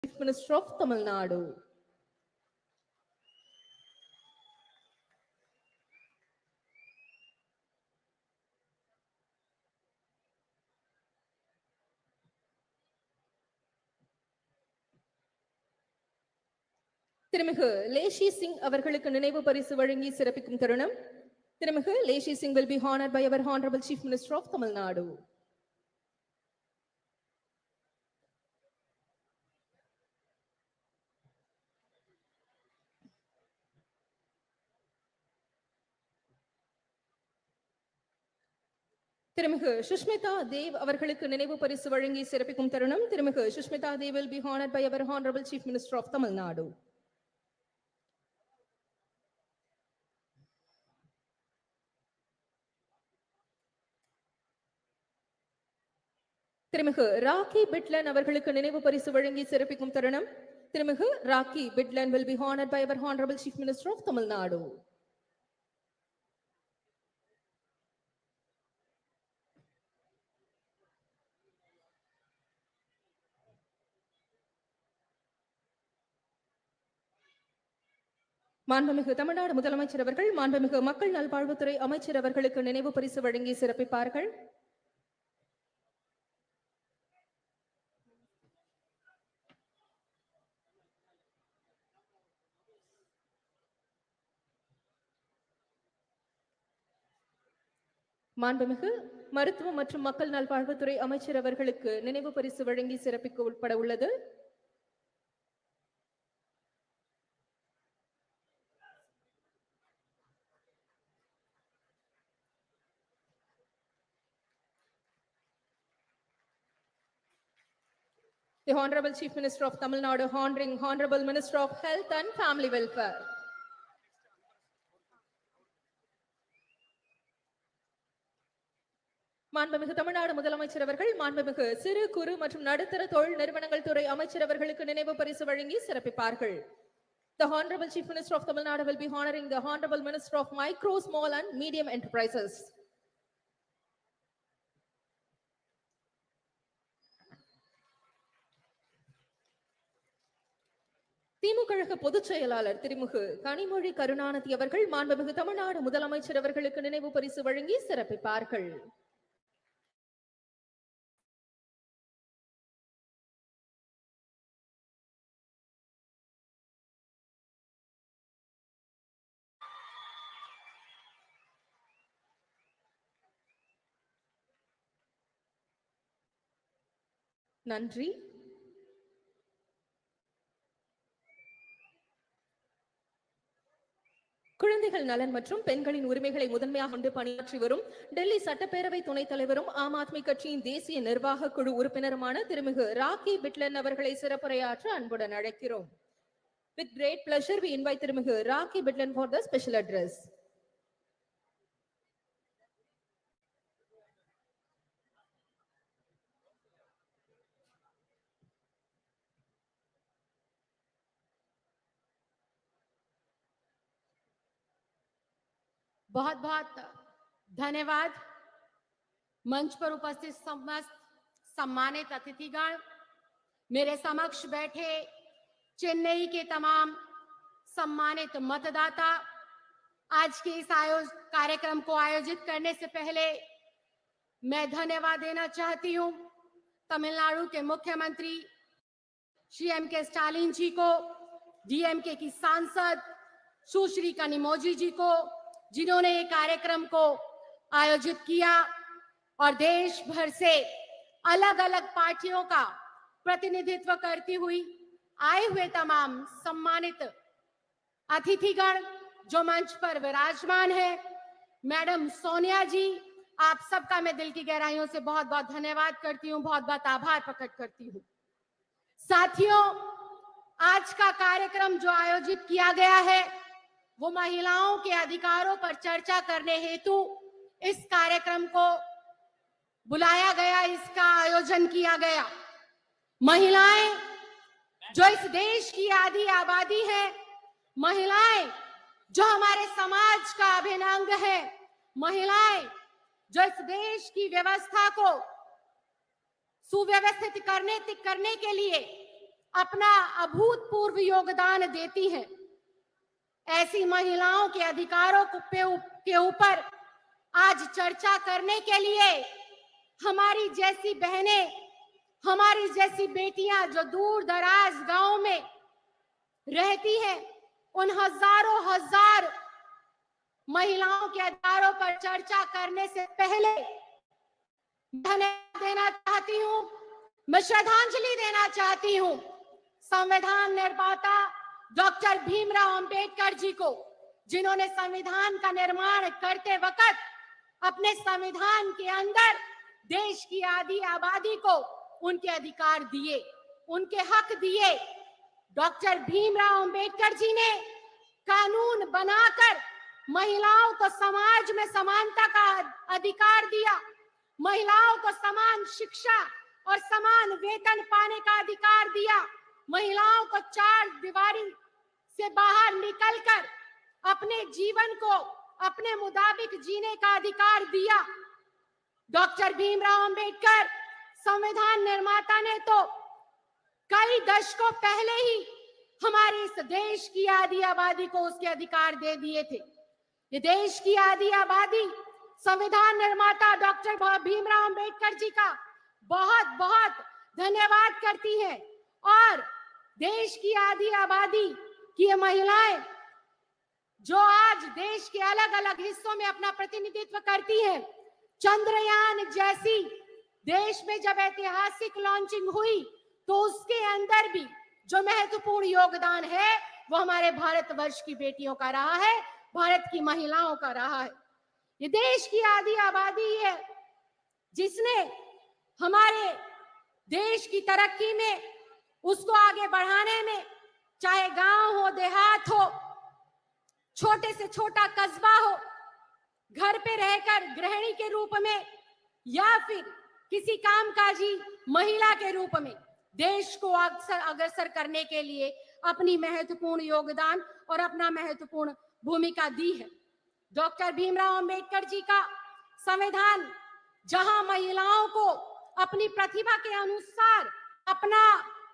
Chief Minister of Tamil Nadu. திருமிகு லேஷி சிங் அவர்களுக்கு நினைவு பரிசு வழங்கி சிறப்பிக்கும் தருணம். திருமிகு லேஷி Singh will be honored by our Honorable Chief Minister of Tamil Nadu. திருமிகு சுஷ்மிதா தேவ் அவர்களுக்கு நினைவு பரிசு வழங்கி சிறப்பிக்கும் தருணம். திருமிகு Sushmita Dev will be honored by our Honorable Chief Minister of Tamil Nadu. திருமிகு ராக்கி பிட்லன் அவர்களுக்கு நினைவு பரிசு வழங்கி சிறப்பிக்கும் தருணம். திருமிகு rakhi பிட்லன் will be honored by our Honorable Chief Minister of Tamil Nadu. மாண்புமிகு தமிழ்நாடு முதலமைச்சர் அவர்கள் மாண்புமிகு மக்கள் நல்வாழ்வுத்துறை அமைச்சர் அவர்களுக்கு நினைவு பரிசு வழங்கி சிறப்பிப்பார்கள். மாண்புமிகு மருத்துவ மற்றும் மக்கள் நல்வாழ்வுத்துறை அமைச்சர் அவர்களுக்கு நினைவு பரிசு வழங்கி சிறப்பிக்க உட்பட உள்ளது. The Honorable Chief Minister of Tamil Nadu honoring Honorable Minister of Health and Family Welfare. மாண்புமிகு தமிழ்நாடு முதலமைச்சர் அவர்கள் மாண்புமிகு சிறு குறு மற்றும் நடுத்தர தொழில் நிறுவனங்கள் துறை அமைச்சர் அவர்களுக்கு நினைவு பரிசு வழங்கி சிறப்பிப்பார்கள். The Honorable Chief Minister of Tamil Nadu will be honoring the Honorable Minister of Micro, Small and Medium Enterprises. திமுக பொதுச் செயலாளர் திருமிகு கனிமொழி கருணாநிதி அவர்கள் மாண்புமிகு தமிழ்நாடு முதலமைச்சர் அவர்களுக்கு நினைவு பரிசு வழங்கி சிறப்பிப்பார்கள். நன்றி. குழந்தைகள் நலன் மற்றும் பெண்களின் உரிமைகளை முதன்மையாக கொண்டு பணியாற்றி வரும் டெல்லி சட்டப்பேரவை துணைத் தலைவரும் ஆம் ஆத்மி கட்சியின் தேசிய நிர்வாக குழு உறுப்பினருமான திருமிகு ராக்கி பிட்லன் அவர்களை சிறப்புரையாற்ற அன்புடன் அழைக்கிறோம். With great pleasure we invite திருமிகு rakhi பிட்லன் for the special address. बहुत बहुत धन्यवाद। मंच पर उपस्थित समस्त सम्मानित अतिथिगण, मेरे समक्ष बैठे चेन्नई के तमाम सम्मानित मतदाता, आज के इस कार्यक्रम को आयोजित करने से पहले मैं धन्यवाद देना चाहती हूं तमिलनाडु के मुख्यमंत्री श्री M.K. स्टालिन जी को, DMK की सांसद सुश्री कनिमोझी जी को, जिन्होंने ये कार्यक्रम को आयोजित किया, और देश भर से अलग अलग पार्टियों का प्रतिनिधित्व करती हुई आए हुए तमाम सम्मानित अतिथिगण जो मंच पर विराजमान है। मैडम सोनिया जी, आप सबका मैं दिल की गहराइयों से बहुत बहुत धन्यवाद करती हूँ, बहुत बहुत आभार प्रकट करती हूँ। साथियों, आज का कार्यक्रम जो आयोजित किया गया है वो महिलाओं के अधिकारों पर चर्चा करने हेतु इस कार्यक्रम को बुलाया गया, इसका आयोजन किया गया। महिलाएं जो इस देश की आधी आबादी है, महिलाएं जो हमारे समाज का अभिन्न अंग है, महिलाएं जो इस देश की व्यवस्था को सुव्यवस्थित करने के लिए अपना अभूतपूर्व योगदान देती हैं। ऐसी महिलाओं के अधिकारों के ऊपर आज चर्चा करने के लिए हमारी जैसी बहनें, हमारी जैसी बेटियां जो दूर दराज गांव में रहती हैं, उन हजारों हजार महिलाओं के अधिकारों पर चर्चा करने से पहले धन्यवाद देना चाहती हूं, मैं श्रद्धांजलि देना चाहती हूं संविधान निर्माता डॉक्टर भीमराव अंबेडकर जी को, जिन्होंने संविधान का निर्माण करते वक्त अपने संविधान के अंदर देश की आधी आबादी को उनके अधिकार दिए, उनके हक दिए। डॉक्टर भीमराव अंबेडकर जी ने कानून बनाकर महिलाओं को समाज में समानता का अधिकार दिया, महिलाओं को समान शिक्षा और समान वेतन पाने का अधिकार दिया, महिलाओं को चार दीवारी से बाहर निकलकर अपने जीवन को अपने मुताबिक जीने का अधिकार दिया। डॉक्टर भीमराव अंबेडकर संविधान निर्माता ने तो कई दशकों पहले ही हमारे इस देश की आधी आबादी को उसके अधिकार दे दिए थे। ये देश की आधी आबादी संविधान निर्माता डॉक्टर भीमराव अंबेडकर जी का बहुत बहुत धन्यवाद करती है। और देश की आधी आबादी की ये महिलाएं जो आज देश के अलग अलग हिस्सों में अपना प्रतिनिधित्व करती हैं, चंद्रयान जैसी देश में जब ऐतिहासिक लॉन्चिंग हुई तो उसके अंदर भी जो महत्वपूर्ण योगदान है वो हमारे भारतवर्ष की बेटियों का रहा है, भारत की महिलाओं का रहा है। ये देश की आधी आबादी है जिसने हमारे देश की तरक्की में, उसको आगे बढ़ाने में, चाहे गांव हो, देहात हो, छोटे से छोटा कस्बा हो, घर पे रहकर गृहिणी के रूप में या फिर किसी कामकाजी महिला के रूप में देश को अग्रसर करने के लिए अपनी महत्वपूर्ण योगदान और अपना महत्वपूर्ण भूमिका दी है। डॉक्टर भीमराव अंबेडकर जी का संविधान जहां महिलाओं को अपनी प्रतिभा के अनुसार अपना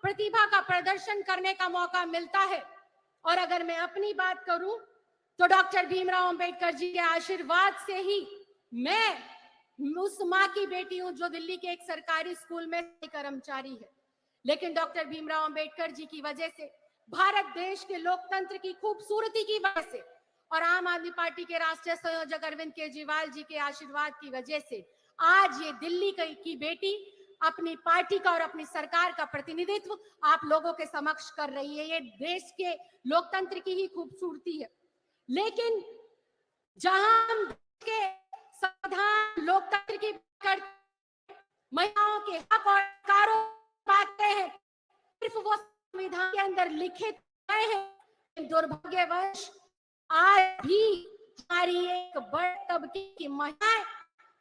प्रतिभा का प्रदर्शन करने का मौका मिलता है, और अगर मैं अपनी बात करूं तो डॉक्टर भीमराव अंबेडकर जी के आशीर्वाद से ही मैं उस माँ की बेटी हूं जो दिल्ली के एक सरकारी स्कूल में कर्मचारी है। लेकिन डॉक्टर भीमराव अंबेडकर जी की वजह से, भारत देश के लोकतंत्र की खूबसूरती की वजह से और आम आदमी पार्टी के राष्ट्रीय संयोजक अरविंद केजरीवाल जी के आशीर्वाद की वजह से आज ये दिल्ली की बेटी अपनी पार्टी का और अपनी सरकार का प्रतिनिधित्व आप लोगों के समक्ष कर रही है। ये देश के लोकतंत्र की ही खूबसूरती है। लेकिन जहां हम के संविधान लोकतंत्र की महिलाओं के हक और अधिकारों पाते हैं, सिर्फ वो संविधान के अंदर लिखित हैं। दुर्भाग्यवश आज भी हमारी एक बड़े तबके की महिलाएं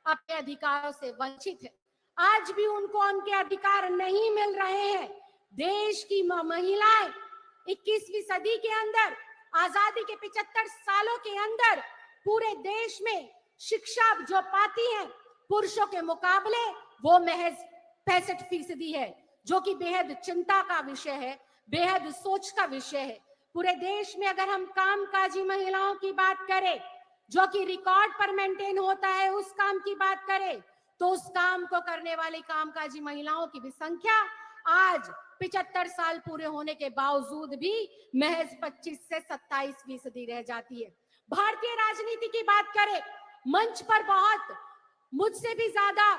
अपने अधिकारों से वंचित है। आज भी उनको उनके अधिकार नहीं मिल रहे हैं। देश की महिलाएं 21वीं सदी के अंदर, आजादी के 75 सालों के अंदर पूरे देश में शिक्षा जो पाती हैं पुरुषों के मुकाबले वो महज 65% है, जो कि बेहद चिंता का विषय है, बेहद सोच का विषय है। पूरे देश में अगर हम कामकाजी महिलाओं की बात करें जो कि रिकॉर्ड पर मेंटेन होता है, उस काम की बात करें तो उस काम को करने वाली कामकाजी महिलाओं की भी संख्या आज 75 साल पूरे होने के बावजूद भी महज 25 से 27% रह जाती है। भारतीय राजनीति की बात करें, मंच पर बहुत मुझसे भी ज्यादा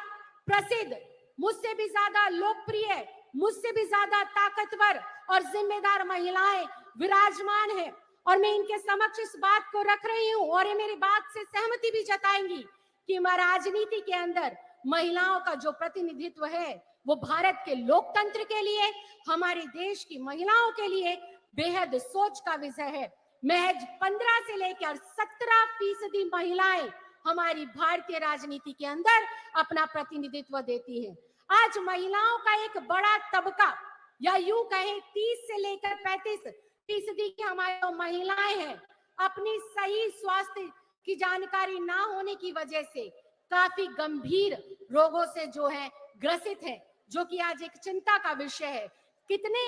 प्रसिद्ध, मुझसे भी ज्यादा लोकप्रिय, मुझसे भी ज्यादा ताकतवर और जिम्मेदार महिलाएं विराजमान हैं और मैं इनके समक्ष इस बात को रख रही हूं और ये मेरी बात से सहमति भी जताएंगी कि राजनीति के अंदर महिलाओं का जो प्रतिनिधित्व है वो भारत के लोकतंत्र के लिए, हमारे देश की महिलाओं के लिए बेहद सोच का विषय है। महज 15 से लेकर 17% महिलाएं हमारी भारतीय राजनीति के अंदर अपना प्रतिनिधित्व देती हैं। आज महिलाओं का एक बड़ा तबका, या यूं कहें 30 से लेकर 35% की हमारी महिलाएं हैं, अपनी सही स्वास्थ्य की जानकारी ना होने की वजह से काफी गंभीर रोगों से जो है ग्रसित है, जो कि आज एक चिंता का विषय है। कितने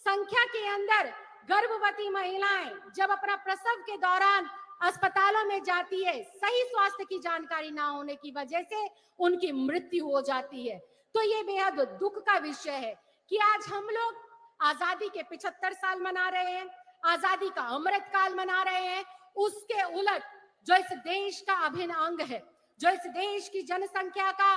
संख्या के अंदर गर्भवती महिलाएं जब अपना प्रसव के दौरान अस्पतालों में जाती है, सही स्वास्थ्य की जानकारी ना होने की वजह से उनकी मृत्यु हो जाती है। तो ये बेहद दुख का विषय है कि आज हम लोग आजादी के 75 साल मना रहे हैं, आजादी का अमृत काल मना रहे हैं। उसके उलट जो इस देश का अभिन्न अंग है, जो इस देश की जनसंख्या का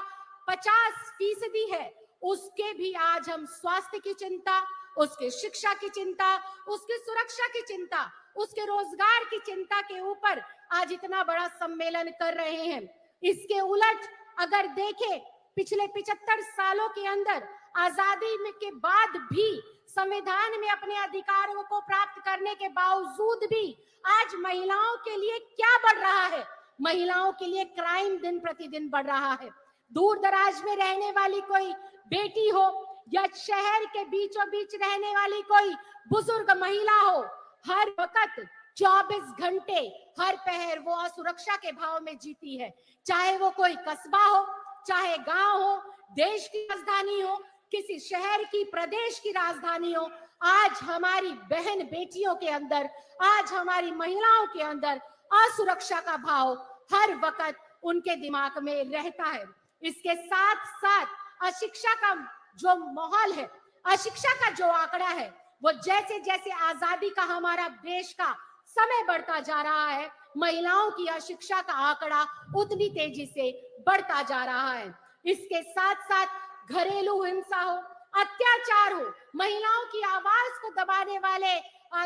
50% है, उसके भी आज हम स्वास्थ्य की चिंता, उसके शिक्षा की चिंता, उसकी सुरक्षा की चिंता, उसके रोजगार की चिंता के ऊपर आज इतना बड़ा सम्मेलन कर रहे हैं। इसके उलट अगर देखें, पिछले 75 सालों के अंदर आजादी में के बाद भी संविधान में अपने अधिकारों को प्राप्त करने के बावजूद भी आज महिलाओं के लिए क्या बढ़ रहा है? महिलाओं के लिए क्राइम दिन प्रतिदिन बढ़ रहा है। दूर दराज में रहने वाली कोई बेटी हो या शहर के बीचों बीच रहने वाली कोई बुजुर्ग महिला हो, हर वक्त 24 घंटे हर पहर वो असुरक्षा के भाव में जीती है। चाहे वो कोई कस्बा हो, चाहे गांव हो, देश की राजधानी हो, किसी शहर की, प्रदेश की राजधानी हो, आज हमारी बहन बेटियों के अंदर, आज हमारी महिलाओं के अंदर असुरक्षा का भाव हर वक्त उनके दिमाग में रहता है। इसके साथ साथ अशिक्षा का जो माहौल है, अशिक्षा का जो आंकड़ा है, वो जैसे जैसे आजादी का हमारा देश का समय बढ़ता जा रहा है, महिलाओं की अशिक्षा का आंकड़ा उतनी तेजी से बढ़ता जा रहा है। इसके साथ साथ घरेलू हिंसा हो, अत्याचार हो, महिलाओं की आवाज को दबाने वाले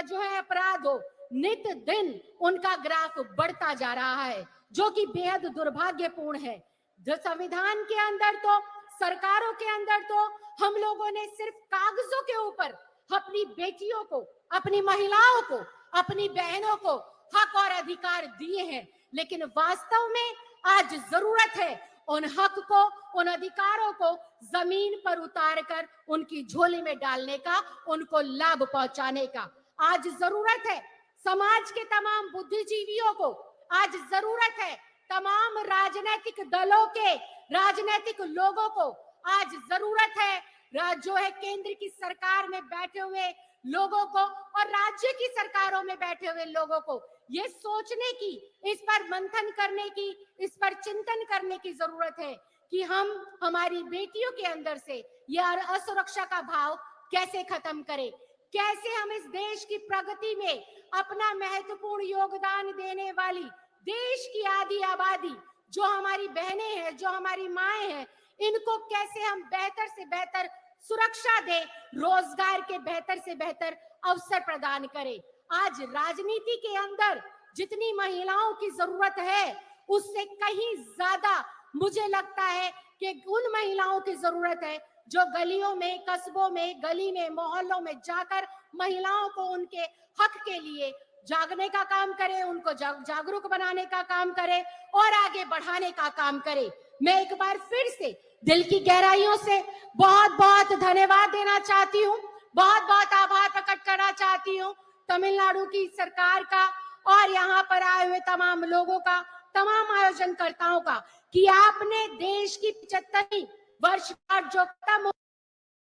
जो है अपराध हो, नित दिन उनका ग्राफ बढ़ता जा रहा है, जो कि बेहद दुर्भाग्यपूर्ण है। जो संविधान के अंदर तो, सरकारों के अंदर तो हम लोगों ने सिर्फ कागजों के ऊपर अपनी बेटियों को, अपनी महिलाओं को, अपनी बहनों को हक और अधिकार दिए हैं, लेकिन वास्तव में आज जरूरत है उन हक को, उन अधिकारों को जमीन पर उतार कर उनकी झोली में डालने का, उनको लाभ पहुंचाने का। आज जरूरत है समाज के तमाम बुद्धिजीवियों को, आज जरूरत है तमाम राजनीतिक दलों के, राजनीतिक लोगों को, आज जरूरत है जो है केंद्र की सरकार में बैठे हुए लोगों को और राज्य की सरकारों में बैठे हुए लोगों को ये सोचने की, इस पर मंथन करने की, इस पर चिंतन करने की जरूरत है कि हम हमारी बेटियों के अंदर से यह असुरक्षा का भाव कैसे खत्म करें, कैसे हम इस देश की प्रगति में अपना महत्वपूर्ण योगदान देने वाली देश की आधी आबादी जो हमारी बहनें हैं, जो हमारी माएं हैं, इनको कैसे हम बेहतर से बेहतर सुरक्षा दें, रोजगार के बेहतर से बेहतर अवसर प्रदान करें। आज राजनीति के अंदर जितनी महिलाओं की जरूरत है, उससे कहीं ज्यादा मुझे लगता है कि उन महिलाओं की जरूरत है जो गलियों में, कस्बों में, गली में, मोहल्लों में जाकर महिलाओं को उनके हक के लिए जागने का काम करे, उनको जागरूक बनाने का काम करे और आगे बढ़ाने का काम करे। मैं एक बार फिर से दिल की गहराइयों से बहुत बहुत धन्यवाद देना चाहती हूँ, बहुत बहुत आभार प्रकट करना चाहती हूँ तमिलनाडु की सरकार का और यहाँ पर आए हुए तमाम लोगों का, तमाम आयोजनकर्ताओं का, कि आपने देश की 75वीं वर्षगांठ जो खत्म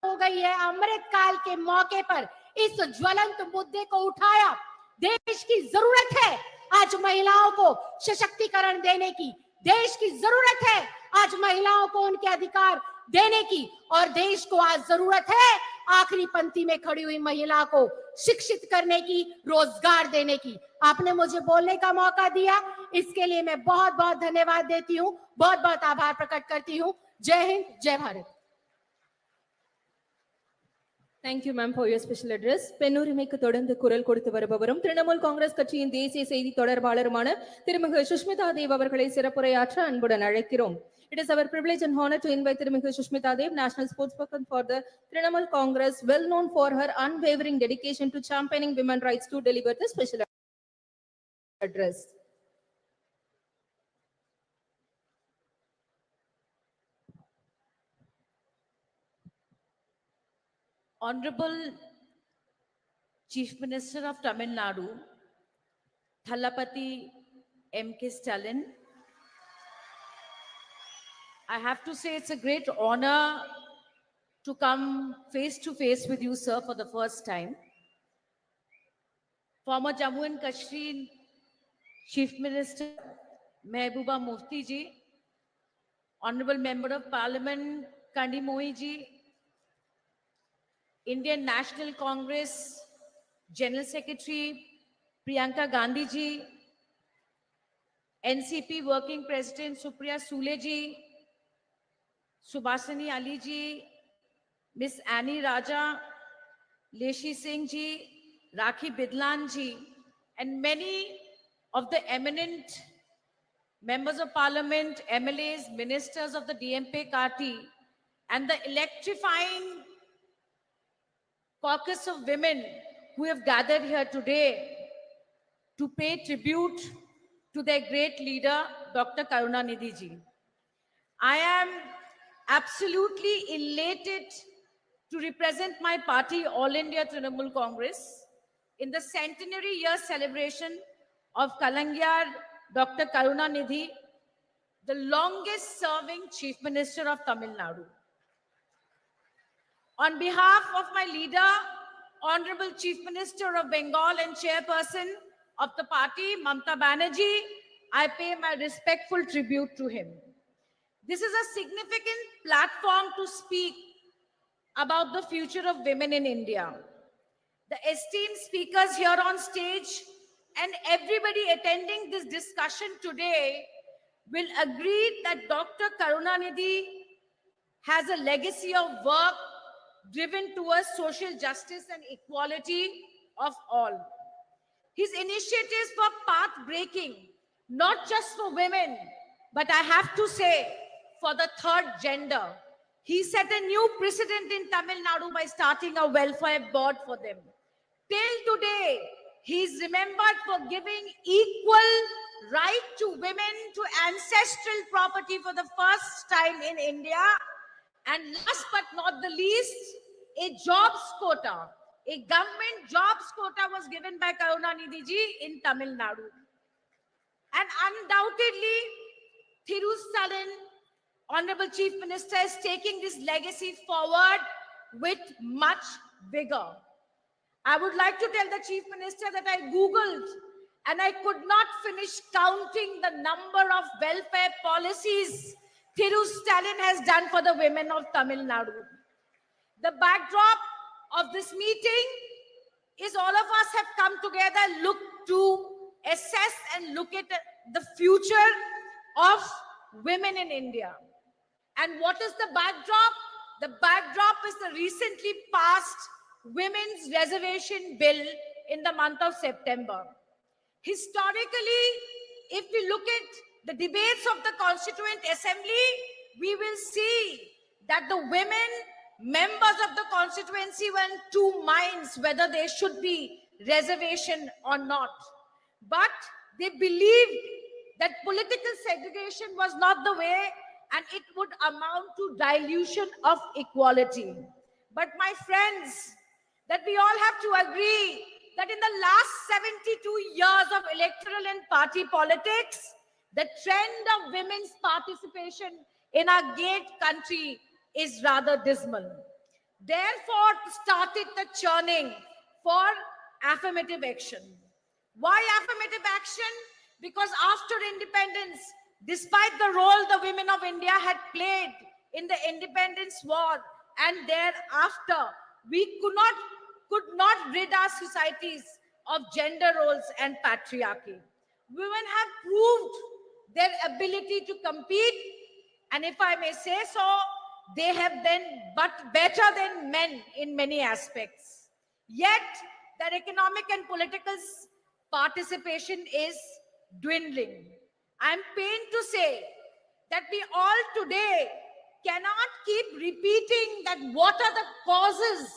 हो गई है, अमृत काल के मौके पर इस ज्वलंत मुद्दे को उठाया। देश की जरूरत है आज महिलाओं को सशक्तिकरण देने की, देश की जरूरत है आज महिलाओं को उनके अधिकार देने की, और देश को आज जरूरत है आखिरी पंक्ति में खड़ी हुई महिला को शिक्षित करने की, रोजगार देने की। आपने मुझे बोलने का मौका दिया, इसके लिए मैं बहुत बहुत धन्यवाद देती हूँ, बहुत बहुत आभार प्रकट करती हूँ। जय हिंद, जय Bharat. Thank you, ma'am, for your special address. பெண்ணுரிமைக்கு தொடர்ந்து குரல் கொடுத்து வருபவரும் திரிணாமுல் காங்கிரஸ் கட்சியின் தேசிய செய்தி தொடர்பாளருமான திருமிகு சுஷ்மிதா தேவ் அவர்களை சிறப்புரையாற்ற அன்புடன் அழைக்கிறோம். It is our privilege and honor to invite திருமிகு Sushmita Dev, national spokesperson for the Trinamool Congress, well known for her unwavering dedication to championing women rights, to deliver the special address. Honorable Chief Minister of Tamil Nadu, Thalapathy M.K. Stalin, I have to say it's a great honor to come face to face with you, sir, for the first time. Former Jammu and Kashmir Chief Minister Mehbooba Mufti ji, Honorable Member of Parliament Kandi Mohi ji, Indian National Congress General Secretary Priyanka Gandhi ji, NCP Working President Supriya Sule ji, Subhasini Ali ji, Miss Annie Raja, Leshi Singh ji, Rakhi Bidlan ji, and many of the eminent members of parliament, MLAs, ministers of the DMP party, and the electrifying caucus of women who have gathered here today to pay tribute to their great leader, Dr. Karunanidhi ji. I am absolutely elated to represent my party, All India Trinamool Congress, in the centenary year celebration of Kalangyar Dr. Karunanidhi, the longest serving Chief Minister of Tamil Nadu. On behalf of my leader, Honorable Chief Minister of Bengal and Chairperson of the party, Mamata Banerjee, I pay my respectful tribute to him. This is a significant platform to speak about the future of women in India. The esteemed speakers here on stage and everybody attending this discussion today will agree that Dr. Karunanidhi has a legacy of work driven towards social justice and equality of all. His initiatives were path-breaking, not just for women, but I have to say, for the third gender. He set a new precedent in Tamil Nadu by starting a welfare board for them. Till today, he is remembered for giving equal right to women to ancestral property for the first time in India. And last but not the least, a jobs quota, a government jobs quota was given by Karunanidhi ji in Tamil Nadu. And undoubtedly, Thiru, Honorable Chief Minister, is taking this legacy forward with much vigor. I would like to tell the Chief Minister that I Googled and I could not finish counting the number of welfare policies Thiru Stalin has done for the women of Tamil Nadu. The backdrop of this meeting is all of us have come together, look to assess and look at the future of women in India. And what is the backdrop? The backdrop is the recently passed Women's Reservation Bill in the month of September. Historically, if we look at the debates of the Constituent Assembly, we will see that the women members of the constituency were in two minds whether there should be reservation or not. But they believed that political segregation was not the way and it would amount to dilution of equality. But my friends, that we all have to agree that in the last 72 years of electoral and party politics, the trend of women's participation in our great country is rather dismal. Therefore, started the churning for affirmative action. Why affirmative action? Because after independence, despite the role the women of India had played in the independence war and thereafter, we could not rid our societies of gender roles and patriarchy. Women have proved their ability to compete, and if I may say so, they have been but better than men in many aspects. Yet, their economic and political participation is dwindling. I'm pained to say that we all today cannot keep repeating that what are the causes,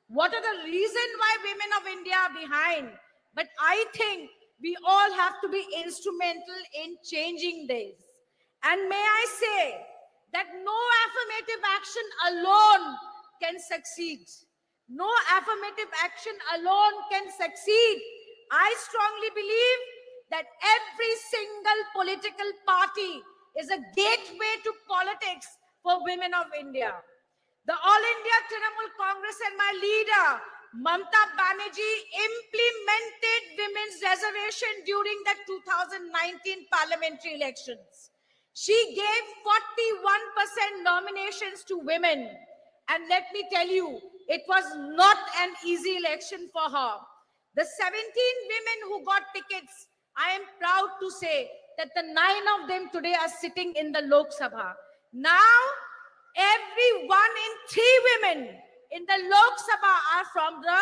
what are the reasons why women of India are behind. But I think we all have to be instrumental in changing this. And may I say that no affirmative action alone can succeed. No affirmative action alone can succeed. I strongly believe that every single political party is a gateway to politics for women of India. The All India Trinamool Congress and my leader, Mamta Banerjee, implemented women's reservation during the 2019 parliamentary elections. She gave 41% nominations to women. And let me tell you, it was not an easy election for her. The 17 women who got tickets, I am proud to say that the 9 of them today are sitting in the Lok Sabha. Now, every 1 in 3 women in the Lok Sabha are from the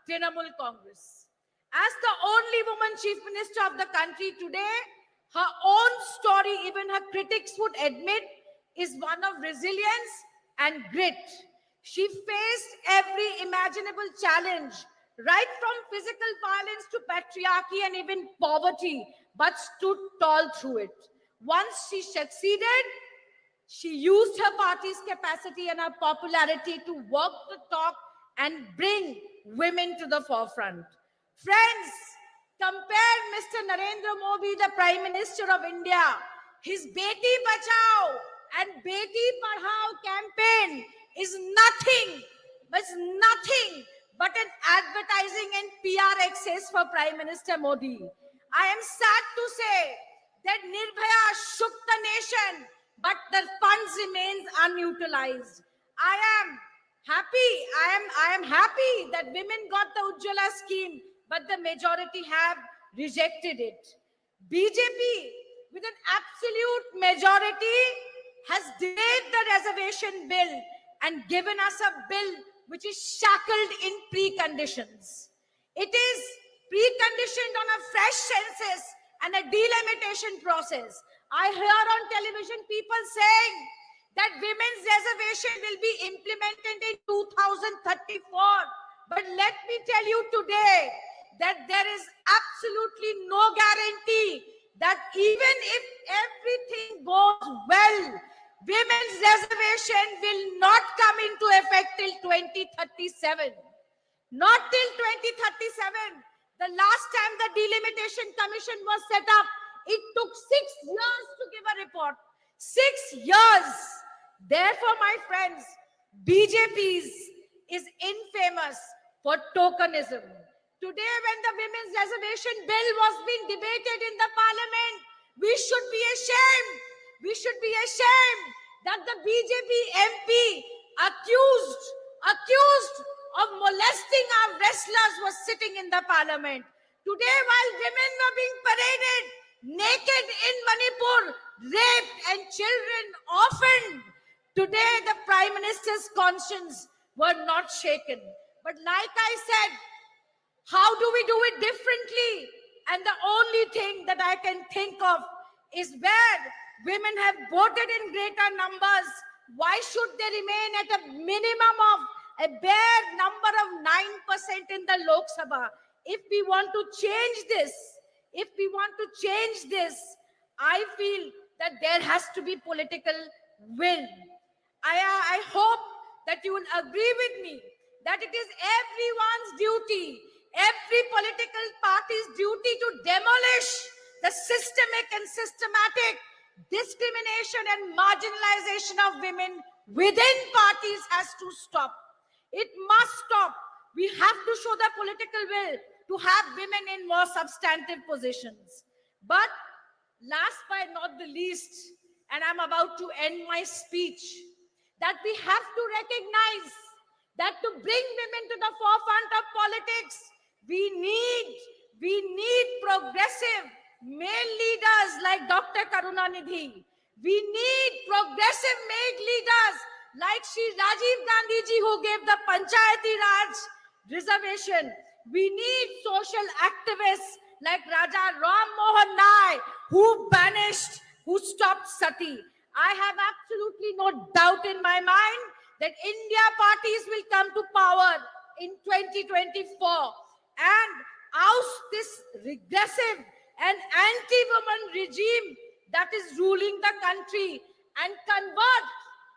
Trinamool Congress. As the only woman chief minister of the country today, her own story, even her critics would admit, is one of resilience and grit. She faced every imaginable challenge, right from physical violence to patriarchy and even poverty, but stood tall through it. Once she succeeded, she used her party's capacity and her popularity to walk the talk and bring women to the forefront. Friends, compare Mr. Narendra Modi, the Prime Minister of India. His Beti Bachao and Beti Padhao campaign is nothing but an advertising and PR excess for Prime Minister Modi. I am sad to say that Nirbhaya shook the nation, but the funds remains unutilized. I am happy that women got the Ujjwala scheme, but the majority have rejected it. BJP, with an absolute majority, has delayed the reservation bill and given us a bill which is shackled in preconditions. It is preconditioned on a fresh census and a delimitation process. I hear on television people saying that women's reservation will be implemented in 2034. But let me tell you today that there is absolutely no guarantee that even if everything goes well, women's reservation will not come into effect till 2037. Not till 2037. The last time the Delimitation Commission was set up, it took 6 years to give a report. 6 years. Therefore, my friends, BJP is infamous for tokenism. Today, when the women's reservation bill was being debated in the parliament, we should be ashamed. We should be ashamed that the BJP MP accused of molesting our wrestlers was sitting in the parliament. Today, while women were being paraded naked in Manipur, raped and children orphaned, today the Prime Minister's conscience were not shaken. But like I said, how do we do it differently? And the only thing that I can think of is where women have voted in greater numbers, why should they remain at a minimum of a bare number of 9% in the Lok Sabha? If we want to change this, I feel that there has to be political will. I hope that you will agree with me that it is everyone's duty, every political party's duty to demolish the systemic and systematic discrimination and marginalization of women within parties has to stop. It must stop. We have to show the political will to have women in more substantive positions. But last but not the least, and I'm about to end my speech, that we have to recognize that to bring women to the forefront of politics, we need progressive male leaders like Dr. Karunanidhi. We need progressive male leaders like Shri Rajiv Gandhi ji, who gave the Panchayati Raj reservation. We need social activists like Raja Ram Mohan Nai, who stopped sati. I have absolutely no doubt in my mind that India parties will come to power in 2024 and oust this regressive and anti-woman regime that is ruling the country and convert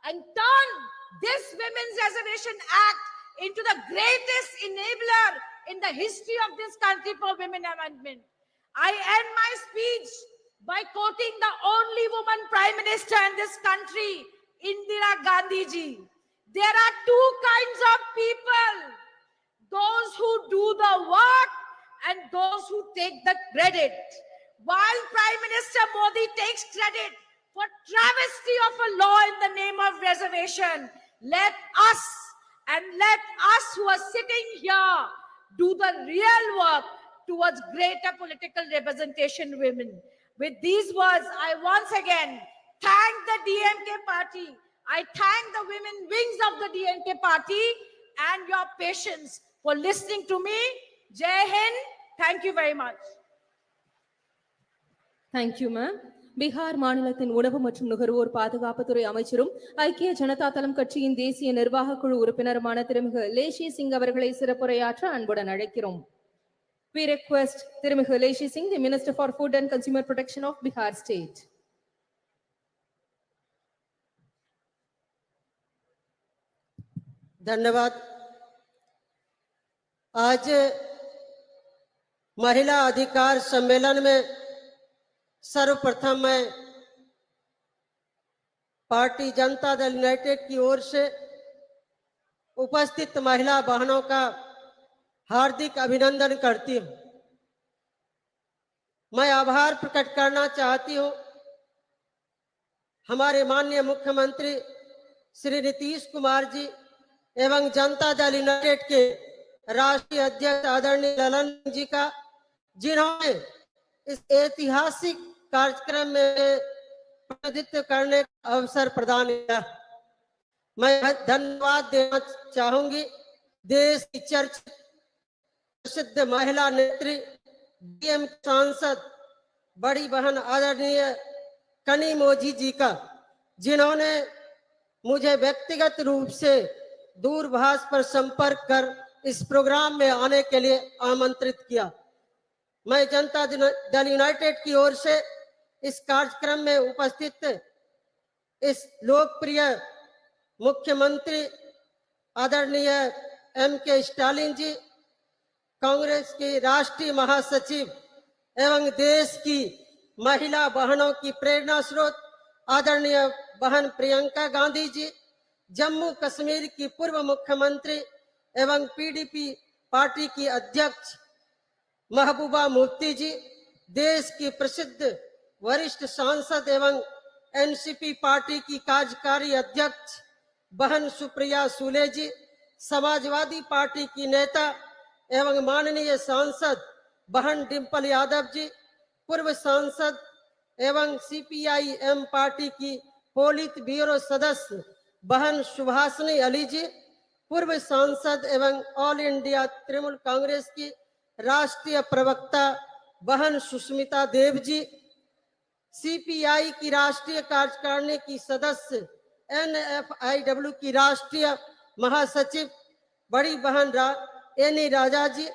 and turn this Women's Reservation Act into the greatest enabler in the history of this country for women amendment. I end my speech by quoting the only woman Prime Minister in this country, Indira Gandhi ji. There are two kinds of people, those who do the work and those who take the credit. While Prime Minister Modi takes credit for travesty of a law in the name of reservation, let us who are sitting here do the real work towards greater political representation of women. With these words, I once again thank the DMK party. I thank the women wings of the DMK party and your patience for listening to me. Jai Hind. Thank you very much. Thank you, ma'am. Bihar மாநிலத்தின் உணவு மற்றும் நுகர்வோர் பாதுகாப்புத்துறை அமைச்சரும் ஐக்கிய ஜனதா தளம் கட்சியின் தேசிய நிர்வாக குழு உறுப்பினருமான திருமிகு லேஷி சிங் அவர்களை சிறப்புரையாற்ற அன்புடன் அழைக்கிறோம். We request திருமிகு லேஷி Singh, the Minister for Food and Consumer Protection of Bihar State. धन्यवाद। आज महिला अधिकार सम्मेलन में सर्वप्रथम मैं पार्टी जनता दल यूनाइटेड की ओर से उपस्थित महिला बहनों का हार्दिक अभिनंदन करती हूं। मैं आभार प्रकट करना चाहती हूं हमारे माननीय मुख्यमंत्री श्री नीतीश कुमार जी एवं जनता दल यूनाइटेड के राष्ट्रीय अध्यक्ष आदरणीय ललन जी का, जिन्होंने इस ऐतिहासिक कार्यक्रम में प्रतिनिधित्व करने का अवसर प्रदान किया। मैं धन्यवाद देना चाहूंगी देश की चर्चित प्रसिद्ध महिला नेत्री डीएम सांसद बड़ी बहन आदरणीय कनी मोजी जी का, जिन्होंने मुझे व्यक्तिगत रूप से दूरभाष पर संपर्क कर इस प्रोग्राम में आने के लिए आमंत्रित किया। मैं जनता दल यूनाइटेड की ओर से इस कार्यक्रम में उपस्थित इस लोकप्रिय मुख्यमंत्री आदरणीय एम.के. स्टालिन जी, कांग्रेस की राष्ट्रीय महासचिव एवं देश की महिला बहनों की प्रेरणा स्रोत आदरणीय बहन प्रियंका गांधी जी, जम्मू कश्मीर की पूर्व मुख्यमंत्री एवं पीडीपी पार्टी की अध्यक्ष महबूबा मुफ्ती जी, देश की प्रसिद्ध वरिष्ठ सांसद एवं एनसीपी पार्टी की कार्यकारी अध्यक्ष बहन सुप्रिया सूले जी, समाजवादी पार्टी की नेता एवं माननीय सांसद बहन डिम्पल यादव जी, पूर्व सांसद एवं सीपीआई-एम पार्टी की पोलित ब्यूरो सदस्य बहन सुभाषिनी अली जी, पूर्व सांसद एवं ऑल इंडिया तृणमूल कांग्रेस की राष्ट्रीय प्रवक्ता बहन सुष्मिता देव जी, सीपीआई की राष्ट्रीय कार्यकारिणी की सदस्य एनएफआईडब्ल्यू की राष्ट्रीय महासचिव बड़ी बहन एनी राजा जी,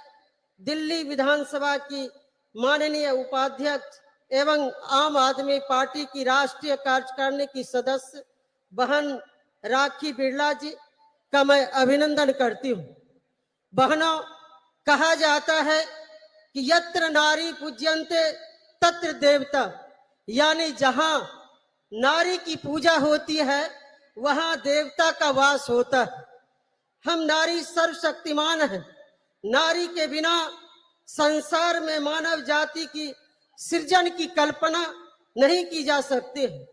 दिल्ली विधानसभा की माननीय उपाध्यक्ष एवं आम आदमी पार्टी की राष्ट्रीय कार्यकारिणी की सदस्य बहन राखी बिरला जी का मैं अभिनंदन करती हूँ। बहनों, कहा जाता है कि यत्र नारी पूज्यन्ते तत्र देवता, यानी जहां नारी की पूजा होती है वहां देवता का वास होता है। हम नारी सर्वशक्तिमान हैं। नारी के बिना संसार में मानव जाति की सृजन की कल्पना नहीं की जा सकती है।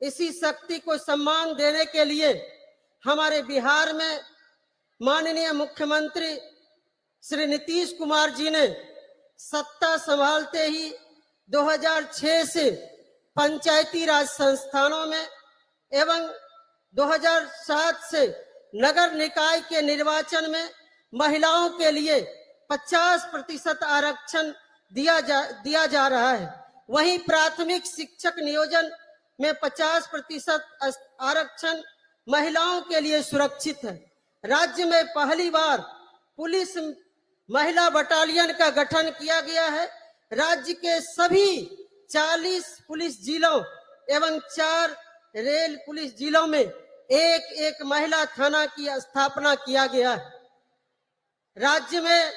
इसी शक्ति को सम्मान देने के लिए हमारे बिहार में माननीय मुख्यमंत्री श्री नीतीश कुमार जी ने सत्ता संभालते ही 2006 से पंचायती राज संस्थानों में एवं 2007 से नगर निकाय के निर्वाचन में महिलाओं के लिए 50% आरक्षण दिया जा रहा है। वहीं प्राथमिक शिक्षक नियोजन में 50% आरक्षण महिलाओं के लिए सुरक्षित है। राज्य में पहली बार पुलिस महिला बटालियन का गठन किया गया है। राज्य के सभी 40 पुलिस जिलों एवं 4 रेल पुलिस जिलों में एक महिला थाना की स्थापना किया गया है। राज्य में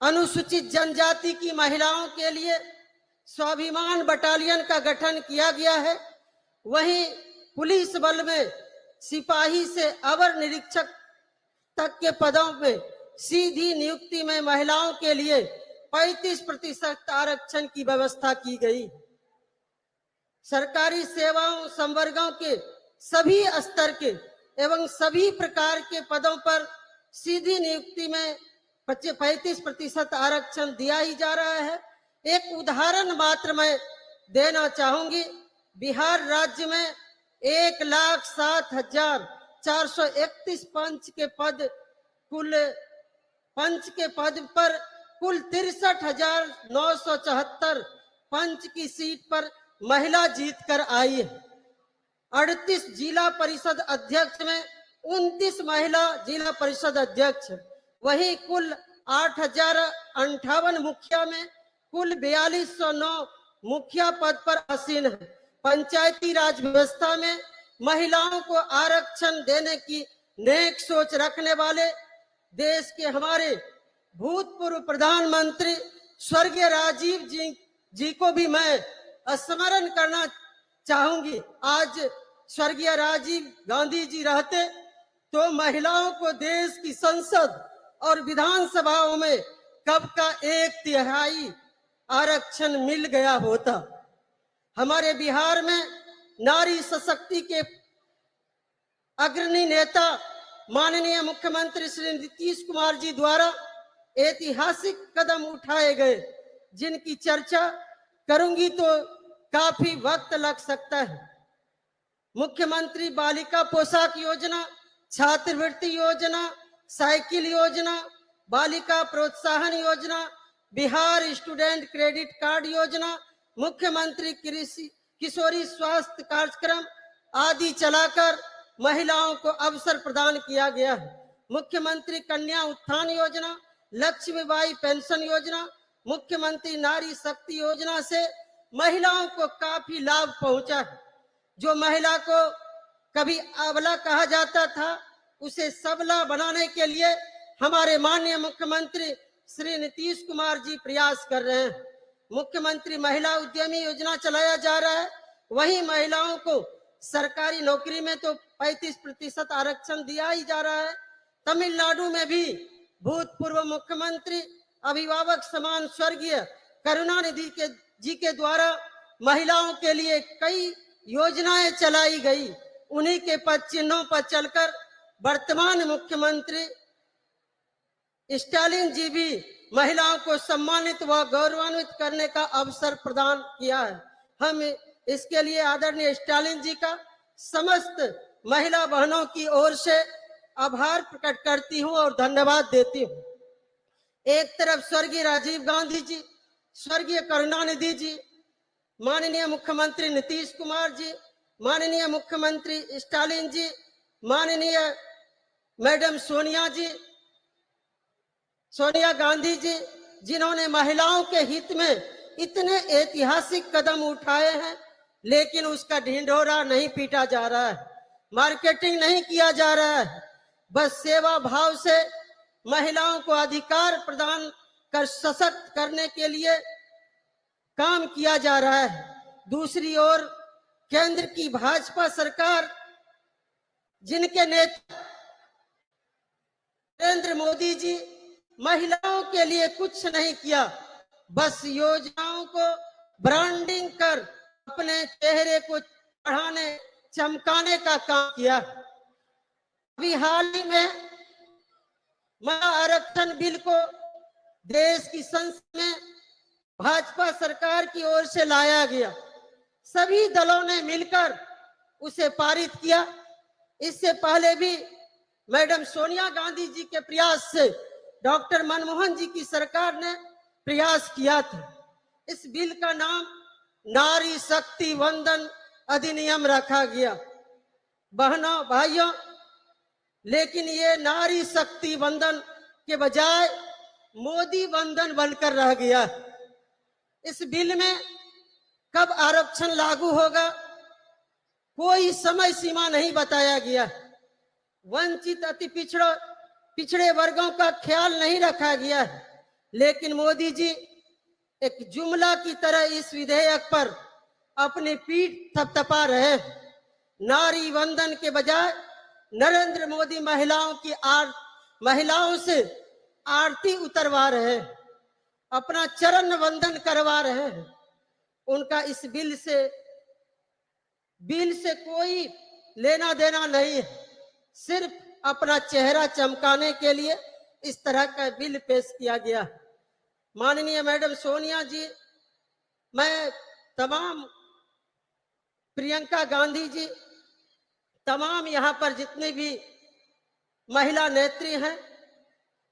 अनुसूचित जनजाति की महिलाओं के लिए स्वाभिमान बटालियन का गठन किया गया है। वहीं पुलिस बल में सिपाही से अवर निरीक्षक तक के पदों में सीधी नियुक्ति में महिलाओं के लिए 35% आरक्षण की व्यवस्था की गई। सरकारी सेवाओं संवर्गों के सभी स्तर के एवं सभी प्रकार के पदों पर सीधी नियुक्ति में 35% आरक्षण दिया ही जा रहा है। एक उदाहरण मात्र मैं देना चाहूंगी। बिहार राज्य में 1,07,431 पंच के पद पर कुल 63,974 पंच की सीट पर महिला जीतकर आई है। 38 जिला परिषद अध्यक्ष में 29 महिला जिला परिषद अध्यक्ष, वही कुल 8,058 मुखिया में कुल 4209 मुखिया पद पर आसीन है। पंचायती राज व्यवस्था में महिलाओं को आरक्षण देने की नेक सोच रखने वाले देश के हमारे भूतपूर्व प्रधानमंत्री स्वर्गीय राजीव जी को भी मैं स्मरण करना चाहूंगी। आज स्वर्गीय राजीव गांधी जी रहते तो महिलाओं को देश की संसद और विधानसभाओं में कब का 1/3 आरक्षण मिल गया होता। हमारे बिहार में नारी सशक्ति के अग्रणी नेता माननीय मुख्यमंत्री श्री नीतीश कुमार जी द्वारा ऐतिहासिक कदम उठाए गए, जिनकी चर्चा करूंगी तो काफी वक्त लग सकता है। मुख्यमंत्री बालिका पोशाक योजना, छात्रवृत्ति योजना, साइकिल योजना, बालिका प्रोत्साहन योजना, बिहार स्टूडेंट क्रेडिट कार्ड योजना, मुख्यमंत्री किशोरी स्वास्थ्य कार्यक्रम आदि चलाकर महिलाओं को अवसर प्रदान किया गया है। मुख्यमंत्री कन्या उत्थान योजना, लक्ष्मीबाई पेंशन योजना, मुख्यमंत्री नारी शक्ति योजना से महिलाओं को काफी लाभ पहुंचा है। जो महिला को कभी अबला कहा जाता था, उसे सबला बनाने के लिए हमारे माननीय मुख्यमंत्री श्री नीतीश कुमार जी प्रयास कर रहे हैं। मुख्यमंत्री महिला उद्यमी योजना चलाया जा रहा है। वही महिलाओं को सरकारी नौकरी में तो 35% आरक्षण दिया ही जा रहा है। तमिलनाडु में भी भूतपूर्व मुख्यमंत्री अभिभावक समान स्वर्गीय करुणानिधि जी के द्वारा महिलाओं के लिए कई योजनाएं चलाई गई। उन्हीं के पद चिन्हों पर चलकर वर्तमान मुख्यमंत्री स्टालिन जी भी महिलाओं को सम्मानित व गौरवान्वित करने का अवसर प्रदान किया है। हम इसके लिए आदरणीय स्टालिन जी का समस्त महिला बहनों की ओर से आभार प्रकट करती हूं और धन्यवाद देती हूं। एक तरफ स्वर्गीय राजीव गांधी जी, स्वर्गीय करुणानिधि जी, माननीय मुख्यमंत्री नीतीश कुमार जी, माननीय मुख्यमंत्री स्टालिन जी, माननीय मैडम सोनिया गांधी जी, जिन्होंने महिलाओं के हित में इतने ऐतिहासिक कदम उठाए हैं, लेकिन उसका ढिंढोरा नहीं पीटा जा रहा है, मार्केटिंग नहीं किया जा रहा है। बस सेवा भाव से महिलाओं को अधिकार प्रदान कर सशक्त करने के लिए काम किया जा रहा है। दूसरी ओर केंद्र की भाजपा सरकार, जिनके नेता नरेंद्र मोदी जी, महिलाओं के लिए कुछ नहीं किया, बस योजनाओं को ब्रांडिंग कर अपने चेहरे को चढ़ाने चमकाने का काम किया। अभी हाल ही में महिला आरक्षण बिल को देश की संसद में भाजपा सरकार की ओर से लाया गया। सभी दलों ने मिलकर उसे पारित किया। इससे पहले भी मैडम सोनिया गांधी जी के प्रयास से डॉक्टर मनमोहन जी की सरकार ने प्रयास किया था। इस बिल का नाम नारी शक्ति वंदन अधिनियम रखा गया। बहनों भाइयों, लेकिन ये नारी शक्ति वंदन के बजाय मोदी वंदन बनकर रह गया। इस बिल में कब आरक्षण लागू होगा, कोई समय सीमा नहीं बताया गया। वंचित अति पिछड़े वर्गों का ख्याल नहीं रखा गया है। लेकिन मोदी जी एक जुमला की तरह इस विधेयक पर अपनी पीठ थपथपा रहे हैं। नारी वंदन के बजाय नरेंद्र मोदी महिलाओं से आरती उतरवा रहे हैं, अपना चरण वंदन करवा रहे हैं। उनका इस बिल से कोई लेना देना नहीं है, सिर्फ अपना चेहरा चमकाने के लिए इस तरह का बिल पेश किया गया। माननीय मैडम सोनिया जी, मैं तमाम प्रियंका गांधी जी, तमाम यहाँ पर जितनी भी महिला नेत्री हैं,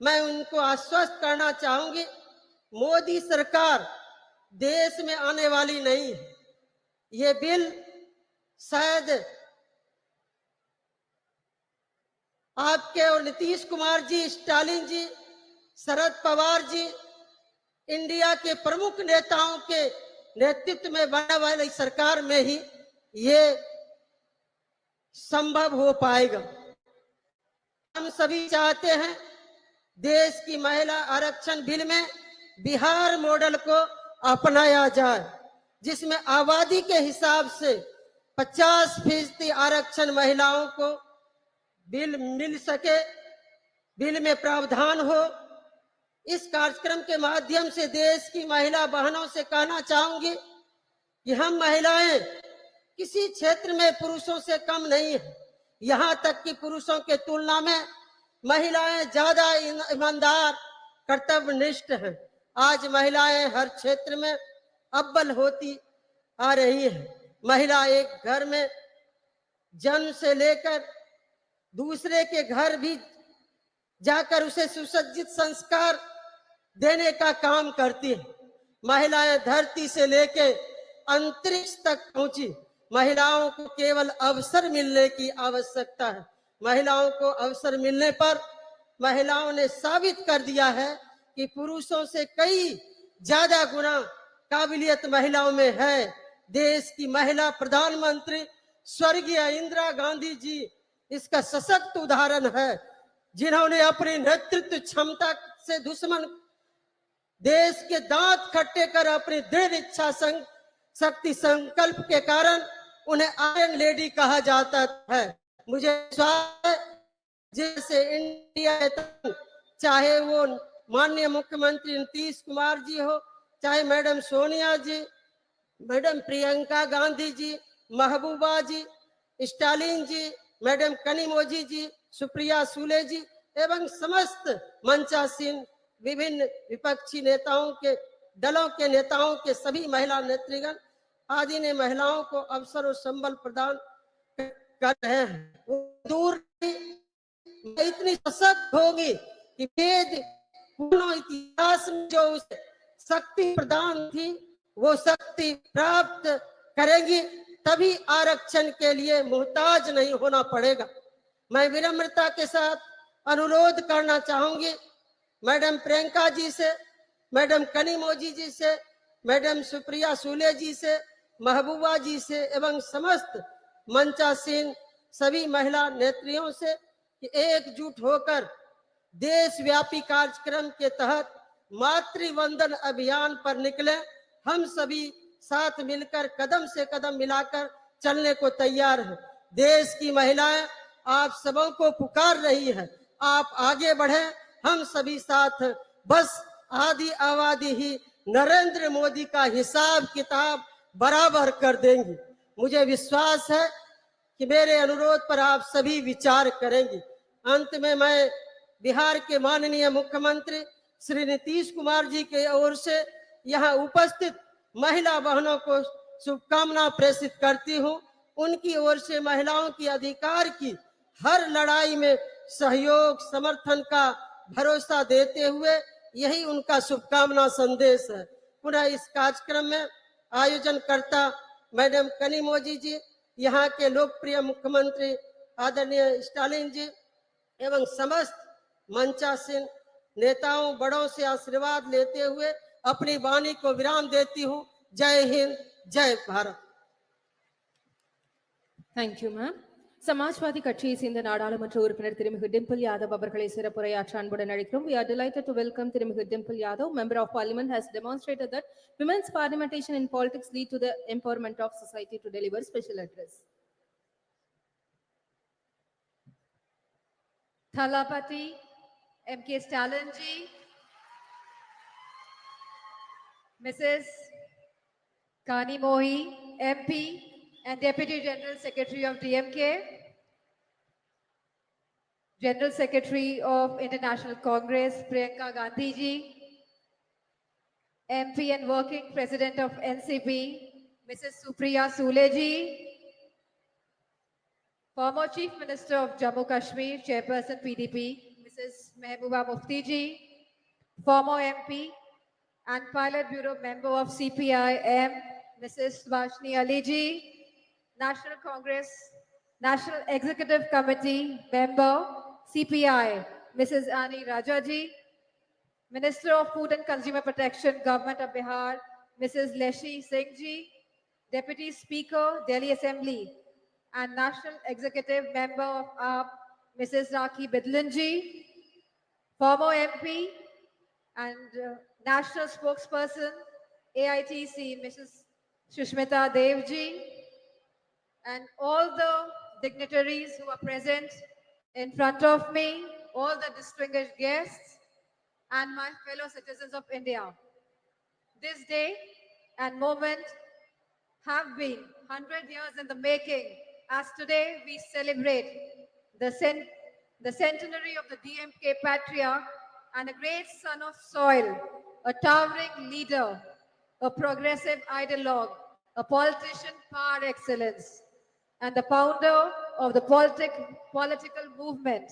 मैं उनको आश्वस्त करना चाहूंगी, मोदी सरकार देश में आने वाली नहीं है। ये बिल शायद आपके और नीतीश कुमार जी, स्टालिन जी, शरद पवार जी, इंडिया के प्रमुख नेताओं के नेतृत्व में बनने वाली सरकार में ही ये संभव हो पाएगा। हम सभी चाहते हैं देश की महिला आरक्षण बिल में बिहार मॉडल को अपनाया जाए, जिसमें आबादी के हिसाब से 50% आरक्षण महिलाओं को बिल मिल सके, बिल में प्रावधान हो। इस कार्यक्रम के माध्यम से देश की महिला बहनों से कहना चाहूंगी कि हम महिलाएं किसी क्षेत्र में पुरुषों से कम नहीं है। यहाँ तक कि पुरुषों के तुलना में महिलाएं ज्यादा ईमानदार, कर्तव्यनिष्ठ हैं। आज महिलाएं हर क्षेत्र में अव्वल होती आ रही है। महिला एक घर में जन्म से लेकर दूसरे के घर भी जाकर उसे सुसज्जित संस्कार देने का काम करती है। महिलाएं धरती से लेकर अंतरिक्ष तक पहुंची। महिलाओं को केवल अवसर मिलने की आवश्यकता है। महिलाओं को अवसर मिलने पर महिलाओं ने साबित कर दिया है कि पुरुषों से कई ज्यादा गुना काबिलियत महिलाओं में है। देश की महिला प्रधानमंत्री स्वर्गीय इंदिरा गांधी जी इसका सशक्त उदाहरण है, जिन्होंने अपनी नेतृत्व क्षमता से दुश्मन देश के दांत खट्टे कर अपनी दृढ़ इच्छा शक्ति संकल्प के कारण उन्हें आयरन लेडी कहा जाता है। मुझे विश्वास है जैसे इंडिया, चाहे वो माननीय मुख्यमंत्री नीतीश कुमार जी हो, चाहे मैडम सोनिया जी, मैडम प्रियंका गांधी जी, महबूबा जी, स्टालिन जी, मैडम कनिमोझी जी, सुप्रिया सुले जी एवं समस्त मंचासीन विभिन्न विपक्षी नेताओं के दलों के नेताओं के सभी महिला नेतृगण आदि ने महिलाओं को अवसर और संबल प्रदान कर रहे हैं। वो दूर इतनी सशक्त होगी कि वेद पूर्ण इतिहास में जो उसे शक्ति प्रदान थी वो शक्ति प्राप्त करेंगी, तभी आरक्षण के लिए मुहताज नहीं होना पड़ेगा। मैं विनम्रता के साथ अनुरोध करना चाहूंगी मैडम प्रियंका जी से, मैडम कनिमोझी जी से, मैडम सुप्रिया सुले जी से, महबूबा जी से एवं समस्त मंचासीन सभी महिला नेत्रियों से कि एकजुट होकर देशव्यापी कार्यक्रम के तहत मातृवंदन अभियान पर निकले। हम सभी साथ मिलकर कदम से कदम मिलाकर चलने को तैयार हैं। देश की महिलाएं आप सबों को पुकार रही है, आप आगे बढ़े, हम सभी साथ। बस आदि आबादी ही नरेंद्र मोदी का हिसाब किताब बराबर कर देंगी। मुझे विश्वास है कि मेरे अनुरोध पर आप सभी विचार करेंगे। अंत में मैं बिहार के माननीय मुख्यमंत्री श्री नीतीश कुमार जी के ओर से यहाँ उपस्थित महिला बहनों को शुभकामना प्रेषित करती हूँ। उनकी ओर से महिलाओं की अधिकार की हर लड़ाई में सहयोग समर्थन का भरोसा देते हुए यही उनका शुभकामना संदेश है। पुनः इस कार्यक्रम में आयोजन करता मैडम कनिमोझी जी, यहाँ के लोकप्रिय मुख्यमंत्री आदरणीय स्टालिन जी एवं समस्त मंचासीन नेताओं बड़ों से आशीर्वाद लेते हुए अपनी वाणी को विराम देती हूँ। जय हिंद, जय Bharat. Thank you, ma'am. Samajwadi கட்சியை சேர்ந்த நாடாளுமன்ற உறுப்பினர் திருமிகு டிம்பிள் யாதவ் அவர்களை சிறப்புரையாற்ற அன்புடன் அழைக்கிறோம். We are delighted to welcome திருமிகு Dimple Yadav. Member of Parliament has demonstrated that women's participation in politics lead to the empowerment of society to deliver special address. Thalapati M.K. Stalin ji, Mrs. Kani Mohi, MP and Deputy General Secretary of DMK, General Secretary of International Congress, Priyanka Gandhi ji, MP and Working President of NCP, Mrs. Supriya Sule ji, former Chief Minister of Jammu Kashmir, Chairperson PDP, Mrs. Mehbooba Mufti ji, former MP and Pilot Bureau member of CPI-M, Mrs. Vashni Ali ji, National Congress, National Executive Committee member, CPI, Mrs. Ani Raja ji, Minister of Food and Consumer Protection, Government of Bihar, Mrs. Leshi Singh ji, Deputy Speaker, Delhi Assembly, and National Executive Member of AAP, Mrs. Rakhi Bidlan ji, former MP and National Spokesperson, AITC, Mrs. Shushmita Dev ji, and all the dignitaries who are present in front of me, all the distinguished guests, and my fellow citizens of India. This day and moment have been 100 years in the making, as today we celebrate the, the centenary of the DMK patriarch and a great son of soil, a towering leader, a progressive ideologue, a politician par excellence, and the founder of the political movement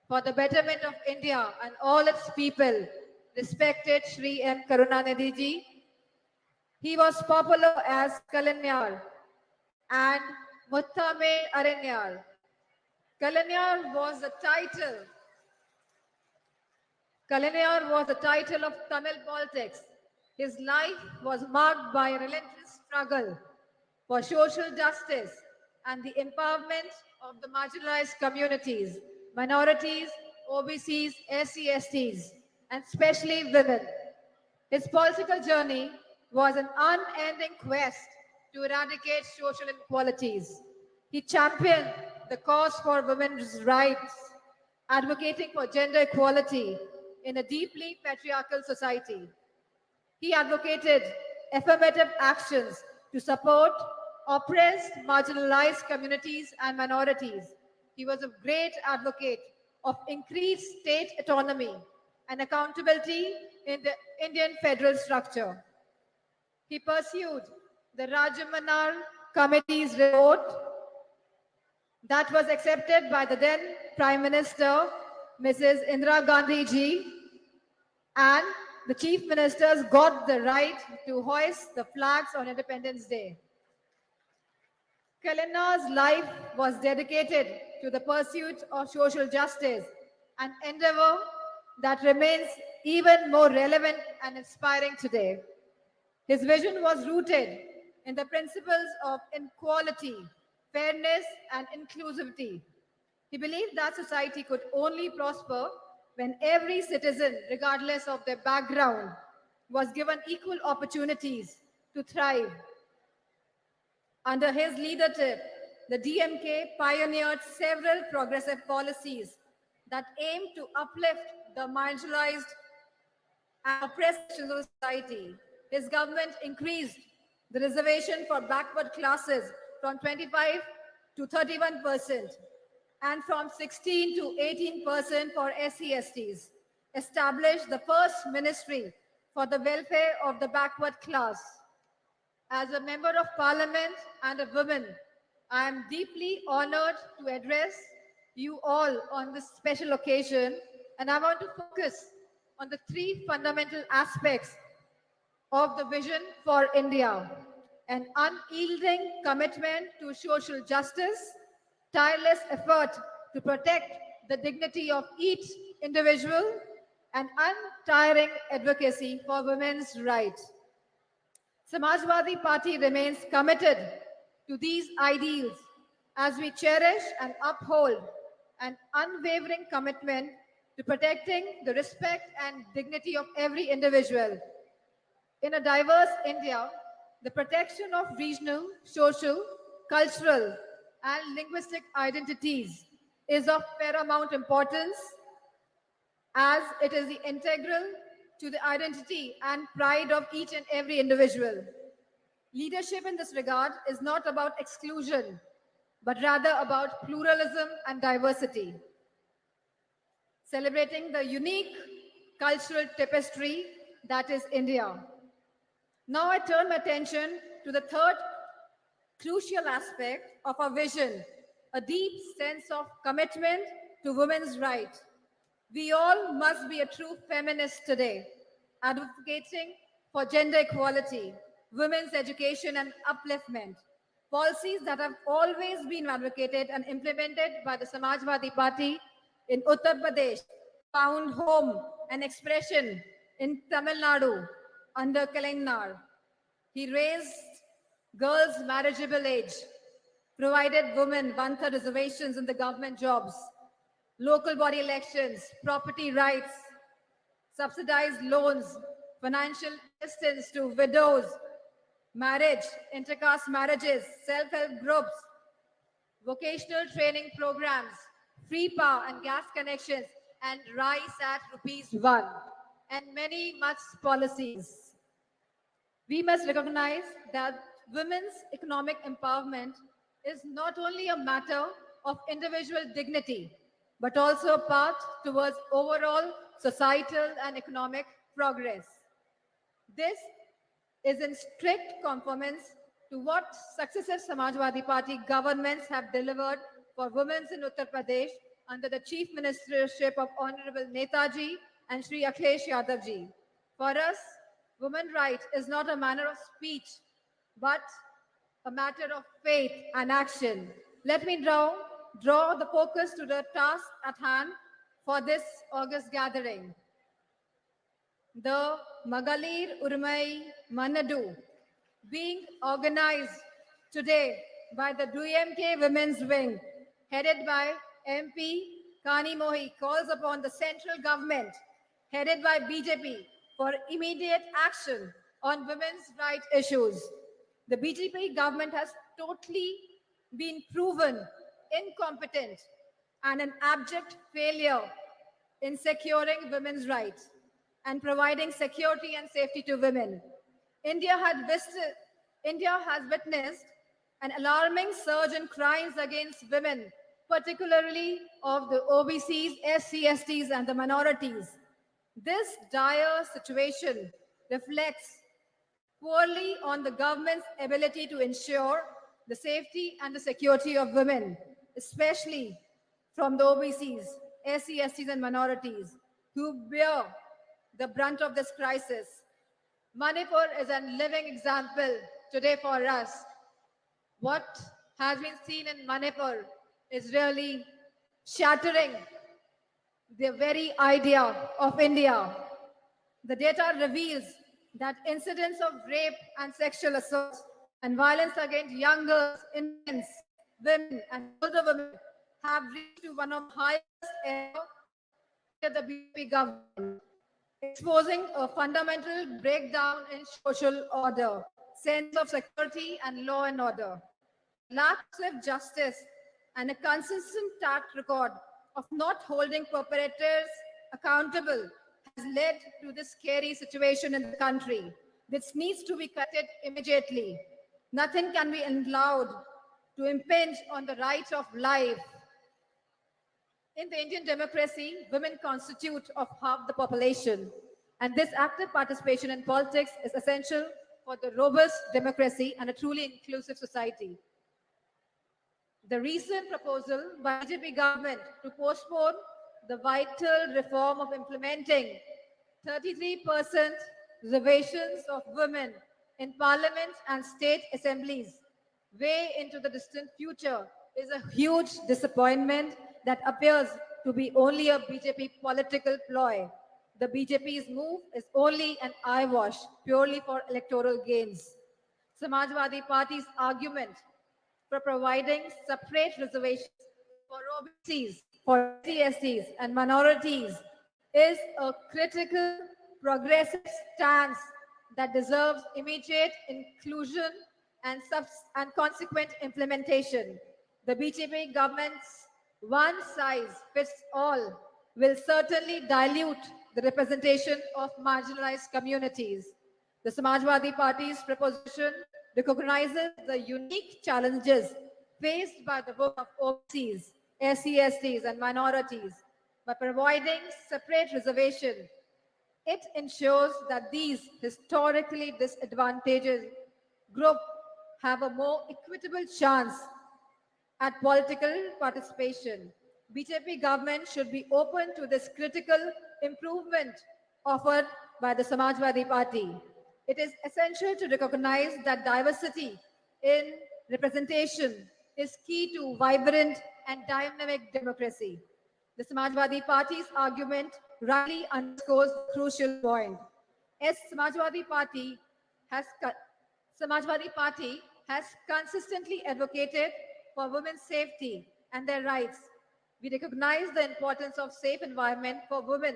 for the betterment of India and all its people, respected Shri M. Karunanidhi ji. He was popular as Kalanyar and Muttame Aranyar. Kalanyar was the title. Kalanyar was the title of Tamil politics. His life was marked by a relentless struggle for social justice and the empowerment of the marginalized communities, minorities, OBCs, SC/STs, and especially women. His political journey was an unending quest to eradicate social inequalities. He championed the cause for women's rights, advocating for gender equality in a deeply patriarchal society. He advocated affirmative actions to support oppressed, marginalized communities and minorities. He was a great advocate of increased state autonomy and accountability in the Indian federal structure. He pursued the Rajamanar Committee's report that was accepted by the then Prime Minister, Mrs. Indira Gandhi ji, and the Chief Ministers got the right to hoist the flags on Independence Day. Kalanar's life was dedicated to the pursuit of social justice, an endeavor that remains even more relevant and inspiring today. His vision was rooted in the principles of equality, fairness, and inclusivity. He believed that society could only prosper when every citizen, regardless of their background, was given equal opportunities to thrive. Under his leadership, the DMK pioneered several progressive policies that aimed to uplift the marginalized and oppressed sections of society. His government increased the reservation for backward classes from 25 to 31% and from 16 to 18% for SC/STs, established the first ministry for the welfare of the backward class. As a member of parliament and a woman, I am deeply honored to address you all on this special occasion, and I want to focus on the three fundamental aspects of the vision for India: an unyielding commitment to social justice, tireless effort to protect the dignity of each individual, and untiring advocacy for women's rights. Samajwadi Party remains committed to these ideals as we cherish and uphold an unwavering commitment to protecting the respect and dignity of every individual. In a diverse India, the protection of regional, social, cultural, and linguistic identities is of paramount importance as it is integral to the identity and pride of each and every individual. Leadership in this regard is not about exclusion, but rather about pluralism and diversity, celebrating the unique cultural tapestry that is India. Now I turn my attention to the third crucial aspect of our vision, a deep sense of commitment to women's rights. We all must be a true feminist today, advocating for gender equality, women's education and upliftment, policies that have always been advocated and implemented by the Samajwadi Party in Uttar Pradesh, found home and expression in Tamil Nadu under Kalainar. He raised girls' marriageable age, provided women one-third reservations in the government jobs, local body elections, property rights, subsidized loans, financial assistance to widows, marriage, intercaste marriages, self-help groups, vocational training programs, free power and gas connections, and rice at ₹1, and many much policies. We must recognize that women's economic empowerment is not only a matter of individual dignity, but also a path towards overall societal and economic progress. This is in strict conformance to what successive Samajwadi Party governments have delivered for women in Uttar Pradesh under the chief ministership of Honorable Netaji and Sri Akhilesh Yadav ji. For us, women's rights is not a manner of speech, but a matter of faith and action. Let me draw the focus to the task at hand for this August gathering. The Magalir Urmai Manadu, being organized today by the DMK Women's Wing, headed by MP Kani Mohi, calls upon the central government, headed by BJP, for immediate action on women's rights issues. The BJP government has totally been proven incompetent and an abject failure in securing women's rights and providing security and safety to women. India has witnessed an alarming surge in crimes against women, particularly of the OBCs, SC/STs, and the minorities. This dire situation reflects poorly on the government's ability to ensure the safety and the security of women, especially from the OBCs, SC/STs, and minorities who bear the brunt of this crisis. Manipur is a living example today for us. What has been seen in Manipur is really shattering the very idea of India. The data reveals that incidents of rape and sexual assault and violence against young girls, infants, women, and older women have reached to one of the highest ever under the BJP government, exposing a fundamental breakdown in social order, sense of security, and law and order. Lack of swift justice and a consistent track record of not holding perpetrators accountable has led to this scary situation in the country. This needs to be corrected immediately. Nothing can be allowed to impinge on the right of life. In the Indian democracy, women constitute of half the population, and this active participation in politics is essential for the robust democracy and a truly inclusive society. The recent proposal by BJP government to postpone the vital reform of implementing 33% reservations of women in parliament and state assemblies way into the distant future is a huge disappointment that appears to be only a BJP political ploy. The BJP's move is only an eyewash purely for electoral gains. Samajwadi Party's argument for providing separate reservations for OBCs, for SC/STs, and minorities is a critical, progressive stance that deserves immediate inclusion and consequent implementation. The BJP government's One size fits all will certainly dilute the representation of marginalized communities. The Samajwadi Party's proposition recognizes the unique challenges faced by the women of OBCs, SC/STs, and minorities by providing separate reservation. It ensures that these historically disadvantaged groups have a more equitable chance at political participation. BJP government should be open to this critical improvement offered by the Samajwadi Party. It is essential to recognize that diversity in representation is key to vibrant and dynamic democracy. The Samajwadi Party's argument rightly underscores the crucial point. As has Samajwadi Party has consistently advocated for women's safety and their rights. We recognize the importance of safe environment for women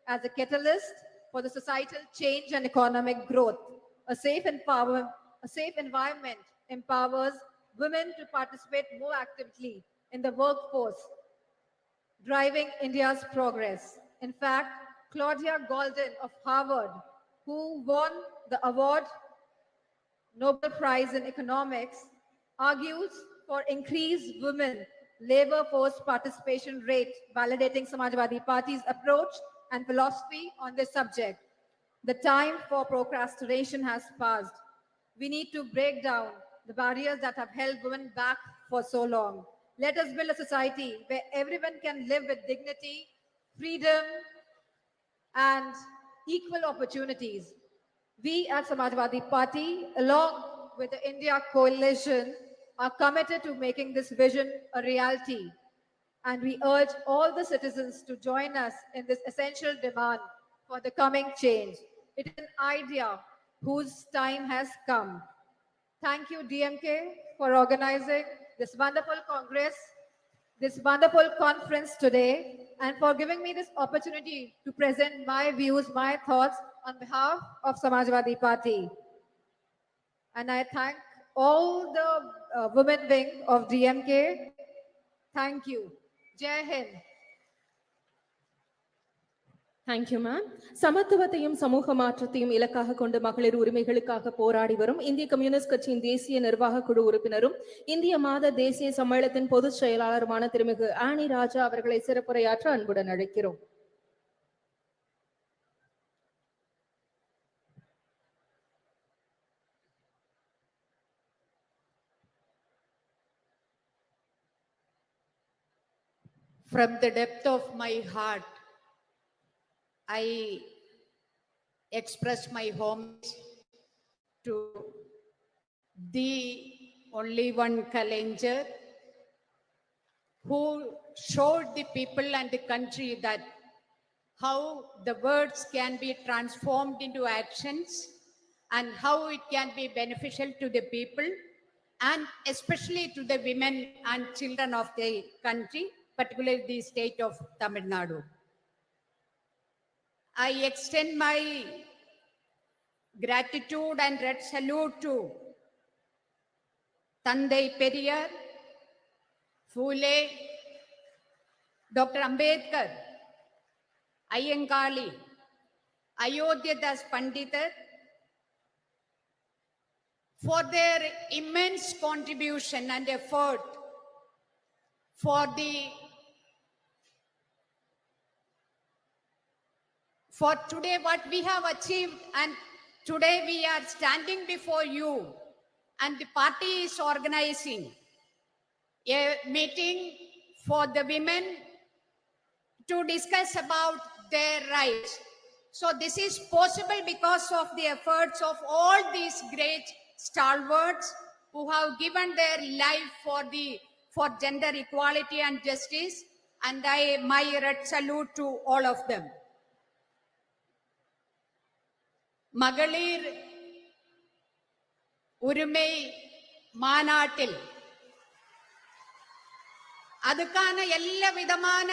as a catalyst for the societal change and economic growth. A safe environment empowers women to participate more actively in the workforce, driving India's progress. In fact, Claudia Golden of Harvard, who won the award Nobel Prize in Economics, argues for increased women labor force participation rate, validating Samajwadi Party's approach and philosophy on this subject. The time for procrastination has passed. We need to break down the barriers that have held women back for so long. Let us build a society where everyone can live with dignity, freedom, and equal opportunities. We at Samajwadi Party, along with the India Coalition, are committed to making this vision a reality. And we urge all the citizens to join us in this essential demand for the coming change. It is an idea whose time has come. Thank you, DMK, for organizing this wonderful Congress, this wonderful conference today, and for giving me this opportunity to present my views, my thoughts on behalf of Samajwadi Party. And I thank all the women wing of DMK. Thank you. Jai Hind. Thank you ma'am. சமத்துவத்தையும் சமூக மாற்றத்தையும் இலக்காக கொண்டு மகளிர் உரிமைகளுக்காக போராடி வரும் இந்திய கம்யூனிஸ்ட் கட்சியின் தேசிய நிர்வாக குழு உறுப்பினரும் இந்திய மாத தேசிய சம்மேளனத்தின் பொதுச் செயலாளருமான திருமிகு ஆனி ராஜா அவர்களை சிறப்புரையாற்ற அன்புடன் அழைக்கிறோம். From the depth of my heart, I express my homage to the only one Kalanger who showed the people and the country that how the words can be transformed into actions and how it can be beneficial to the people and especially to the women and children of the country, particularly the state of Tamil Nadu. I extend my gratitude and red salute to Tandai Periyar, Phule, Dr. Ambedkar, Ayyankali, Ayodhya Das Pandita for their immense contribution and effort for today what we have achieved, and today we are standing before you and the party is organizing a meeting for the women to discuss about their rights. So this is possible because of the efforts of all these great stalwarts who have given their life for gender equality and justice, and my red salute to all of them. மகளிர் உரிமை மாநாட்டில் அதுக்கான எல்லா விதமான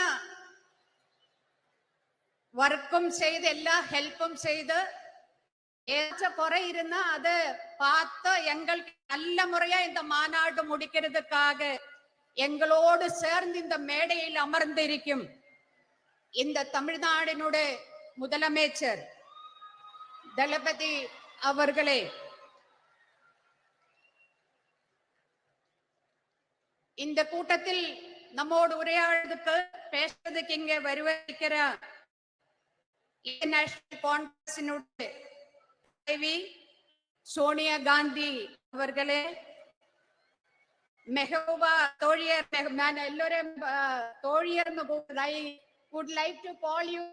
വർക്കും ചെയ്ത് എല്ലാ ഹെൽപ്പും ചെയ്ത് ஏதாச்சும் குறை இருந்தா அதை பார்த்து எங்களுக்கு நல்ல முறையா இந்த மாநாடு முடிக்கிறதுக்காக எங்களோடு சேர்ந்து இந்த மேடையில் அமர்ந்திருக்கும் இந்த தமிழ்நாடினுடைய முதலமைச்சர் தளபதி அவர்களே, இந்த கூட்டத்தில் நம்மோடு உரையாடுறதுக்கு பேசுறதுக்கு இங்கே வருவிக்கிற நேஷனல் காங்கிரசினுடைய தலைவி சோனியா காந்தி அவர்களே, மெஹபூபா தோழியர், நான் எல்லோரும் தோழியர் I would like to call you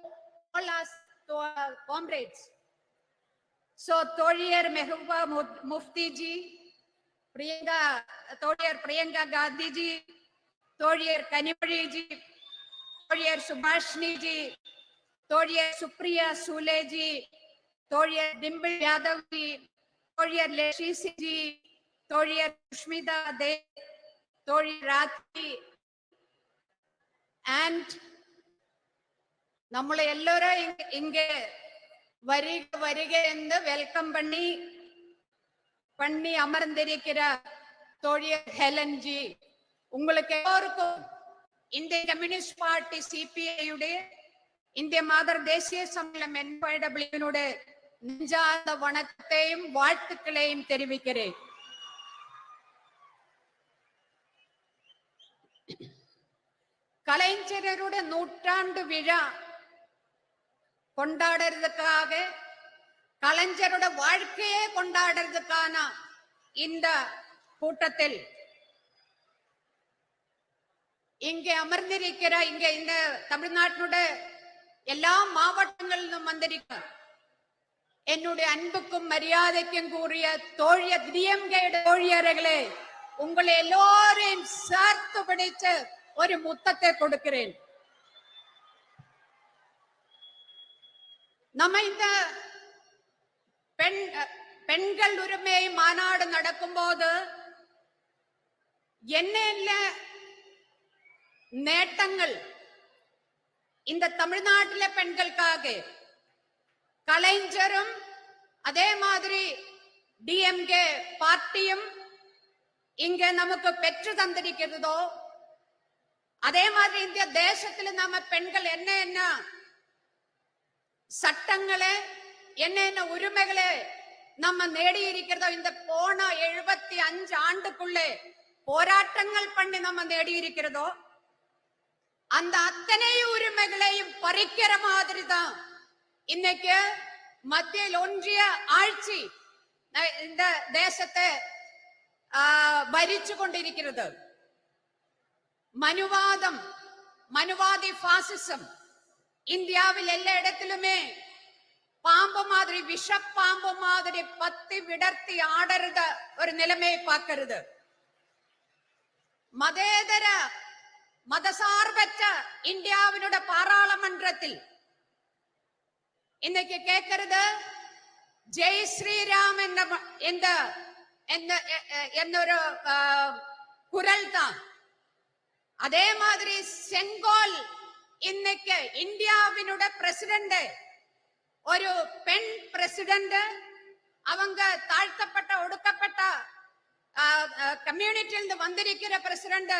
all as comrades. So தோழியர் மெஹபூபா முஃப்தி ஜி, தோழியர் பிரியங்கா காந்தி ஜி, தோழியர் கனிமொழி ஜி, தோழியர் சுபாஷினி ஜி, தோழியர் சுப்ரியா சூலே ஜி, தோழியர் டிம்பிள் யாதவ் ஜி, தோழியர் லேஷி ஜி, தோழியர் சுஷ்மிதா தே, தோழியர் ராத்தி, அண்ட் நம்மளை எல்லாரும் இங்க வருக வருக என்று வெல்கம் பண்ணி அமர்ந்திருக்கிற தோழியர் ஹெலன் ஜி, உங்களுக்கு எல்லோருக்கும் இந்திய கம்யூனிஸ்ட் பார்ட்டி சிபிஐயுடைய இந்திய மாதர் தேசிய சம்மேளனம் NYWனுடைய நெஞ்சார்ந்த வணக்கத்தையும் வாழ்த்துக்களையும் தெரிவிக்கிறேன். கலைஞருடைய நூற்றாண்டு விழா கொண்டாடுறதுக்காக, கலைஞரோட வாழ்க்கையே கொண்டாடுறதுக்கான இந்த கூட்டத்தில் இங்கே அமர்ந்திருக்கிற இந்த தமிழ்நாட்டினுடைய எல்லா மாவட்டங்களிலும் வந்திருக்க என்னுடைய அன்புக்கும் மரியாதைக்கும் கூறிய தோழியர்களே, உங்களை எல்லோரையும் சேர்த்து பிடிச்சு ஒரு முத்தத்தை கொடுக்கிறேன். நம்ம இந்த பெண்கள் உரிமை மாநாடு நடக்கும் போது என்ன நேட்டங்கள் இந்த தமிழ்நாட்டில பெண்களுக்காக கலைஞரும் அதே மாதிரி டிஎம்கே பார்ட்டியும் இங்க நமக்கு பெற்று தந்திருக்கிறதோ, அதே மாதிரி இந்த தேசத்துல நம்ம பெண்கள் என்ன சட்டங்களை என்ன உரிமைகளை நம்ம நேடி இருக்கிறதோ, இந்த போன 75 ஆண்டுக்குள்ளே போராட்டங்கள் பண்ணி நம்ம நேடி இருக்கிறதோ, அந்த அத்தனை உரிமைகளையும் பறிக்கிற மாதிரி தான் இன்னைக்கு மத்தியில் ஒன்றிய ஆட்சி இந்த தேசத்தை ഭരിച്ചു கொண்டிருக்கிறது. மனுவாதி பாசிசம் இந்தியாவில் எல்லா இடத்திலுமே பாம்பு மாதிரி, விஷப்பாம்பு மாதிரி பத்தி விடர்த்தி ஆடுறத ஒரு நிலைமையை பார்க்கிறது. மதேதர மதசார்பற்ற இந்தியாவினோட பாராளுமன்றத்தில் இன்னைக்கு கேட்கிறது ஜெய் ஸ்ரீராம் എന്നൊരു குரல் தான். அதே மாதிரி செங்கோல் இன்னைக்கு இந்தியாவினோட பிரசிடென்ட், ஒரு பெண் பிரசிடென்ட், அவங்க தாழ்த்தப்பட்ட ஒடுக்கப்பட்ட கம்யூனிட்டியிலிருந்து வந்திருக்கிற பிரசிடென்ட்,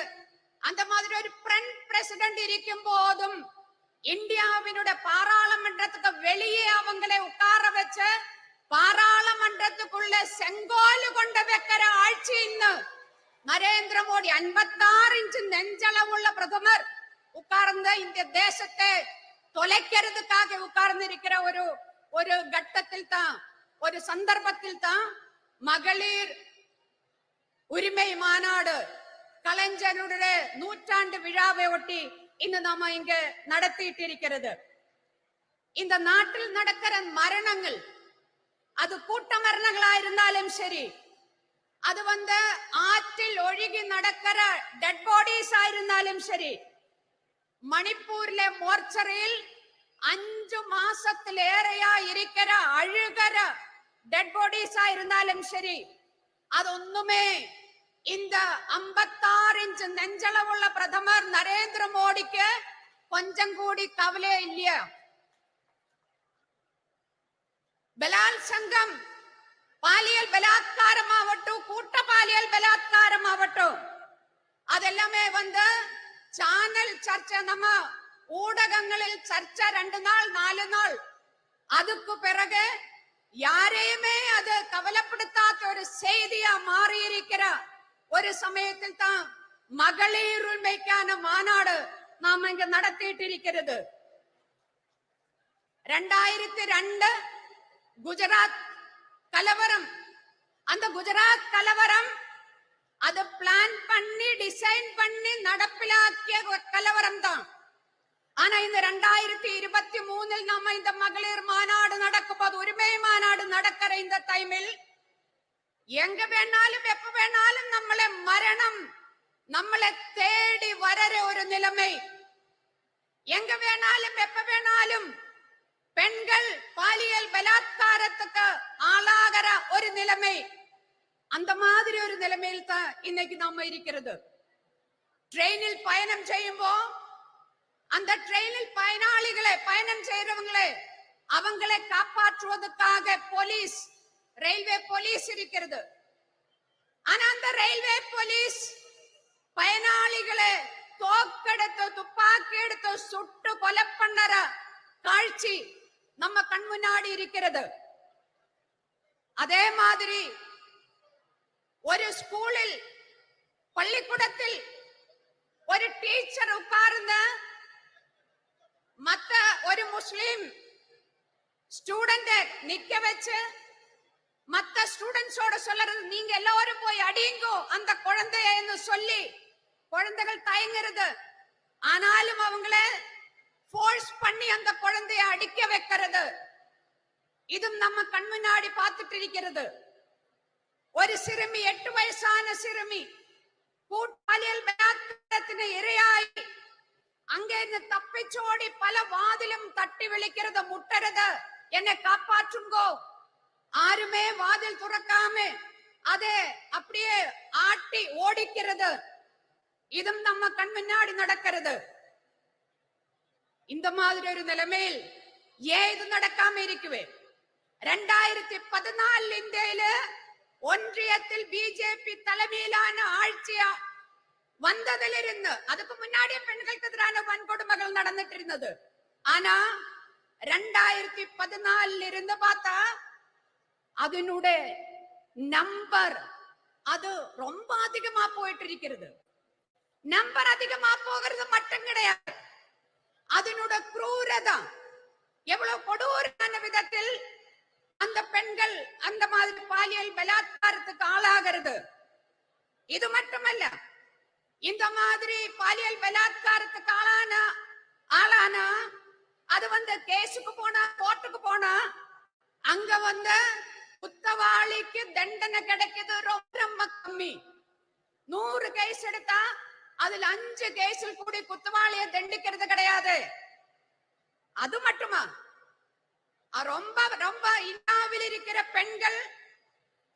அந்த மாதிரி ஒரு பெண் பிரசிடென்ட் இருக்கும் போதும் இந்தியாவினோட பாராளுமன்றத்துக்கு வெளியே அவங்களை உட்கார வச்ச பாராளுமன்றத்துக்குள்ள செங்கோல் கொண்டு வைக்கிற ஆட்சி இன்னும் நரேந்திர மோடி 56 இன்ச் நெஞ்சளவுள்ள பிரதமர் உட்கார்ந்த இந்த தேசத்தை தொலைக்கிறதுக்காக உட்கார்ந்து இருக்கிற ஒரு கட்டத்தில் தான், ஒரு சந்தர்ப்பத்தில் தான் மகளிர் உரிமை மாநாடு கலைஞருடைய நூற்றாண்டு விழாவை ஒட்டி இன்னும் நாம இங்க நடத்திட்டு இருக்கிறது. இந்த நாட்டில் நடக்கிற மரணங்கள், அது கூட்ட மரணங்களா இருந்தாலும் சரி, அது ஆற்றில் ஒழுகி நடக்கிற டெட் பாடிஸ் ஆயிருந்தாலும் சரி, மணிப்பூர்ல மோர்ச்சரியில் 5 மாசத்திலேறையா இருக்கிற அழுகிற டெட் பாடிஸ் ஆயிருந்தாலும் சரி, അതൊന്നുമേ இந்த 56 இன்ச் நெஞ்சளவுள்ள பிரதமர் நரேந்திர மோடிக்கு கொஞ்சம் கூடி கவலை இல்லையா? ബലാത്സംഗം, പാലിയൽ ബലാത്കാരമാവട്ടെ, കൂട്ട പാലിയൽ ബലാത്കാരമാവട്ടെ, അതെല്ലാമേ ചാനൽ ചർച്ച നമ്മ ஊடகங்களில் சர்ச்சை 2 நாள் 4 நாள். அதுக்கு பிறகு யாரையுமே அது கவலைப்படுத்தாத ஒரு செய்தியா மாறி இருக்கிற ஒரு சமயத்தில் தான் மகளிர் உரிமைக்கான மாநாடு நாம இங்க நடத்திட்டு இருக்கிறது. 2002 குஜராத் கலவரம். அந்த குஜராத் கலவரம் அது பிளான் பண்ணி டிசைன் பண்ணி நடப்பிலாக்கிய கலவரம் தான். ஆனா இந்த 2023 நாம இந்த மகளிர் மாநாடு நடக்கும்போது, உரிமை மாநாடு நடக்கிற இந்த டைமில் எங்க வேணாலும் எப்ப வேணாலும் நம்மளை மரணம் நம்மளை தேடி வரற ஒரு நிலைமை. எங்க வேணாலும் எப்ப வேணாலும் பெண்கள் பாலியல் பலாத்காரத்துக்கு ஆளாகிற ஒரு நிலைமை. அந்த மாதிரி ஒரு நிலைமையில் தான் இன்னைக்கு நாம இருக்கிறது. ட்ரெயினில் பயணம் செய்யும்போ அந்த ட்ரெயினில் பயணம் செய்யறவங்களே அவங்களை காப்பாற்றுவதற்காக போலீஸ், ரயில்வே போலீஸ் இருக்கிறது. ஆனா அந்த ரயில்வே போலீஸ் பயனாளிகளை தோக்கெடுத்து துப்பாக்கி எடுத்து சுட்டு கொலை பண்ணற காட்சி நம்ம கண் முன்னாடி இருக்கிறது. அதே மாதிரி ஒரு ஸ்கூலில், பள்ளிக்கூடத்தில் ஒரு டீச்சர் உட்கார்ந்த மத்த ஒரு முஸ்லிம் ஸ்டூடெண்ட் நிக்க வச்சு மத்த ஸ்டூடெண்ட்ஸோட சொல்றது, நீங்க எல்லாரும் போய் அடிங்கோ அந்த குழந்தைன்னு சொல்லி குழந்தைகள் தயங்குறது. ஆனாலும் அவங்கள ஃபோர்ஸ் பண்ணி அந்த குழந்தைய அடிக்க வைக்கிறது. இதும் நம்ம கண் முன்னாடி பார்த்துட்டு இருக்கிறது. ஒரு சிறுமி, 8 வயசான சிறுமி கூட்டாளியல் பலாத்காரத்தின் இரையாய் அங்கே தப்பிச்சோடி பல வாதிலும் தட்டி விழிக்கிறது, முட்டுறது, என்னை காப்பாற்றுங்கோ. யாருமே வாதில் துறக்காம அதே அப்படியே ஆட்டி ஓடிக்கிறது. இதும் நம்ம கண் முன்னாடி நடக்கிறது. இந்த மாதிரி ஒரு நிலைமையில் ஏன் இது நடக்காம இருக்குவே? 2014 இந்தியில ஒன்றியத்தில் பிஜேபி தலைமையிலான ஆட்சியா வந்ததிலிருந்து, அதுக்கு முன்னாடியே பெண்களுக்கு எதிரான வன்கொடுமைகள் நடந்துட்டு இருந்தது. ஆனா 2014 இருந்து பார்த்தா அதனுடைய நம்பர் அது ரொம்ப அதிகமா போயிட்டு இருக்கிறது. நம்பர் அதிகமா போகிறது மட்டும் கிடையாது, அதனுடைய குரூரதா எவ்வளவு கொடூரமான விதத்தில் அந்த பெண்கள் அந்த மாதிரி பாலியல் பலாத்காரத்துக்கு ஆளாகிறது. இது மட்டுமல்ல, இந்த மாதிரி பாலியல் பலாத்காரத்துக்கு ஆளானா அது கேஸுக்கு போனா, கோர்ட்டுக்கு போனா அங்க குத்தவாளிக்கு தண்டனை கிடைக்கிறது ரொம்ப கம்மி. 100 கேஸ் எடுத்தா அதுல 5 கேஸில் கூடி குத்தவாளியை தண்டிக்கிறது கிடையாது. அது மட்டுமா, ரொம்ப ரொம்ப இன்னாவில் இருக்கிற பெண்கள்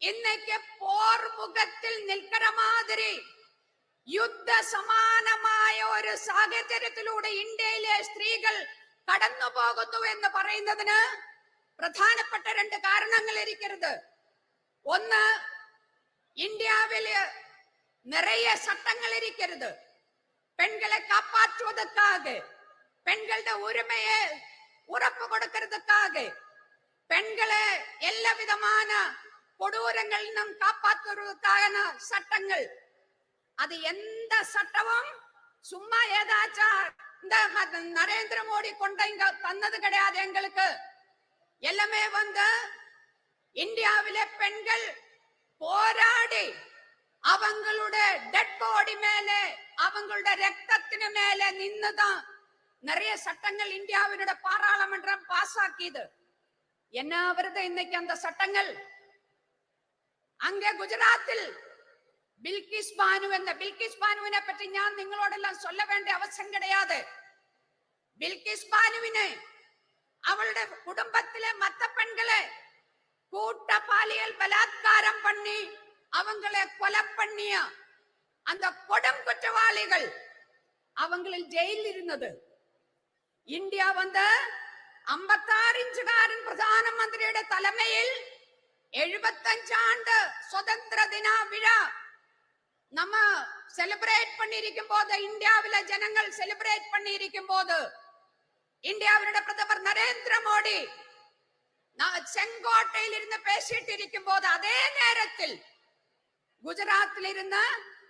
இன்னைக்கு போர் முகத்தில் நிற்கிற மாதிரி യുദ്ധ സമാനമായ ഒരു സാഹചര്യത്തിലൂടെ ഇന്ത്യയിലെ സ്ത്രീകൾ കടന്നു പോകുന്നു എന്ന് പറയുന്നതിന് പ്രധാനപ്പെട്ട 2 കാരണങ്ങൾ ഇരിക്കുന്നത്. ഒന്ന്, ഇന്ത്യയില് നിറയെ ചട്ടങ്ങൾ ഇരിക്കുന്നത് പെൺകളെ കാപ്പാற்றுവதற்காக, பெண்களோட உரிமையை உறப்பு கொடுக்கிறதுக்காக, பெண்களை எல்லா விதமான கொடூரங்களிலும் காப்பாற்றுவதற்கான சட்டங்கள். அது எந்த சட்டமும் சும்மா ஏதாச்சும் இந்த நரேந்திர மோடி கொண்ட இங்க தந்தது கிடையாது. எங்களுக்கு எல்லாமே இந்தியாவிலே பெண்கள் போராடி அவங்களுடைய டெட் பாடி மேலே, அவங்களுடைய ரத்தத்தின் மேலே நின்னுதான் நிறைய சட்டங்கள் இந்தியாவினோட பாராளுமன்றம் பாஸ் ஆக்கியது. என்ன வருது இன்னைக்கு அந்த சட்டங்கள்? அங்கே குஜராத்தில் ബിൽക്കിസ് ബാനുവിനെ പറ്റി ഞാൻ നിങ്ങളോടെല്ലാം சொல்ல വേണ്ട അവസരം கிடையாது. ബിൽക്കിസ് ബാനുവിനെ അവളുടെ കുടുംബത്തിലെ മറ്റ പെൺകളെ കൂട്ട പാലിയൽ ബലാത്കാരം பண்ணி அவங்களை கொலை பண்ணிய அந்த கொடும் குற்றவாளிகள் அவங்களில் ஜெயிலில் இருந்தது. இந்தியா 56 ഇഞ്ചുകാരൻ പ്രധാനമന്ത്രിയുടെ തലമയിൽ 75 ആണ്ട് സ്വതന്ത്ര ദിന വിഴ நம்ம செலிப்ரேட் பண்ணியிருக்கும் போது, இந்தியாவில ஜனங்கள் செலிப்ரேட் பண்ணியிருக்கும் போது, இந்தியாவினுடைய பிரதமர் நரேந்திர மோடி செங்கோட்டையில் இருந்து பேசிட்டு இருக்கும் போது, அதே நேரத்தில் குஜராத்தில் இருந்த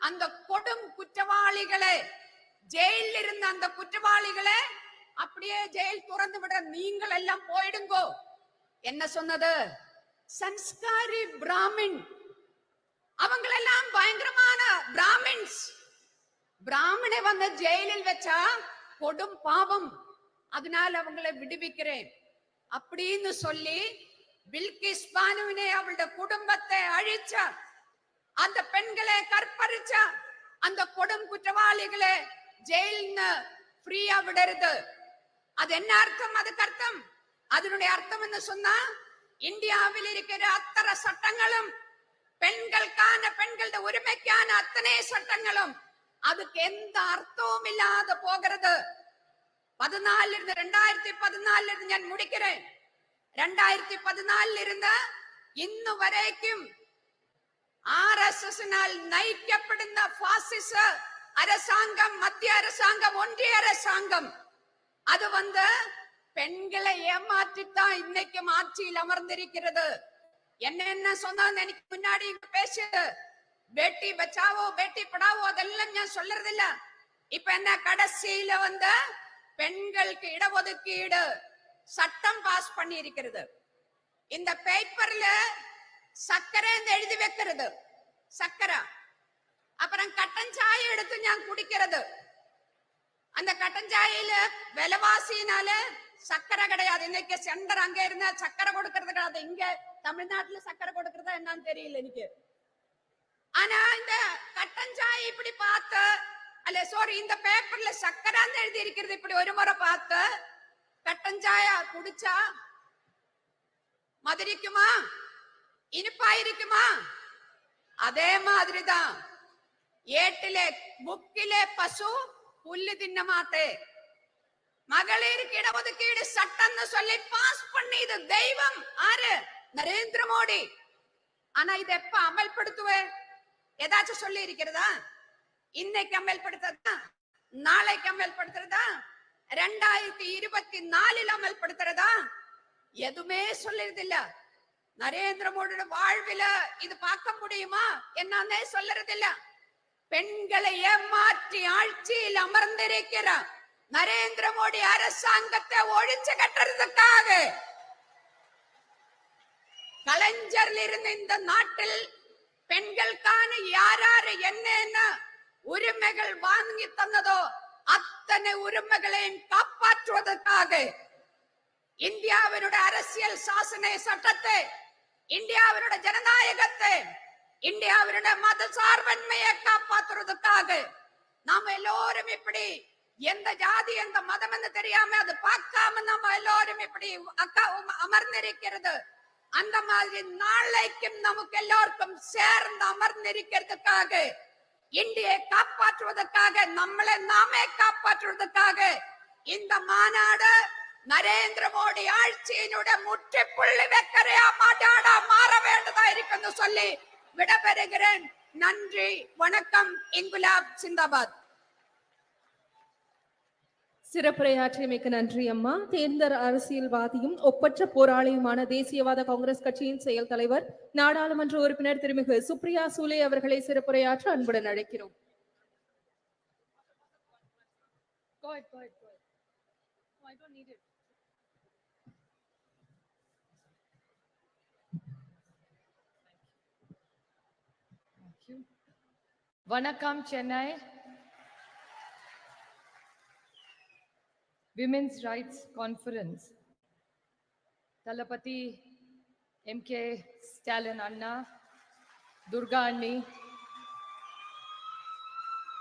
அந்த கொடும் குற்றவாளிகளை, ஜெயிலில் இருந்த அந்த குற்றவாளிகளை அப்படியே ஜெயில் துறந்து விட, நீங்கள் எல்லாம் போயிடுங்கோ என்ன சொன்னது? சன்ஸ்காரி பிராமின், அவங்களெல்லாம் பயங்கரமான பிராமின்ஸ். பிராமணை வந்து ஜெயிலில் வச்சா கொடும் பாவம், அதனால அவங்களை விடுவிக்கிறேன் அப்படின்னு சொல்லி பில்கிஸ் பானுவினை, அவளுடைய குடும்பத்தை அழிச்ச, அந்த பெண்களை கற்பழிச்ச அந்த கொடும் குற்றவாளிகளை ஜெயில்ல ஃப்ரீயா விடுறது. அது என்ன அர்த்தம்? அதுக்கு அர்த்தம், அதனுடைய அர்த்தம் என்ன சொன்னா, இந்தியாவில் இருக்கிற அத்தனை சட்டங்களும், பெண்களுக்கான, பெண்களோட உரிமைக்கான அத்தனை சட்டங்களும், அதுக்கு எந்த அர்த்தமும் இல்லாத போகிறது. 2014 இருந்து ഞാൻ முடிக்கிறேன். 2014 இருந்து ഇന്ന് വരേക്കും RSSനാൽ നയിക്കപ്പെടുന്ന ഫാസിസ அரசாங்கம், மத்திய அரசாங்கம், ஒன்றிய அரசாங்கம், அது வந்து பெண்களை ஏமாற்றித்தான் இன்னைக்கும் ஆட்சியில் அமர்ந்திருக்கிறது. என்ன சொன்னான்னு எனக்கு முன்னாடி பேசுது, பேட்டி பச்சாவோ பேட்டி படாவோ அதெல்லாம் நான் சொல்றது இல்ல. இப்ப என்ன, கடைசியில வந்து பெண்களுக்கு இடஒதுக்கீடு சட்டம் பாஸ் பண்ணி இருக்கிறது. இந்த பேப்பர்ல சக்கரை எழுதி வைக்கிறது, சக்கரை. அப்புறம் கட்டன் சாயை எடுத்து ഞാൻ குடிக்கிறது. அந்த கட்டன் சாயில விலைவாசினால சக்கரை கிடையாது. இன்னைக்கு சென்டர் அங்க இருந்தா சக்கரை கொடுக்கறது கிடையாது. இங்க தமிழ்நாட்டுல சக்கரை கொடுக்கறதா என்னன்னு தெரியல எனக்கு. ஆனா இந்த கட்டன் சாய் இப்படி பார்த்து, அல்ல சாரி, இந்த பேப்பர்ல சக்கரான்னு எழுதி இருக்கிறது இப்படி ஒரு முறை பார்த்து, கட்டன் சாய குடிச்சா மதுரிக்குமா, இனிப்பா இருக்குமா? அதே மாதிரிதான் ஏட்டிலே புக்கிலே பசு புல்லு தின்ன மாட்டே. மகளிருக்கு இடஒதுக்கீடு சட்டம்னு சொல்லி பாஸ் பண்ணி இது தெய்வம் ஆறு? நரேந்திர மோடி. ஆனா இது எப்ப அமல்படுத்துவே? ஏதாச்சும் சொல்லி இருக்கிறதா? இன்னைக்கு அமல்படுத்துறதா, நாளைக்கு அமல்படுத்துறதா, 2024 அமல்படுத்துறதா? எதுவுமே சொல்றது இல்ல. நரேந்திர மோடியோட வாழ்வில இது பார்க்க முடியுமா என்னன்னே சொல்றது இல்ல. பெண்களை ஏமாற்றி ஆட்சியில் அமர்ந்திருக்கிற நரேந்திர மோடி அரசாங்கத்தை ஒழிச்சு கட்டுறதுக்காக கலைஞரில் இருந்த இந்த நாட்டில் பெண்களுக்கான யாராரு என்ன உரிமைகள் வாங்கி தந்ததோ அத்தனை உரிமைகளையும் காப்பாற்றுவதற்காக இந்தியாவினுடைய அரசியல் சாசன சட்டத்தை, இந்தியாவினுடைய ஜனநாயகத்தை, இந்தியாவினுடைய மத சார்பன்மையை காப்பாற்றுவதற்காக நாம எல்லோரும் இப்படி எந்த ஜாதி எந்த மதம் என்று தெரியாம அது பார்க்காம நம்ம எல்லோரும் இப்படி அமர்ந்திருக்கிறது. அந்த மாதிரி நாளைக்கும் நமக்கு எல்லோருக்கும் சேர்ந்து அமர்ந்திருக்கிறதுக்காக, இந்தியை காப்பாற்றுவதற்காக, நம்மளை நாமே காப்பாற்றுவதற்காக இந்த மாநாடு நரேந்திர மோடி ஆட்சியினுடைய முற்றுப்புள்ளி வைக்கிறையா மாட்டாடா மாற வேண்டதா இருக்குன்னு சொல்லி விடைபெறுகிறேன். நன்றி, வணக்கம். இன்குலாப் சிந்தாபாத். சிறப்புரையாற்றியமைக்கு நன்றி அம்மா. தேர்ந்த அரசியல்வாதியும் ஒப்பற்ற போராளியுமான தேசியவாத காங்கிரஸ் கட்சியின் செயல் தலைவர், நாடாளுமன்ற உறுப்பினர் திருமிகு சுப்ரியா சூலே அவர்களை சிறப்புரையாற்ற அன்புடன் அழைக்கிறோம். Vanakkam, Chennai. Women's Rights Conference. Talapati MK Stalin Anna, Durga Anni,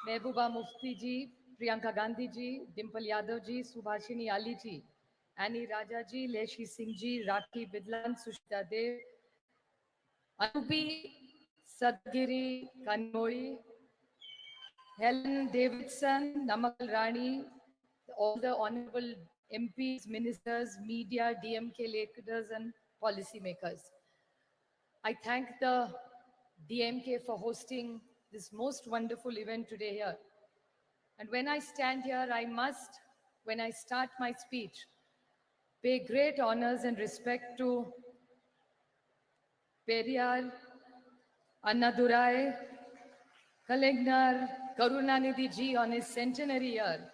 Mehbooba Mufti ji, Priyanka Gandhi ji, Dimple Yadav ji, Subhashini Ali ji, Annie Raja ji, Leshi Singh ji, Rakhi Bidlan, Sushita Dev, Anubi Sadgiri Kanmoi, Helen Davidson, Namakal Rani, all the honorable MPs, ministers, media, DMK leaders and policymakers. I thank the DMK for hosting this most wonderful event today here. And when I stand here, I must, when I start my speech, pay great honors and respect to Periyar, Annadurai, Kalingnar, Karunanidhi ji on his centenary year,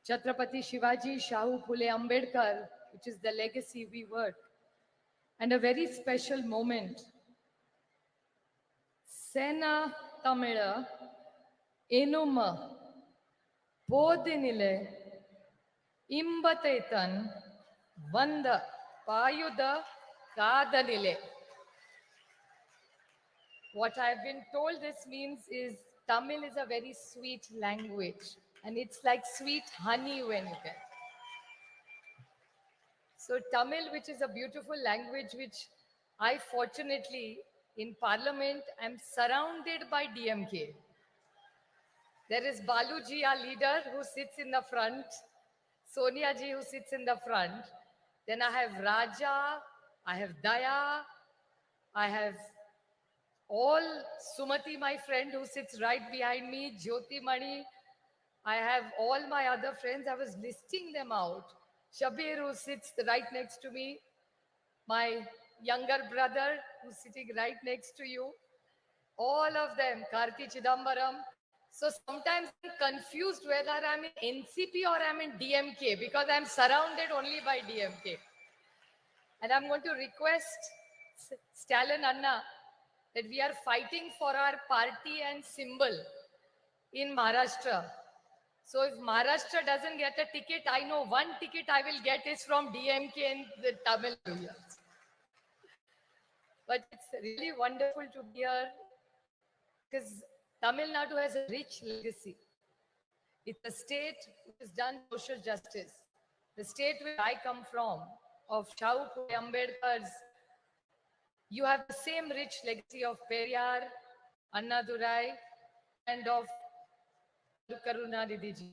Chhatrapati Shivaji Shahu Phule Ambedkar, which is the legacy we work, and a very special moment. Sena Tamila Enuma Podinile Imbatetan Vanda Payuda Kadanile. What I've been told this means is Tamil is a very sweet language and it's like sweet honey when you get. So Tamil, which is a beautiful language, which I fortunately in Parliament am surrounded by DMK. There is Baluji, our leader, who sits in the front, Sonia ji, who sits in the front. Then I have Raja, I have Daya, I have all Sumati, my friend, who sits right behind me, Jyoti Mani. I have all my other friends. I was listing them out. Shabir, who sits right next to me, my younger brother, who's sitting right next to you, all of them, Karti Chidambaram. So sometimes I'm confused whether I'm in NCP or I'm in DMK because I'm surrounded only by DMK. And I'm going to request Stalin Anna that we are fighting for our party and symbol in Maharashtra. So if Maharashtra doesn't get a ticket, I know one ticket I will get is from DMK and the Tamil Nadu. But it's really wonderful to be here because Tamil Nadu has a rich legacy. It's a state which has done social justice. The state where I come from, of Shahu Phule Ambedkar's, you have the same rich legacy of Periyar, Annadurai, and of Karunanidhi ji.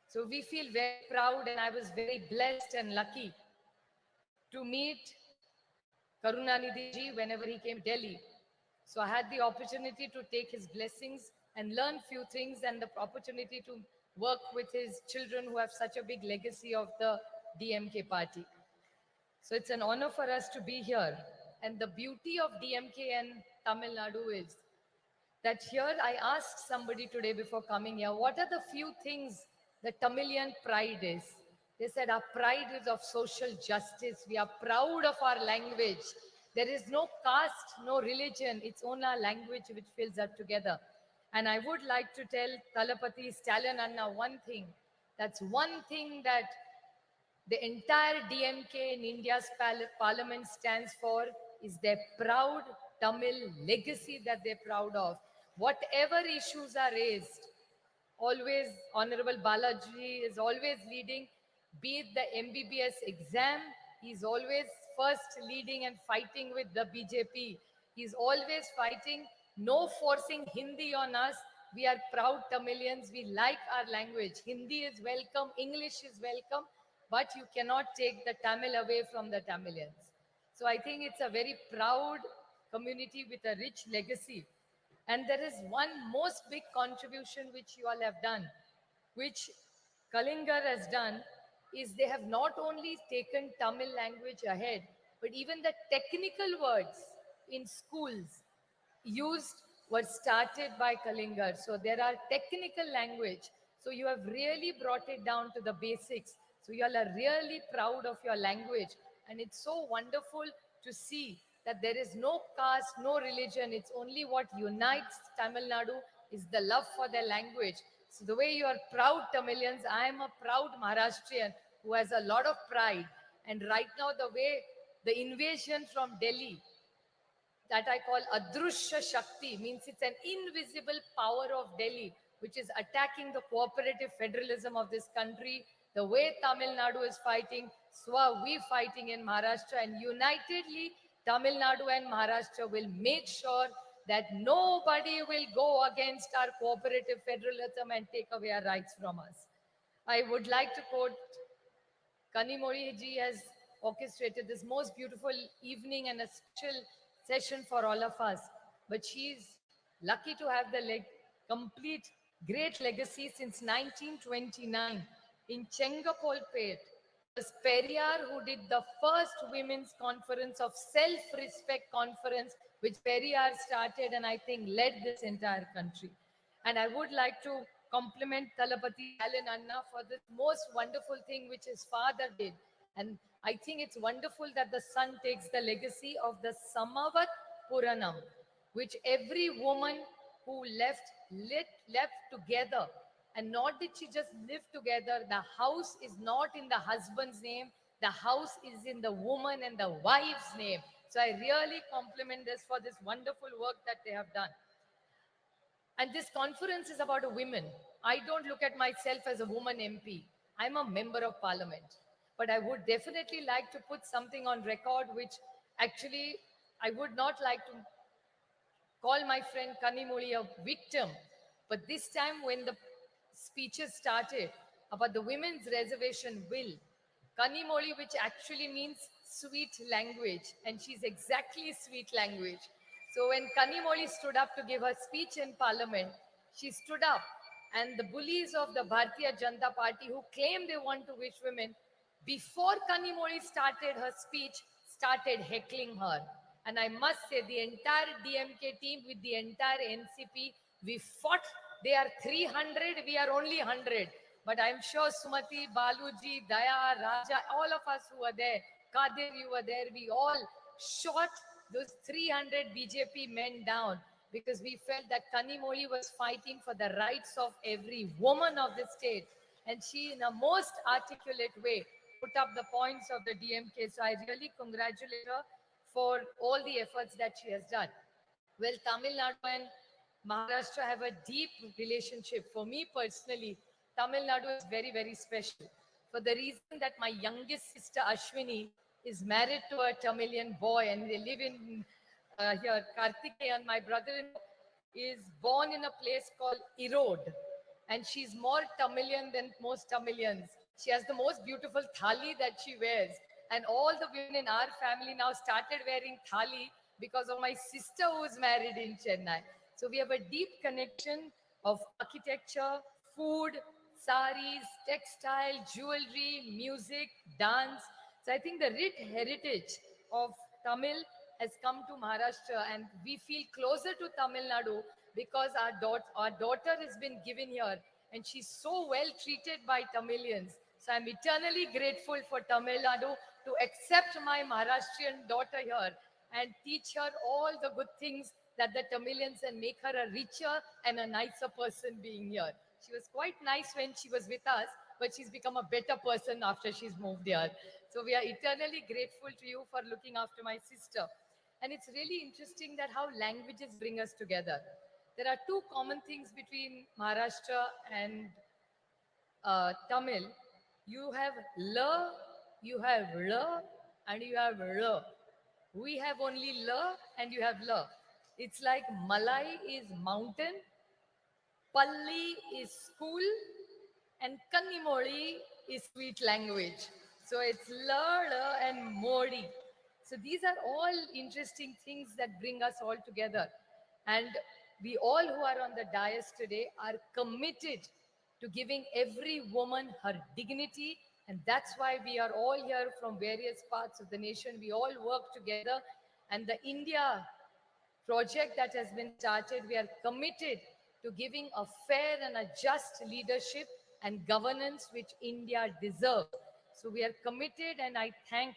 So we feel very proud, and I was very blessed and lucky to meet Karunanidhi ji whenever he came to Delhi. So I had the opportunity to take his blessings and learn few things, and the opportunity to work with his children who have such a big legacy of the DMK party. So it's an honor for us to be here. And the beauty of DMK and Tamil Nadu is that here I asked somebody today before coming here, what are the few things the Tamilian pride is? They said our pride is of social justice. We are proud of our language. There is no caste, no religion. It's only our language which fills us together. And I would like to tell Talapati Stalin Anna one thing. That's one thing that the entire DMK in India's parliament stands for is their proud Tamil legacy that they're proud of. Whatever issues are raised, always Honorable Balaji is always leading, be it the MBBS exam, he's always first leading and fighting with the BJP. He's always fighting, no forcing Hindi on us. We are proud Tamilians, we like our language. Hindi is welcome, English is welcome, but you cannot take the Tamil away from the Tamilians. So I think it's a very proud community with a rich legacy. And there is one most big contribution which you all have done, which Kalingar has done, is they have not only taken Tamil language ahead, but even the technical words in schools used were started by Kalingar. So there are technical language. So you have really brought it down to the basics. So you all are really proud of your language. And it's so wonderful to see that there is no caste, no religion. It's only what unites Tamil Nadu is the love for their language. So the way you are proud Tamilians, I am a proud Maharashtrian who has a lot of pride. And right now, the way the invasion from Delhi, that I call Adrushya Shakti, means it's an invisible power of Delhi, which is attacking the cooperative federalism of this country. The way Tamil Nadu is fighting, so are we fighting in Maharashtra, and unitedly, Tamil Nadu and Maharashtra will make sure that nobody will go against our cooperative federalism and take away our rights from us. I would like to quote Kanimori ji has orchestrated this most beautiful evening and a special session for all of us. But she's lucky to have the complete great legacy since 1929 in Chengapolpet. Was Periyar who did the first women's conference of self-respect conference, which Periyar started and I think led this entire country. And I would like to compliment Talapati Alan Anna for this most wonderful thing which his father did. And I think it's wonderful that the son takes the legacy of the Samavat Puranam, which every woman who left together, and not did she just live together, the house is not in the husband's name, the house is in the woman and the wife's name. So I really compliment this for this wonderful work that they have done. And this conference is about a women. I don't look at myself as a woman MP. I'm a member of parliament. But I would definitely like to put something on record, which actually I would not like to call my friend Kanimoli a victim. But this time when the speeches started about the women's reservation bill, Kanimoli, which actually means sweet language, and she's exactly sweet language. So when Kanimoli stood up to give her speech in parliament, she stood up and the bullies of the Bharatiya Janata Party who claim they want to wish women, before Kanimoli started her speech, started heckling her. And I must say the entire DMK team with the entire NCP, we fought. They are 300, we are only 100. But I'm sure Sumati, Baluji, Daya, Raja, all of us who were there, Kadir, you were there, we all shot those 300 BJP men down because we felt that Kanimoli was fighting for the rights of every woman of the state. And she, in a most articulate way, put up the points of the DMK. So I really congratulate her for all the efforts that she has done. Well, Tamil Nadu and Maharashtra have a deep relationship. For me personally, Tamil Nadu is very, very special. For the reason that my youngest sister Ashwini is married to a Tamilian boy and they live in here. Karthikeyan, my brother-in-law, is born in a place called Erode. And she's more Tamilian than most Tamilians. She has the most beautiful thali that she wears. And all the women in our family now started wearing thali because of my sister who's married in Chennai. So we have a deep connection of architecture, food, saris, textile, jewelry, music, dance. So I think the rich heritage of Tamil has come to Maharashtra and we feel closer to Tamil Nadu because our daughter has been given here and she's so well treated by Tamilians. So I'm eternally grateful for Tamil Nadu to accept my Maharashtrian daughter here and teach her all the good things that the Tamilians and make her a richer and a nicer person being here. She was quite nice when she was with us, but she's become a better person after she's moved here. So we are eternally grateful to you for looking after my sister. And it's really interesting that how languages bring us together. There are two common things between Maharashtra and Tamil. You have la, you have la, and you have la. We have only la and you have la. It's like Malai is mountain, Palli is school, and Kannimoli is sweet language. So it's la, la, and modi. So these are all interesting things that bring us all together. And we all who are on the dais today are committed to giving every woman her dignity. And that's why we are all here from various parts of the nation. We all work together. And the India project that has been started, we are committed to giving a fair and a just leadership and governance which India deserves. So we are committed, and I thank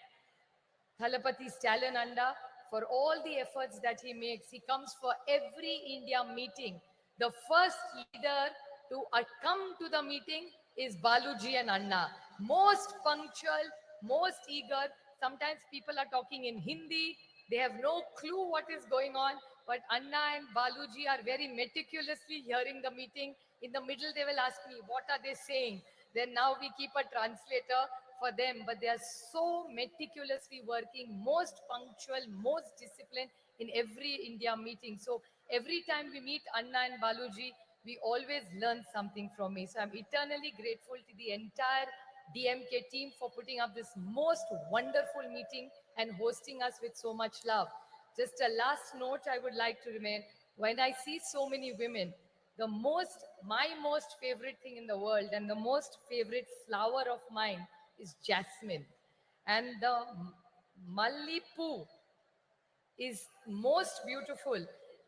Thalapati Stalinanda for all the efforts that he makes. He comes for every India meeting. The first leader to come to the meeting is Baluji and Anna. Most punctual, most eager. Sometimes people are talking in Hindi. They have no clue what is going on. But Anna and Baluji are very meticulously hearing the meeting. In the middle, they will ask me, what are they saying? Then now we keep a translator for them, but they are so meticulously working, most punctual, most disciplined in every India meeting. So every time we meet Anna and Baluji, we always learn something from me. So I'm eternally grateful to the entire DMK team for putting up this most wonderful meeting and hosting us with so much love. Just a last note I would like to remain. when I see so many women, my most favorite thing in the world and the most favorite flower of mine is jasmine. And the Mallipu is most beautiful,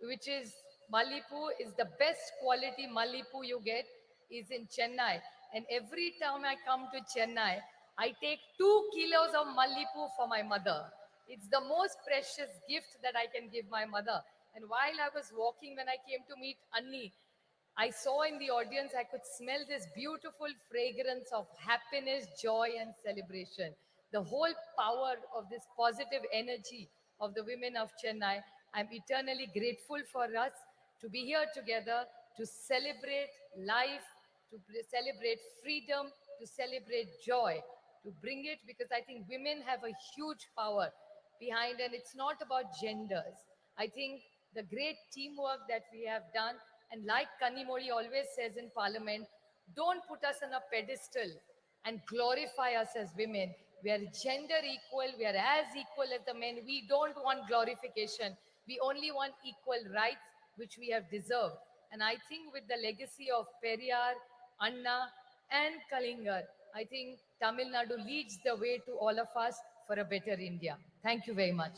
which is Malipu is the best quality Malipu you get is in Chennai. And every time I come to Chennai, I take 2 kilos of Malipu for my mother. It's the most precious gift that I can give my mother. And while I was walking, when I came to meet Anni, I saw in the audience, I could smell this beautiful fragrance of happiness, joy, and celebration. The whole power of this positive energy of the women of Chennai. I'm eternally grateful for us to be here together to celebrate life, to celebrate freedom, to celebrate joy, to bring it because I think women have a huge power behind, and it's not about genders. I think the great teamwork that we have done, and like Kanimori always says in Parliament, don't put us on a pedestal and glorify us as women. We are gender equal, we are as equal as the men. We don't want glorification. We only want equal rights, which we have deserved. And I think with the legacy of Periyar, Anna, and Kalingar, I think Tamil Nadu leads the way to all of us for a better India. Thank you very much.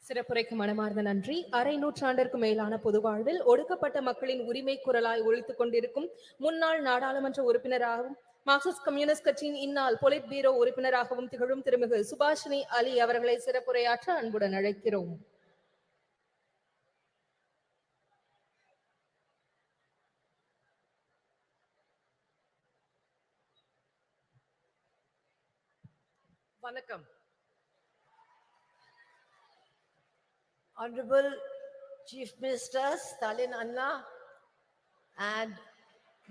சிறப்புரைக்கு மனமார்ந்த நன்றி. அரை நூற்றாண்டிற்கு மேலான பொது வாழ்வில் ஒடுக்கப்பட்ட மக்களின் உரிமை குரலாய் ஒலித்துக் கொண்டிருக்கும் முன்னாள் நாடாளுமன்ற உறுப்பினராகவும் மார்க்சிஸ்ட் கம்யூனிஸ்ட் கட்சியின் இந்நாள் பொலிட் பீரோ உறுப்பினராகவும் திகழும் திருமிகு சுபாஷினி அலி அவர்களை சிறப்புரையாற்ற அன்புடன் அழைக்கிறோம். Vanakkam. Honorable Chief Minister Stalin Anna and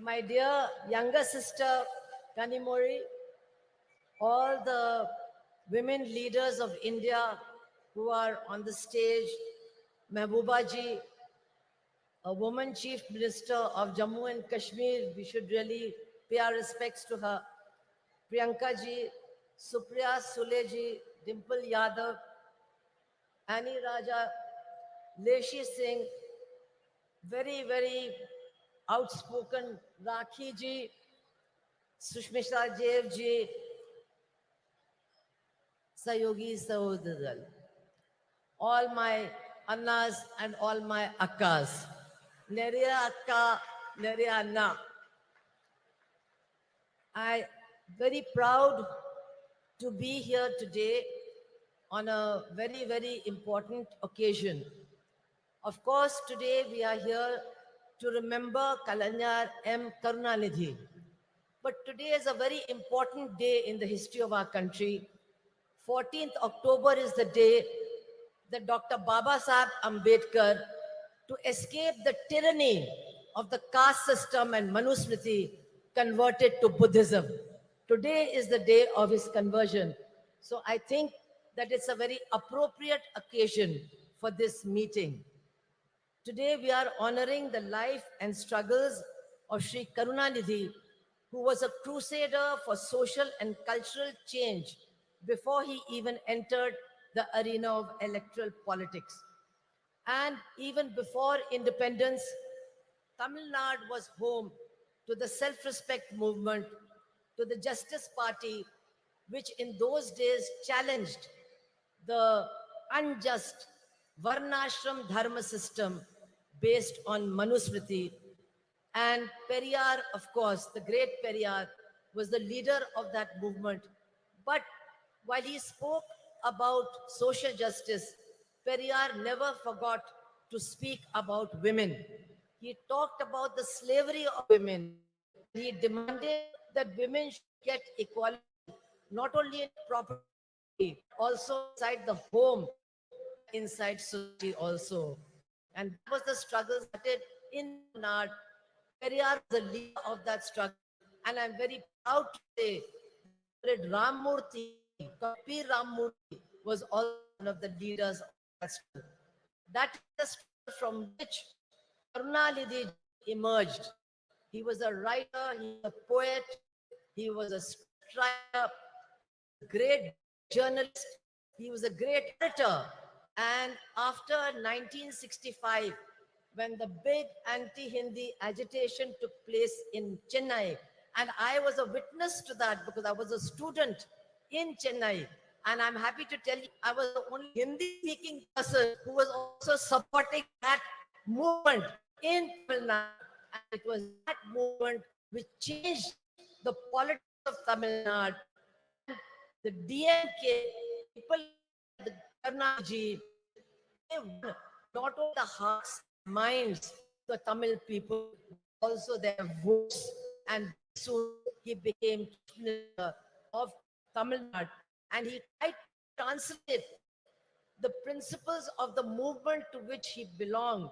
my dear younger sister Kanimori, all the women leaders of India who are on the stage, Mehbooba ji, a woman Chief Minister of Jammu and Kashmir, we should really pay our respects to her, Priyanka ji, Supriya Sule ji, Dimple Yadav, Annie Raja, Leshi Singh, very, very outspoken Rakhi ji, Sushmita Dev ji, Sayogi Sahodadal, all my Annas and all my Akkas, Neriya Akka, Neriya Anna. I very proud to be here today on a very, very important occasion. Of course, today we are here to remember Kalanyar M. Karunanidhi. But today is a very important day in the history of our country. 14th October is the day that Dr. Baba Saheb Ambedkar, to escape the tyranny of the caste system and Manusmriti, converted to Buddhism. Today is the day of his conversion. So I think that it's a very appropriate occasion for this meeting. Today we are honoring the life and struggles of Sri Karunanidhi, who was a crusader for social and cultural change before he even entered the arena of electoral politics. And even before independence, Tamil Nadu was home to the self-respect movement, to the Justice Party, which in those days challenged the unjust Varnashram Dharma system based on Manusmriti. And Periyar, of course, the great Periyar, was the leader of that movement. But while he spoke about social justice, Periyar never forgot to speak about women. He talked about the slavery of women. He demanded that women should get equality, not only in property, also inside the home, inside society also. And that was the struggle started in Nard. Periyar was the leader of that struggle. And I'm very proud to say that Ramurthy, Kapir Ramurthy, was also one of the leaders of that struggle. That is the struggle from which Karunanidhi emerged. He was a writer, he was a poet, he was a scriptwriter, a great journalist, he was a great editor, And after 1965, when the big anti-Hindi agitation took place in Chennai, and I was a witness to that because I was a student in Chennai, and I'm happy to tell you, I was the only Hindi-speaking person who was also supporting that movement in Tamil Nadu. And it was that movement which changed the politics of Tamil Nadu. And the DMK, people like the Karnatiji, they won not only the hearts and minds of the Tamil people, but also their votes. And soon he became Chief Minister of Tamil Nadu. And he tried to translate the principles of the movement to which he belonged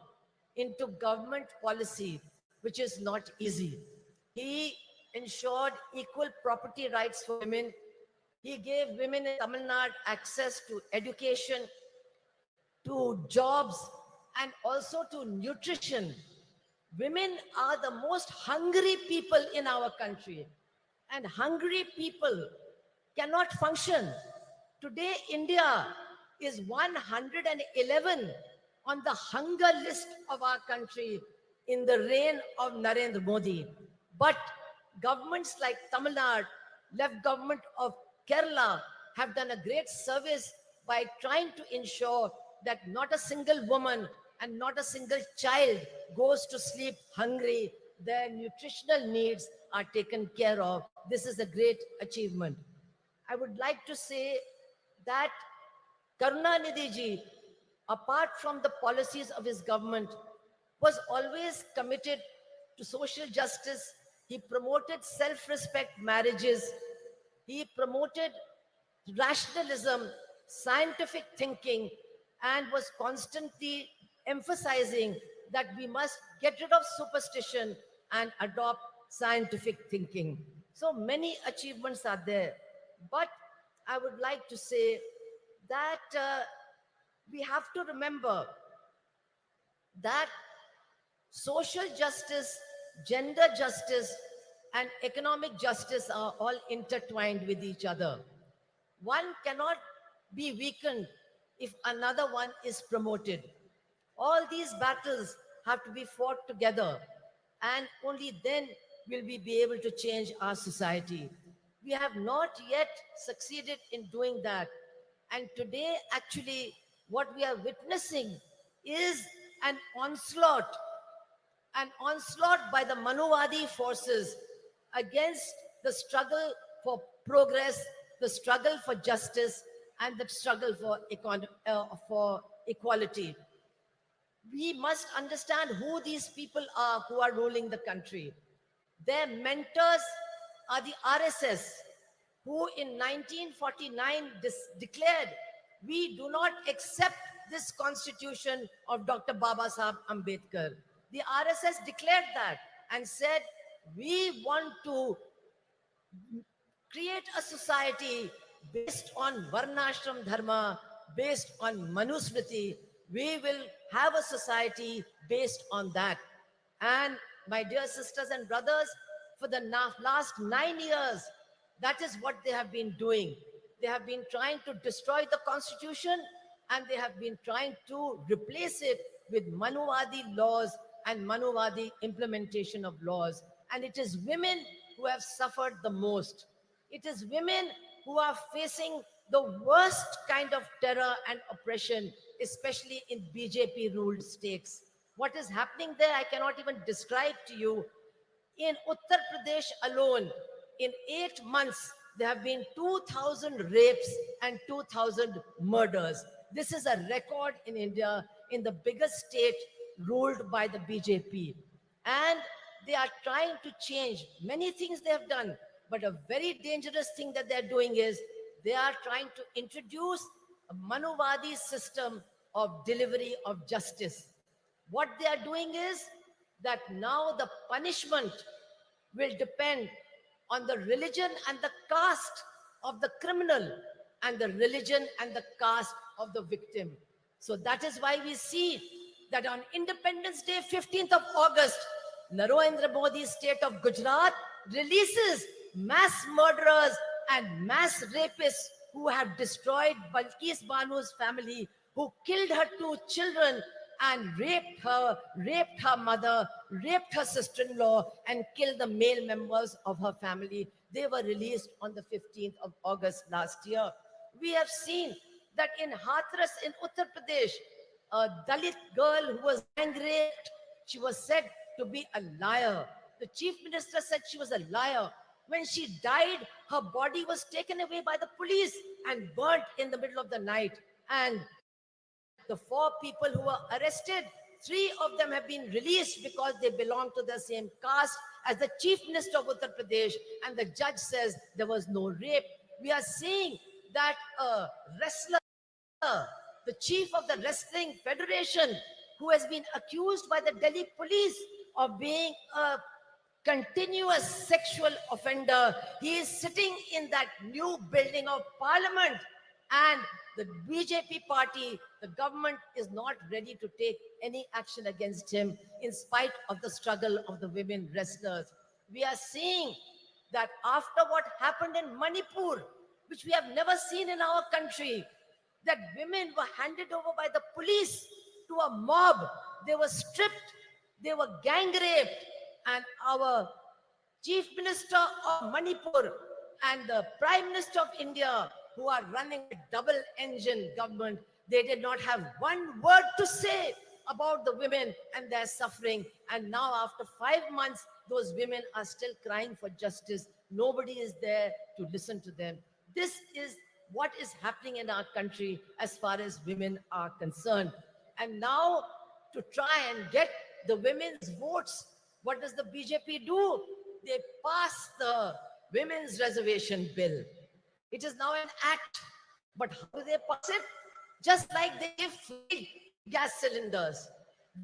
into government policy, which is not easy. He ensured equal property rights for women. He gave women in Tamil Nadu access to education, to jobs, and also to nutrition. Women are the most hungry people in our country, and hungry people cannot function. Today, India is 111 on the hunger list of our country in the reign of Narendra Modi. But governments like Tamil Nadu, left government of Kerala have done a great service by trying to ensure that not a single woman and not a single child goes to sleep hungry. Their nutritional needs are taken care of. This is a great achievement. I would like to say that Karunanidhi ji, apart from the policies of his government, was always committed to social justice. He promoted self-respect marriages. He promoted rationalism, scientific thinking, and was constantly emphasizing that we must get rid of superstition and adopt scientific thinking. So many achievements are there. But I would like to say that we have to remember that social justice, gender justice, and economic justice are all intertwined with each other. One cannot be weakened if another one is promoted. All these battles have to be fought together, and only then will we be able to change our society. We have not yet succeeded in doing that. And today, actually, what we are witnessing is an onslaught by the Manuvadi forces against the struggle for progress, the struggle for justice, and the struggle for equality. We must understand who these people are who are ruling the country. Their mentors are the RSS, who in 1949 declared, we do not accept this constitution of Dr. Baba Sahib Ambedkar. The RSS declared that and said, we want to create a society based on Varnashram Dharma, based on Manusmriti. We will have a society based on that. And my dear sisters and brothers, for the last 9 years, that is what they have been doing. They have been trying to destroy the constitution, and they have been trying to replace it with Manuvadi laws and Manuvadi implementation of laws. And it is women who have suffered the most. It is women who are facing the worst kind of terror and oppression, especially in BJP-ruled states. What is happening there, I cannot even describe to you. In Uttar Pradesh alone, in 8 months, there have been 2,000 rapes and 2,000 murders. This is a record in India, in the biggest state ruled by the BJP. And they are trying to change many things they have done. But a very dangerous thing that they're doing is they are trying to introduce a Manuvadi system of delivery of justice. What they are doing is that now the punishment will depend on the religion and the caste of the criminal and the religion and the caste of the victim. So that is why we see that on Independence Day, 15th of August, Narendra Modi's state of Gujarat releases mass murderers and mass rapists who have destroyed Balkis Banu's family who killed her 2 children and raped her mother, raped her sister-in-law, and killed the male members of her family. They were released on the 15th of August last year. We have seen that in Hathras in Uttar Pradesh, a Dalit girl who was gang raped, she was said to be a liar. The chief minister said she was a liar. When she died, her body was taken away by the police and burnt in the middle of the night. And the 4 people who were arrested, 3 of them have been released because they belong to the same caste as the chief minister of Uttar Pradesh, and the judge says there was no rape. We are seeing that a wrestler, the chief of the wrestling federation, who has been accused by the Delhi police of being a continuous sexual offender, he is sitting in that new building of parliament, and the BJP party, the government, is not ready to take any action against him in spite of the struggle of the women wrestlers. We are seeing that after what happened in Manipur, which we have never seen in our country, that women were handed over by the police to a mob. They were stripped, they were gang raped, and our chief minister of Manipur and the prime minister of India, who are running a double engine government, they did not have one word to say about the women and their suffering. And now after 5 months, those women are still crying for justice. Nobody is there to listen to them. This is what is happening in our country as far as women are concerned. And now, to try and get the women's votes, what does the BJP do? They pass the women's reservation bill. It is now an act. But how do they pass it? Just like they give free gas cylinders.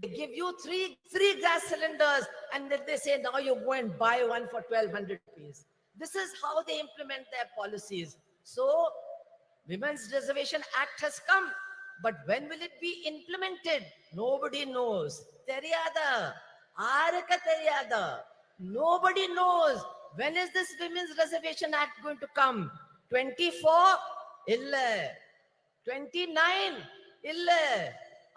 They give you three gas cylinders, and then they say, now you go and buy one for 1,200 rupees. This is how they implement their policies. So, Women's Reservation Act has come, but when will it be implemented? Nobody knows. Teriyada, aarka teriyada. Nobody knows. When is this Women's Reservation Act going to come? 24? Illa. 29? Illa.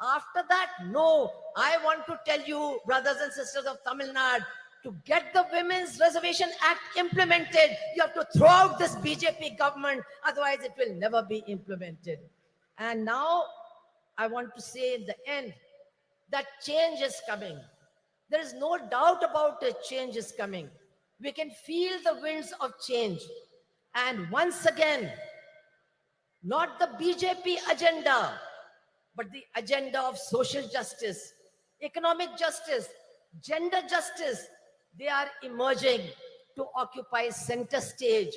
After that, no. I want to tell you, brothers and sisters of Tamil Nadu, to get the Women's Reservation Act implemented, you have to throw out this BJP government, otherwise it will never be implemented. And now, I want to say in the end, that change is coming. There is no doubt about it, change is coming. We can feel the winds of change. And once again, not the BJP agenda, but the agenda of social justice, economic justice, gender justice, they are emerging to occupy center stage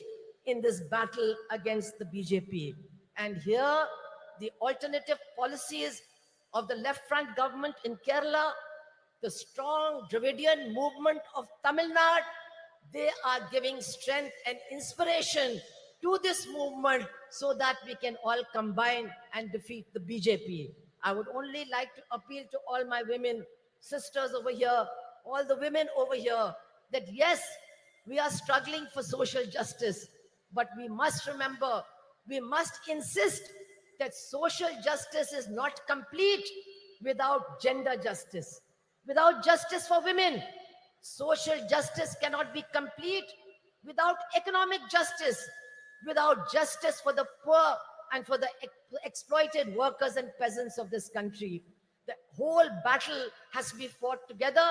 in this battle against the BJP. And here, the alternative policies of the left front government in Kerala, the strong Dravidian movement of Tamil Nadu, they are giving strength and inspiration to this movement so that we can all combine and defeat the BJP. I would only like to appeal to all my women sisters over here, all the women over here, that yes, we are struggling for social justice, but we must remember, we must insist that social justice is not complete without gender justice, without justice for women. Social justice cannot be complete without economic justice, without justice for the poor and for the exploited workers and peasants of this country. The whole battle has to be fought together.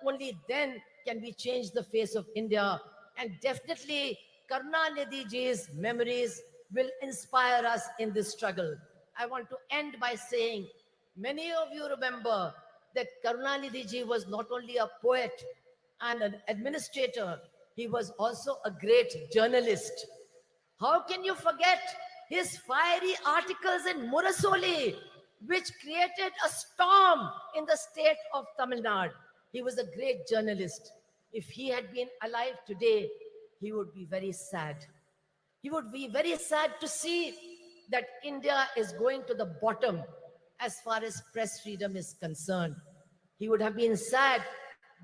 Only then can we change the face of India. And definitely, Karunanidhi ji's memories will inspire us in this struggle. I want to end by saying, many of you remember that Karunanidhi ji was not only a poet and an administrator, he was also a great journalist. How can you forget his fiery articles in Murasoli, which created a storm in the state of Tamil Nadu? He was a great journalist. If he had been alive today, he would be very sad. He would be very sad to see that India is going to the bottom as far as press freedom is concerned. He would have been sad,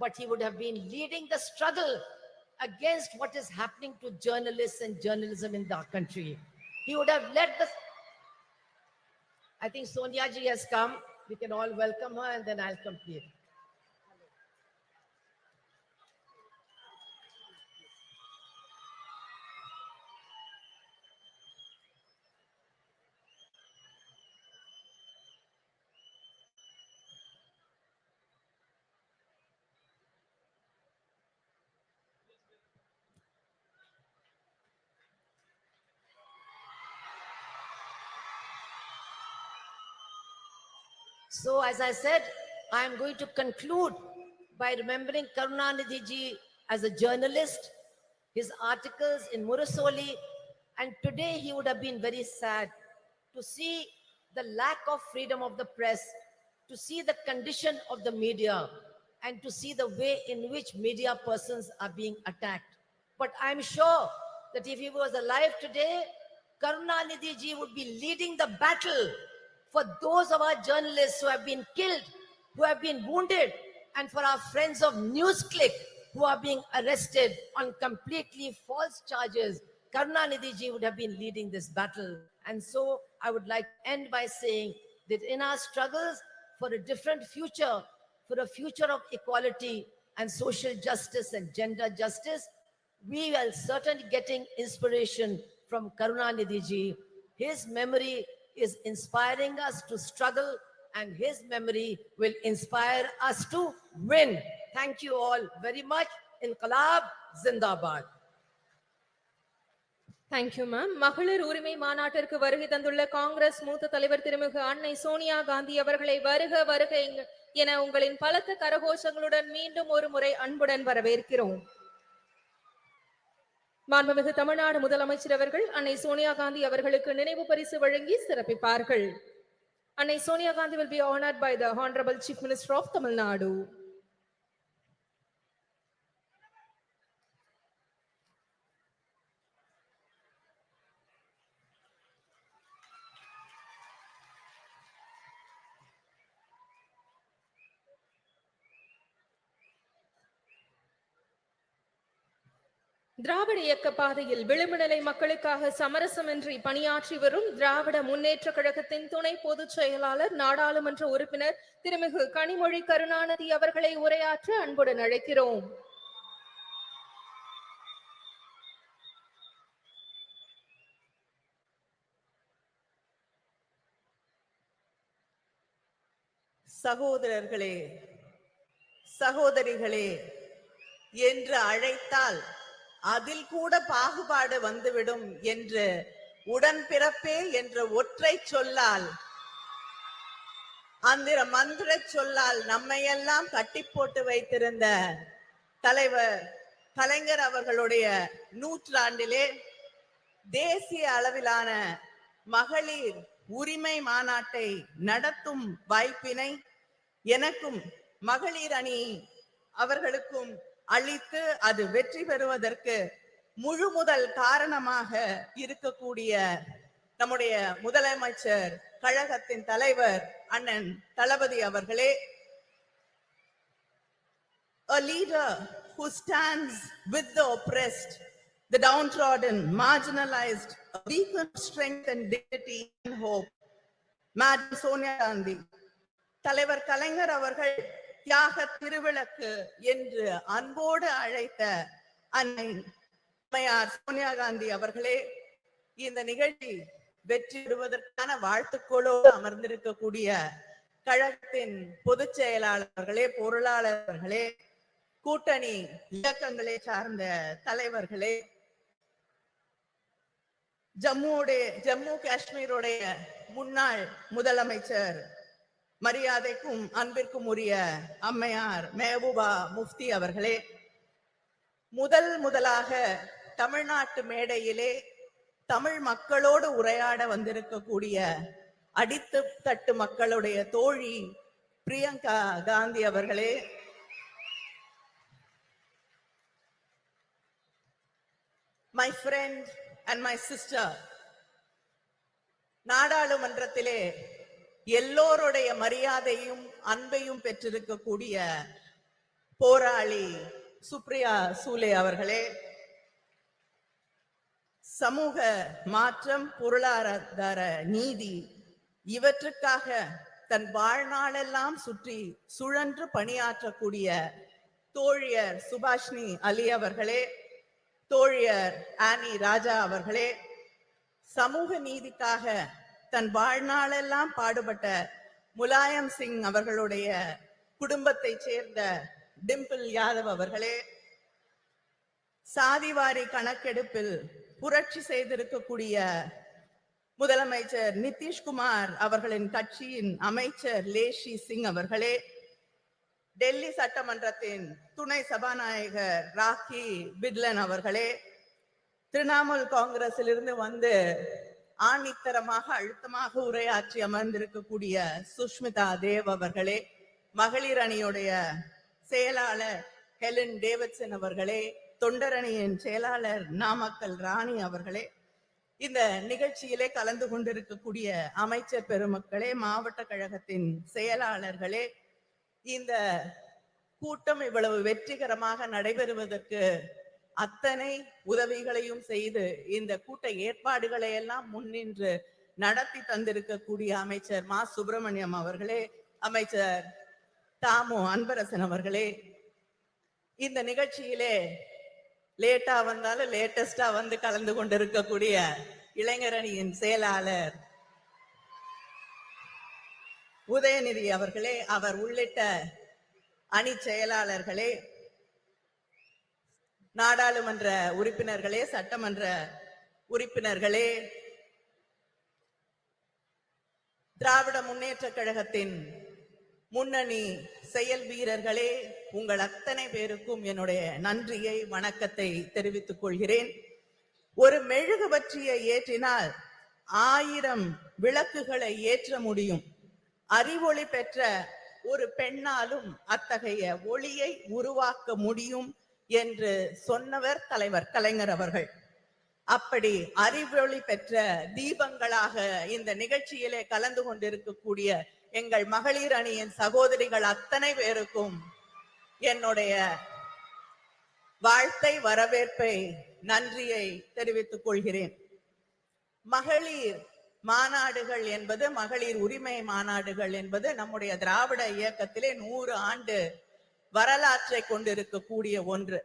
but he would have been leading the struggle against what is happening to journalists and journalism in our country. He would have led the I think Sonia ji has come. We can all welcome her and then I'll complete. So as I said, I am going to conclude by remembering Karunanidhi ji as a journalist, his articles in Murasoli, and today he would have been very sad to see the lack of freedom of the press, to see the condition of the media, and to see the way in which media persons are being attacked. But I'm sure that if he was alive today, Karunanidhi ji would be leading the battle for those of our journalists who have been killed, who have been wounded, and for our friends of NewsClick who are being arrested on completely false charges. Karunanidhi ji would have been leading this battle. And so I would like to end by saying that in our struggles for a different future, for a future of equality and social justice and gender justice, we are certainly getting inspiration from Karunanidhi ji. His memory is inspiring us to struggle, and his memory will inspire us to win. Thank you all very much. Inqilab Zindabad. Thank you ma'am. மகளிர் உரிமை மாநாட்டிற்கு வருகை தந்துள்ள காங்கிரஸ் மூத்த தலைவர் திருமிகு அன்னை சோனியா காந்தி அவர்களை வருக வருக என உங்களின் பலத்த கரகோஷங்களுடன் மீண்டும் ஒரு முறை அன்புடன் வரவேற்கிறோம். மாண்புமிகு தமிழ்நாடு முதலமைச்சர் அவர்கள் அன்னை சோனியா காந்தி அவர்களுக்கு நினைவு பரிசு வழங்கி சிறப்பிப்பார்கள். அன்னை Sonia Gandhi will be honored by the Honorable Chief Minister of Tamil Nadu. திராவிட இயக்க பாதையில் விளிம்புநிலை மக்களுக்காக சமரசமின்றி பணியாற்றி வரும் திராவிட முன்னேற்ற கழகத்தின் துணை பொதுச் செயலாளர் நாடாளுமன்ற உறுப்பினர் திருமிகு கனிமொழி கருணாநிதி அவர்களை உரையாற்ற அன்புடன் அழைக்கிறோம். சகோதரர்களே, சகோதரிகளே என்று அழைத்தால் அதில் கூட பாகுபாடு வந்துவிடும் என்று உடன்பிறப்பே என்ற ஒற்றை சொல்லால், அந்த மந்திர சொல்லால் நம்மையெல்லாம் கட்டி போட்டு வைத்திருந்த தலைவர் கலைஞர் அவர்களுடைய நூற்றாண்டிலே தேசிய அளவிலான மகளிர் உரிமை மாநாட்டை நடத்தும் வாய்ப்பினை எனக்கும் மகளிர் அணி அவர்களுக்கும் அளித்து அது வெற்றி பெறுவதற்கு முழு முதல் காரணமாக இருக்கக்கூடிய நம்முடைய முதலமைச்சர் கழகத்தின் தலைவர் அண்ணன் தளபதி அவர்களே, a leader who stands with the oppressed, the downtrodden, marginalized, a beacon of strength and dignity and hope, Madam Sonia Gandhi. தலைவர் கலைஞர் அவர்கள் தியாக திருவிளக்கு என்று அன்போடு அழைத்த அன்னையார் சோனியா காந்தி அவர்களே, இந்த நிகழ்ச்சி வெற்றி பெறுவதற்கான வாழ்த்துக்களோடு அமர்ந்திருக்கக்கூடிய கழகத்தின் பொதுச் செயலாளர்களே, பொருளாளர்களே, கூட்டணி இயக்கங்களை சார்ந்த தலைவர்களே, ஜம்மு காஷ்மீருடைய முன்னாள் முதலமைச்சர் மரியாதைக்கும் அன்பிற்கும் உரிய அம்மையார் மெஹபூபா முஃப்தி அவர்களே, முதலாக தமிழ்நாட்டு மேடையிலே தமிழ் மக்களோடு உரையாட வந்திருக்கக்கூடிய அடித்து தட்டு மக்களுடைய தோழி பிரியங்கா காந்தி அவர்களே, my friend and my sister, நாடாளுமன்றத்திலே எல்லோருடைய மரியாதையும் அன்பையும் பெற்றிருக்கக்கூடிய போராளி சுப்ரியா சூலே அவர்களே, சமூக மாற்றம், பொருளாதார நீதி இவற்றுக்காக தன் வாழ்நாளெல்லாம் சுற்றி சுழன்று பணியாற்றக்கூடிய தோழியர் சுபாஷினி அலி அவர்களே, தோழியர் ஆனி ராஜா அவர்களே, சமூக நீதிக்காக தன் வாழ்நாளெல்லாம் பாடுபட்ட முலாயம் சிங் அவர்களுடைய குடும்பத்தை சேர்ந்த டிம்பிள் யாதவ் அவர்களே, சாதிவாரி கணக்கெடுப்பில் புரட்சி செய்திருக்கக்கூடிய முதலமைச்சர் நிதிஷ்குமார் அவர்களின் கட்சியின் அமைச்சர் லேஷி சிங் அவர்களே, டெல்லி சட்டமன்றத்தின் துணை சபாநாயகர் ராக்கி பிட்லன் அவர்களே, திரிணாமுல் காங்கிரஸில் இருந்து வந்து ஆணித்தரமாக அழுத்தமாக உரையாற்றி அமர்ந்திருக்கக்கூடிய சுஷ்மிதா தேவ் அவர்களே, மகளிர் அணியுடைய செயலாளர் ஹெலன் டேவிட்சன் அவர்களே, தொண்டரணியின் செயலாளர் நாமக்கல் ராணி அவர்களே, இந்த நிகழ்ச்சியிலே கலந்து கொண்டிருக்கக்கூடிய அமைச்சர் பெருமக்களே, மாவட்ட கழகத்தின் செயலாளர்களே, இந்த கூட்டம் இவ்வளவு வெற்றிகரமாக நடைபெறுவதற்கு அத்தனை உதவிகளையும் செய்து இந்த கூட்ட ஏற்பாடுகளை எல்லாம் முன்னின்று நடத்தி தந்திருக்கக்கூடிய அமைச்சர் மா சுப்பிரமணியம் அவர்களே, அமைச்சர் தாமு அன்பரசன் அவர்களே, இந்த நிகழ்ச்சியிலே லேட்டா வந்தாலும் லேட்டஸ்டா வந்து கலந்து கொண்டிருக்கக்கூடிய இளைஞரணியின் செயலாளர் உதயநிதி அவர்களே, அவர் உள்ளிட்ட அணி செயலாளர்களே, நாடாளுமன்ற உறுப்பினர்களே, சட்டமன்ற உறுப்பினர்களே, திராவிட முன்னேற்ற கழகத்தின் முன்னணி செயல் வீரர்களே, உங்கள் அத்தனை பேருக்கும் என்னுடைய நன்றியை வணக்கத்தை தெரிவித்துக் கொள்கிறேன். ஒரு மெழுகுவர்த்தியை ஏற்றினால் 1000 விளக்குகளை ஏற்ற முடியும். அறிவொளி பெற்ற ஒரு பெண்ணாலும் அத்தகைய ஒளியை உருவாக்க முடியும் என்று சொன்னவர் தலைவர் கலைஞர் அவர்கள். அப்படி அறிவொளி பெற்ற தீபங்களாக இந்த நிகழ்ச்சியிலே கலந்து கொண்டிருக்கக்கூடிய எங்கள் மகளிர் அணியின் சகோதரிகள் அத்தனை பேருக்கும் என்னுடைய வாழ்த்தை, வரவேற்பை, நன்றியை தெரிவித்துக் கொள்கிறேன். மகளிர் மாநாடுகள் என்பது, மகளிர் உரிமை மாநாடுகள் என்பது நம்முடைய திராவிட இயக்கத்திலே 100 ஆண்டு வரலாற்றை கொண்டிருக்கக்கூடிய ஒன்று.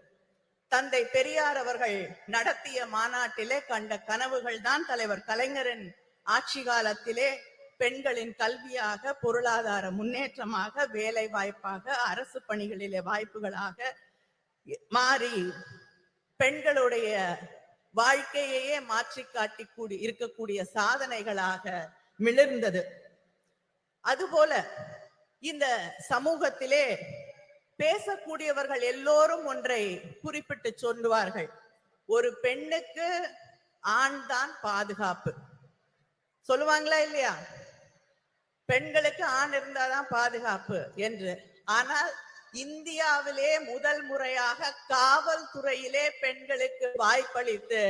தந்தை பெரியார் அவர்கள் நடத்திய மாநாட்டிலே கண்ட கனவுகள் தான் தலைவர் கலைஞரின் ஆட்சி காலத்திலே பெண்களின் கல்வியாக, பொருளாதார முன்னேற்றமாக, வேலை வாய்ப்பாக, அரசு பணிகளிலே வாய்ப்புகளாக மாறி பெண்களுடைய வாழ்க்கையையே மாற்றி காட்டி இருக்கக்கூடிய சாதனைகளாக மிளிர்ந்தது. அதுபோல இந்த சமூகத்திலே பேசக்கூடியவர்கள் எல்லோரும் ஒன்றை குறிப்பிட்டு சொல்லுவார்கள், ஒரு பெண்ணுக்கு ஆண் தான் பாதுகாப்பு. சொல்லுவாங்களா இல்லையா? பெண்களுக்கு ஆண் இருந்தாதான் பாதுகாப்பு என்று. ஆனால் இந்தியாவிலே முதல் முறையாக காவல்துறையிலே பெண்களுக்கு வாய்ப்பளித்து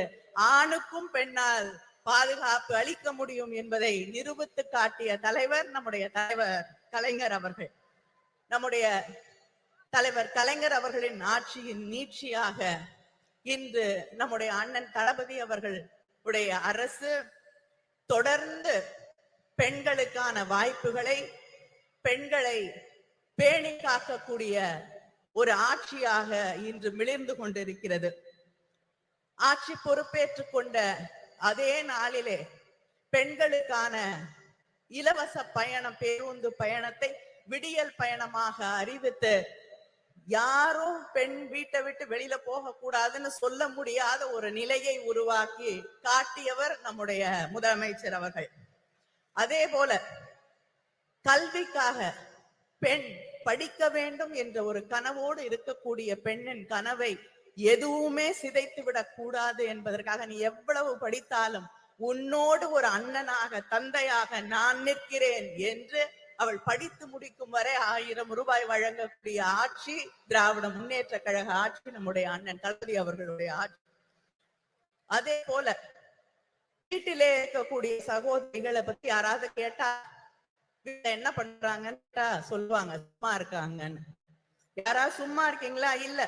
ஆணுக்கும் பெண்ணால் பாதுகாப்பு அளிக்க முடியும் என்பதை நிரூபித்து காட்டிய தலைவர் நம்முடைய தலைவர் கலைஞர் அவர்கள். நம்முடைய தலைவர் கலைஞர் அவர்களின் ஆட்சியின் நீட்சியாக இன்று நம்முடைய அண்ணன் தளபதி அவர்களுடைய அரசு தொடர்ந்து பெண்களுக்கான வாய்ப்புகளை, பெண்களை பேணி காக்கக்கூடிய ஒரு ஆட்சியாக இன்று மிளிர்ந்து கொண்டிருக்கிறது. ஆட்சி பொறுப்பேற்றுக் கொண்ட அதே நாளிலே பெண்களுக்கான இலவச பயணம், பேருந்து பயணத்தை விடியல் பயணமாக அறிவித்து யாரும் பெண் வீட்டை விட்டு வெளியில போக கூடாதுன்னு சொல்ல முடியாத ஒரு நிலையை உருவாக்கி காட்டியவர் நம்முடைய முதலமைச்சர் அவர்கள். அதே போல கல்விக்காக பெண் படிக்க வேண்டும் என்ற ஒரு கனவோடு இருக்கக்கூடிய பெண்ணின் கனவை எதுவுமே சிதைத்து விடக் கூடாது என்பதற்காக நீ எவ்வளவு படித்தாலும் உன்னோடு ஒரு அண்ணனாக, தந்தையாக நான் நிற்கிறேன் என்று அவள் படித்து முடிக்கும் வரை 1000 ரூபாய் வழங்கக்கூடிய ஆட்சி திராவிட முன்னேற்ற கழக ஆட்சி, நம்முடைய அண்ணன் தளபதி அவர்களுடைய ஆட்சி. அதே போல வீட்டிலே இருக்கக்கூடிய சகோதரிகளை பத்தி யாராவது கேட்டா என்ன பண்றாங்கன்னு சொல்லுவாங்க, சும்மா இருக்காங்கன்னு. யாராவது சும்மா இருக்கீங்களா? இல்ல,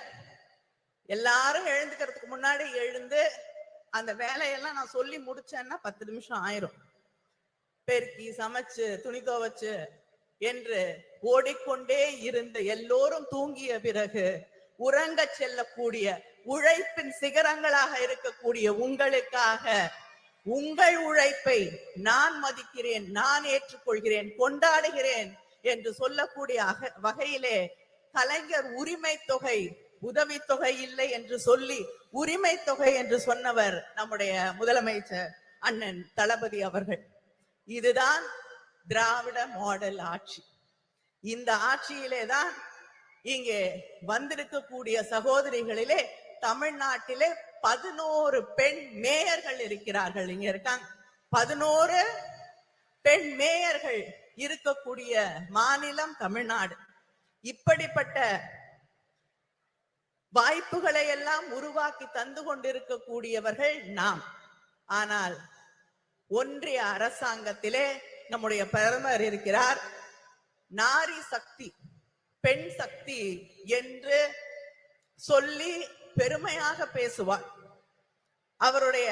எல்லாரும் எழுந்துக்கிறதுக்கு முன்னாடி எழுந்து அந்த வேலையெல்லாம் நான் சொல்லி முடிச்சேன்னா 10 நிமிஷம் ஆயிரும். பெருக்கி சமைச்சு துணி துவைச்சு என்று ஓடிக்கொண்டே இருந்த எல்லோரும் தூங்கிய பிறகு உறங்க செல்லக்கூடிய உழைப்பின் சிகரங்களாக இருக்கக்கூடிய உங்களுக்காக உங்கள் உழைப்பை நான் மதிக்கிறேன், நான் ஏற்றுக்கொள்கிறேன், கொண்டாடுகிறேன் என்று சொல்லக்கூடிய வகையிலே கலைஞர் உரிமை தொகை உதவித்தொகை இல்லை என்று சொல்லி உரிமை தொகை என்று சொன்னவர் நம்முடைய முதலமைச்சர் அண்ணன் தளபதி அவர்கள். இதுதான் திராவிட மாடல் ஆட்சி. இந்த ஆட்சியிலே தான் இங்கே வந்திருக்கக்கூடிய சகோதரிகளிலே தமிழ்நாட்டிலே 11 பெண் மேயர்கள் இருக்கிறார்கள். இங்க இருக்காங்க 11 பெண் மேயர்கள் இருக்கக்கூடிய மாநிலம் தமிழ்நாடு. இப்படிப்பட்ட வாய்ப்புகளை எல்லாம் உருவாக்கி தந்து கொண்டிருக்கக்கூடியவர்கள் நாம். ஆனால் ஒன்றிய அரசாங்கத்திலே நம்முடைய பிரதமர் இருக்கிறார். நாரி சக்தி, பெண் சக்தி என்று சொல்லி பெருமையாக பேசுவார். அவருடைய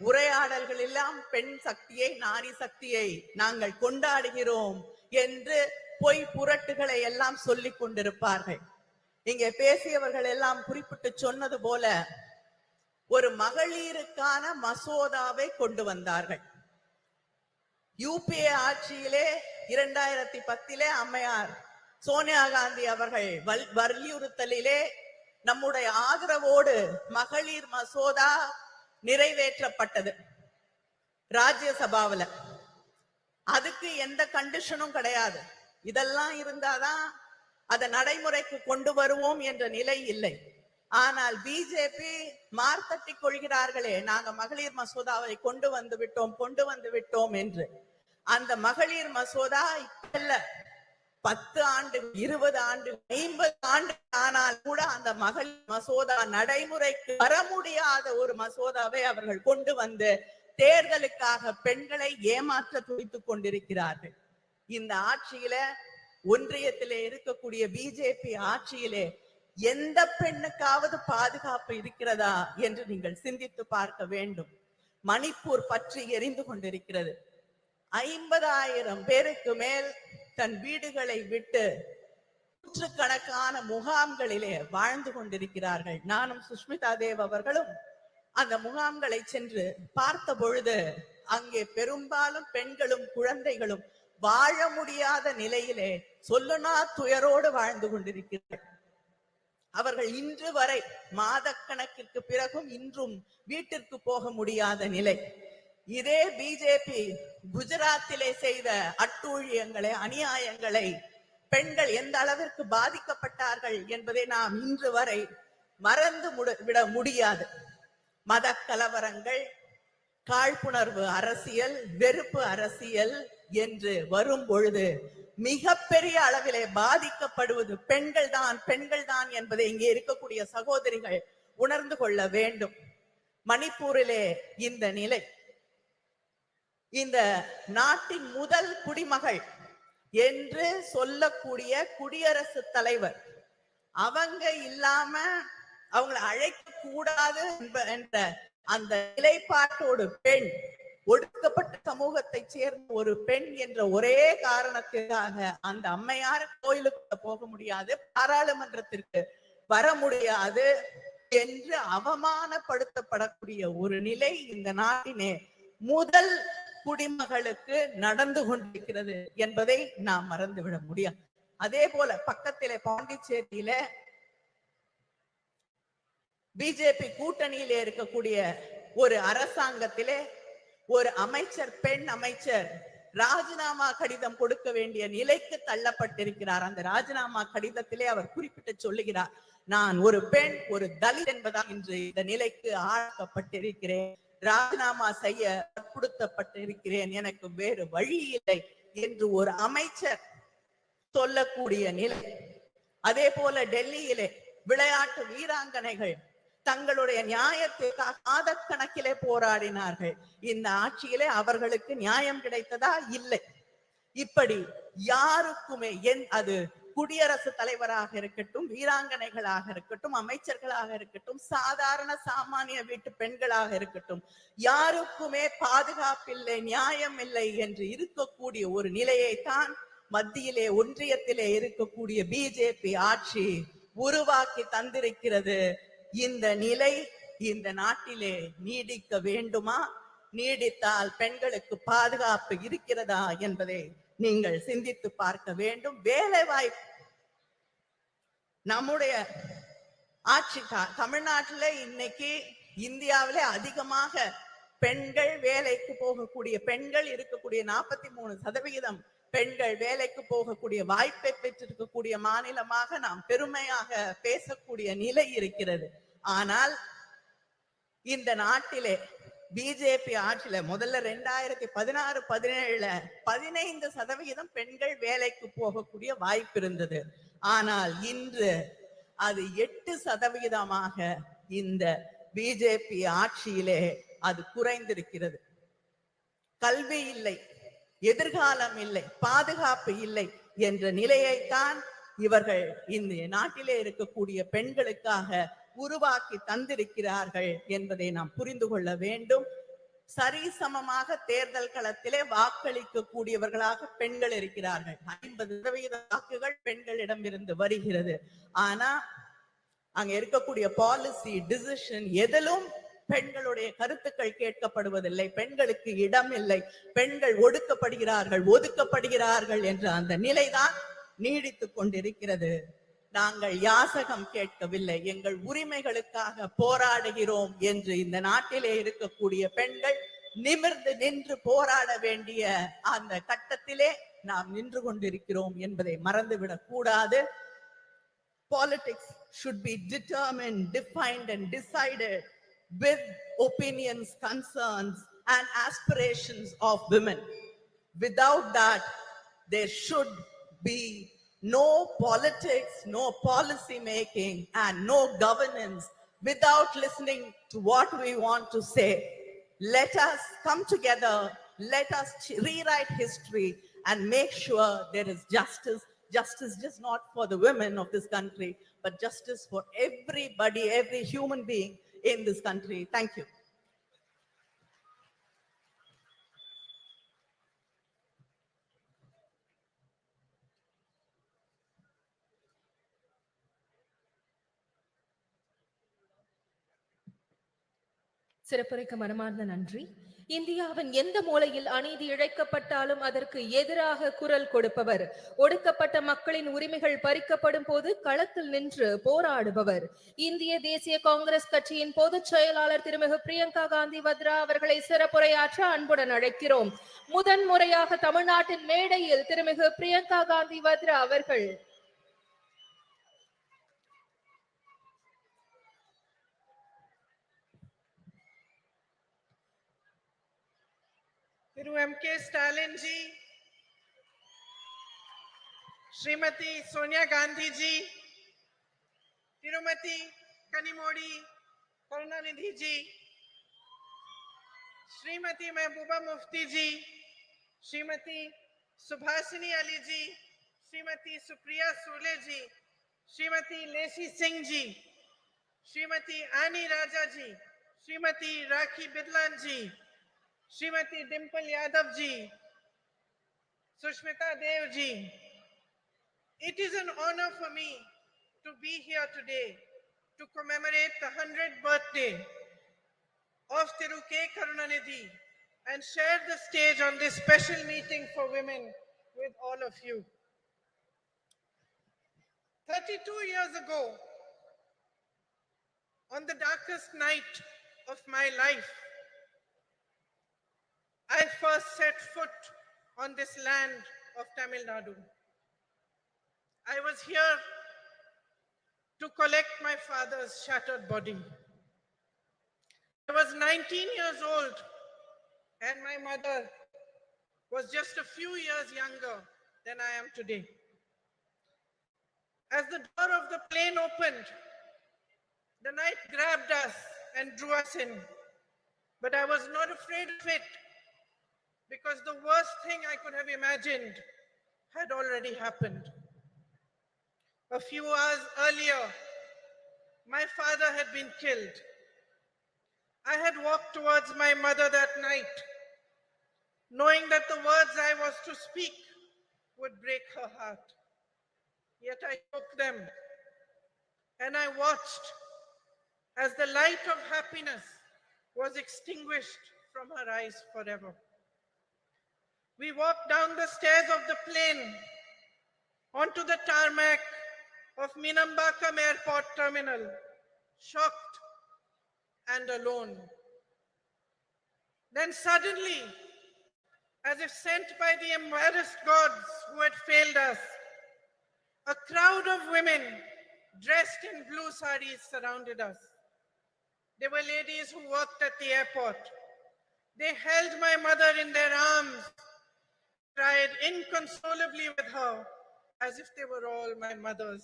உரையாடல்கள் எல்லாம் பெண் சக்தியை, நாரி சக்தியை நாங்கள் கொண்டாடுகிறோம் என்று பொய் புரட்டுகளை எல்லாம் சொல்லிக் கொண்டிருப்பார்கள். இங்கே பேசியவர்கள் எல்லாம் குறிப்பிட்டு சொன்னது போல ஒரு மகளிருக்கான மசோதாவை கொண்டு வந்தார்கள். யூபிஏ ஆட்சியிலே 2010 அம்மையார் சோனியா காந்தி அவர்கள் வலியுறுத்தலிலே நம்முடைய ஆதரவோடு மகளிர் மசோதா நிறைவேற்றப்பட்டது ராஜ்யசபாவில். அதுக்கு எந்த கண்டிஷனும் கிடையாது. இதெல்லாம் இருந்தாதான் அதை நடைமுறைக்கு கொண்டு வருவோம் என்ற நிலை இல்லை. ஆனால் பிஜேபி மார்த்தட்டி கொள்கிறார்களே, நாங்க மகளிர் மசோதாவை கொண்டு வந்து விட்டோம் என்று. அந்த மகளிர் மசோதா இல்ல 10 ஆண்டு 20 ஆண்டு 50 ஆண்டு ஆனால் கூட அந்த மகளிர் மசோதா நடைமுறைக்கு வர முடியாத ஒரு மசோதாவை அவர்கள் கொண்டு வந்து தேர்தலுக்காக பெண்களை ஏமாற்ற துடித்துக் கொண்டிருக்கிறார்கள். இந்த ஆட்சியில ஒன்றியத்திலே இருக்கக்கூடிய பிஜேபி ஆட்சியிலே எந்த பெண்ணுக்காவது பாதுகாப்பு இருக்கிறதா என்று நீங்கள் சிந்தித்து பார்க்க வேண்டும். மணிப்பூர் பற்றி எரிந்து கொண்டிருக்கிறது. 50,000 பேருக்கு மேல் தன் வீடுகளை விட்டு நூற்றுக்கணக்கான முகாம்களிலே வாழ்ந்து கொண்டிருக்கிறார்கள். நானும் சுஷ்மிதா தேவ் அவர்களும் அந்த முகாம்களை சென்று பார்த்த பொழுது அங்கே பெரும்பாலும் பெண்களும் குழந்தைகளும் வாழ முடியாத நிலையிலே சொல்லுனா துயரோடு வாழ்ந்து கொண்டிருக்கிறார்கள். அவர்கள் இன்று வரை மாதக்கணக்கிற்கு பிறகும் இன்றும் வீட்டிற்கு போக முடியாத நிலை. இதே பிஜேபி குஜராத்திலே செய்த அட்டூழியங்களை, அநியாயங்களை, பெண்கள் எந்த அளவிற்கு பாதிக்கப்பட்டார்கள் என்பதை நாம் இன்று வரை மறந்து விட முடியாது. மத கலவரங்கள், காழ்ப்புணர்வு அரசியல், வெறுப்பு அரசியல் என்று வரும் பொழுது மிகப்பெரிய அளவிலே பாதிக்கப்படுவது பெண்கள் தான் என்பதை இங்கே இருக்கக்கூடிய சகோதரிகள் உணர்ந்து கொள்ள வேண்டும். மணிப்பூரிலே இந்த நிலை. இந்த நாட்டின் முதல் குடிமகள் என்று சொல்லக்கூடிய குடியரசுத் தலைவர் அவங்க இல்லாம அவங்களை அழைக்க கூடாது என்ற அந்த நிலைப்பாட்டோடு பெண், ஒடுக்கப்பட்ட சமூகத்தை சேர்ந்த ஒரு பெண் என்ற ஒரே காரணத்திற்காக அந்த அம்மையார் கோயிலுக்கு போக முடியாது, பாராளுமன்றத்திற்கு வர முடியாது என்று அவமானப்படுத்தப்படக்கூடிய ஒரு நிலை இந்த நாட்டினே முதல் குடிமகளுக்கு நடந்து கொண்டிருக்கிறது என்பதை நாம் மறந்துவிட முடியாது. அதே போல பக்கத்திலே பாண்டிச்சேரியில பிஜேபி கூட்டணியிலே இருக்கக்கூடிய ஒரு அரசாங்கத்திலே ஒரு அமைச்சர், பெண் அமைச்சர் ராஜினாமா கடிதம் கொடுக்க வேண்டிய நிலைக்கு தள்ளப்பட்டிருக்கிறார். அந்த ராஜினாமா கடிதத்திலே அவர் குறிப்பிட்டு சொல்லுகிறார், நான் ஒரு பெண், ஒரு தலித் என்பதால் இன்று இந்த நிலைக்கு ஆளாக்கப்பட்டிருக்கிறேன், ராஜினாமா செய்ய வற்புறுத்தப்பட்டிருக்கிறேன், எனக்கு வேறு வழி இல்லை என்று ஒரு அமைச்சர் சொல்லக்கூடிய நிலை. அதே போல டெல்லியிலே விளையாட்டு வீராங்கனைகள் தங்களுடைய நியாயத்திற்காக மாதக்கணக்கிலே போராடினார்கள். இந்த ஆட்சியிலே அவர்களுக்கு நியாயம் கிடைத்ததா? இல்லை. இப்படி யாருக்குமே அது குடியரசுத் தலைவராக இருக்கட்டும், வீராங்கனைகளாக இருக்கட்டும், அமைச்சர்களாக இருக்கட்டும், சாதாரண சாமானிய வீட்டு பெண்களாக இருக்கட்டும், யாருக்குமே பாதுகாப்பில்லை, நியாயம் இல்லை என்று இருக்கக்கூடிய ஒரு நிலையைத்தான் மத்தியிலே ஒன்றியத்திலே இருக்கக்கூடிய பிஜேபி ஆட்சி உருவாக்கி தந்திருக்கிறது. இந்த நிலை இந்த நாட்டிலே நீடிக்க வேண்டுமா? நீடித்தால் பெண்களுக்கு பாதுகாப்பு இருக்கிறதா என்பதை நீங்கள் சிந்தித்து பார்க்க வேண்டும். வேலை வாய்ப்பு நம்முடைய ஆட்சி தமிழ்நாட்டிலே இன்னைக்கு இந்தியாவிலே அதிகமாக பெண்கள் வேலைக்கு போகக்கூடிய பெண்கள் இருக்கக்கூடிய 43% பெண்கள் வேலைக்கு போகக்கூடிய வாய்ப்பை பெற்றிருக்கக்கூடிய மாநிலமாக நாம் பெருமையாக பேசக்கூடிய நிலை இருக்கிறது. ஆனால் இந்த நாட்டிலே பிஜேபி ஆட்சியில முதல்ல 2016-17 15% பெண்கள் வேலைக்கு போகக்கூடிய வாய்ப்பு இருந்தது. ஆனால் இன்று அது 8% இந்த பிஜேபி ஆட்சியிலே அது குறைந்திருக்கிறது. கல்வி இல்லை, எதிர்காலம் இல்லை, பாதுகாப்பு இல்லை என்ற நிலையைத்தான் இவர்கள் இந்த நாட்டிலே இருக்கக்கூடிய பெண்களுக்காக உருவாக்கி தந்திருக்கிறார்கள் என்பதை நாம் புரிந்து கொள்ள வேண்டும். சரிசமமாக தேர்தல் களத்திலே வாக்களிக்க கூடியவர்களாக பெண்கள் இருக்கிறார்கள். 50% வாக்குகள் பெண்களிடம் இருந்து வருகிறது. ஆனா அங்க இருக்கக்கூடிய பாலிசி டிசிஷன் எதிலும் பெண்களுடைய கருத்துக்கள் கேட்கப்படுவதில்லை. பெண்களுக்கு இடம் இல்லை, பெண்கள் ஒதுக்கப்படுகிறார்கள் என்ற அந்த நிலைதான் நீடித்துக் கொண்டிருக்கிறது. நாங்கள் யாசகம் கேட்கவில்லை, எங்கள் உரிமைகளுக்காக போராடுகிறோம் என்று இந்த நாட்டிலே இருக்கக்கூடிய பெண்கள் நிமிர்ந்து நின்று போராட வேண்டிய அந்த கட்டத்திலே நாம் நின்று கொண்டிருக்கிறோம் என்பதை மறந்துவிடக் கூடாது. Politics should be determined, defined and decided with opinions, concerns and aspirations of women. Without that, there should be no politics, no policy making and no governance without listening to what we want to say. Let us come together, let us rewrite history and make sure there is justice. Justice just not for the women of this country, but justice for everybody, every human being in this country. Thank you. சிறப்புரைக்கு மனமார்ந்த நன்றி. இந்தியாவின் எந்த மூலையில் அநீதி இழைக்கப்பட்டாலும் அதற்கு எதிராக குரல் கொடுப்பவர், ஒடுக்கப்பட்ட மக்களின் உரிமைகள் பறிக்கப்படும் போது களத்தில் நின்று போராடுபவர். இந்திய தேசிய காங்கிரஸ் கட்சியின் பொதுச் செயலாளர் திருமிகு பிரியங்கா காந்தி வத்ரா அவர்களை சிறப்புரையாற்ற அன்புடன் அழைக்கிறோம். முதன்முறையாக தமிழ்நாட்டின் மேடையில் திருமிகு பிரியங்கா காந்தி வத்ரா அவர்கள். Thiru M.K. Stalin ji, Srimati Sonia Gandhi ji, Tirumati Kanimodi Karunanidhi ji, Srimati Mehbooba Mufti ji, Srimati Subhasini Ali ji, Srimati Supriya Sule ji, Srimati Leshi Singh ji, Srimati Annie Raja ji, Srimati Rakhi Bidlan ji, Srimati Dimple Yadav ji, Sushmita Dev ji. It is an honor for me to be here today to commemorate the 100th birthday of Thiru K. Karunanidhi and share the stage on this special meeting for women with all of you. 32 years ago, on the darkest night of my life, I first set foot on this land of Tamil Nadu. I was here to collect my father's shattered body. I was 19 years old and my mother was just a few years younger than I am today. As the door of the plane opened, the night grabbed us and drew us in. But I was not afraid of it, because the worst thing I could have imagined had already happened. A few hours earlier, my father had been killed. I had walked towards my mother that night, knowing that the words I was to speak would break her heart. Yet I took them and I watched as the light of happiness was extinguished from her eyes forever. We walked down the stairs of the plane onto the tarmac of Minambakam Airport Terminal, shocked and alone. Then suddenly, as if sent by the embarrassed gods who had failed us, a crowd of women dressed in blue saris surrounded us. They were ladies who worked at the airport. They held my mother in their arms, cried inconsolably with her, as if they were all my mothers,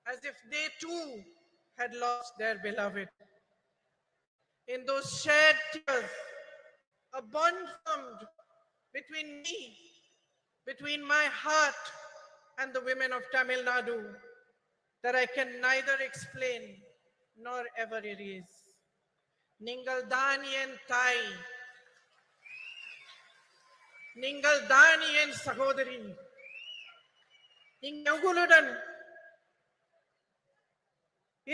as if they too had lost their beloved. In those shared tears, a bond formed between me, between my heart and the women of Tamil Nadu that I can neither explain nor ever erase. Ningal Daniyen Thai, Ningal Daniyen Sahodari, இங்குடன்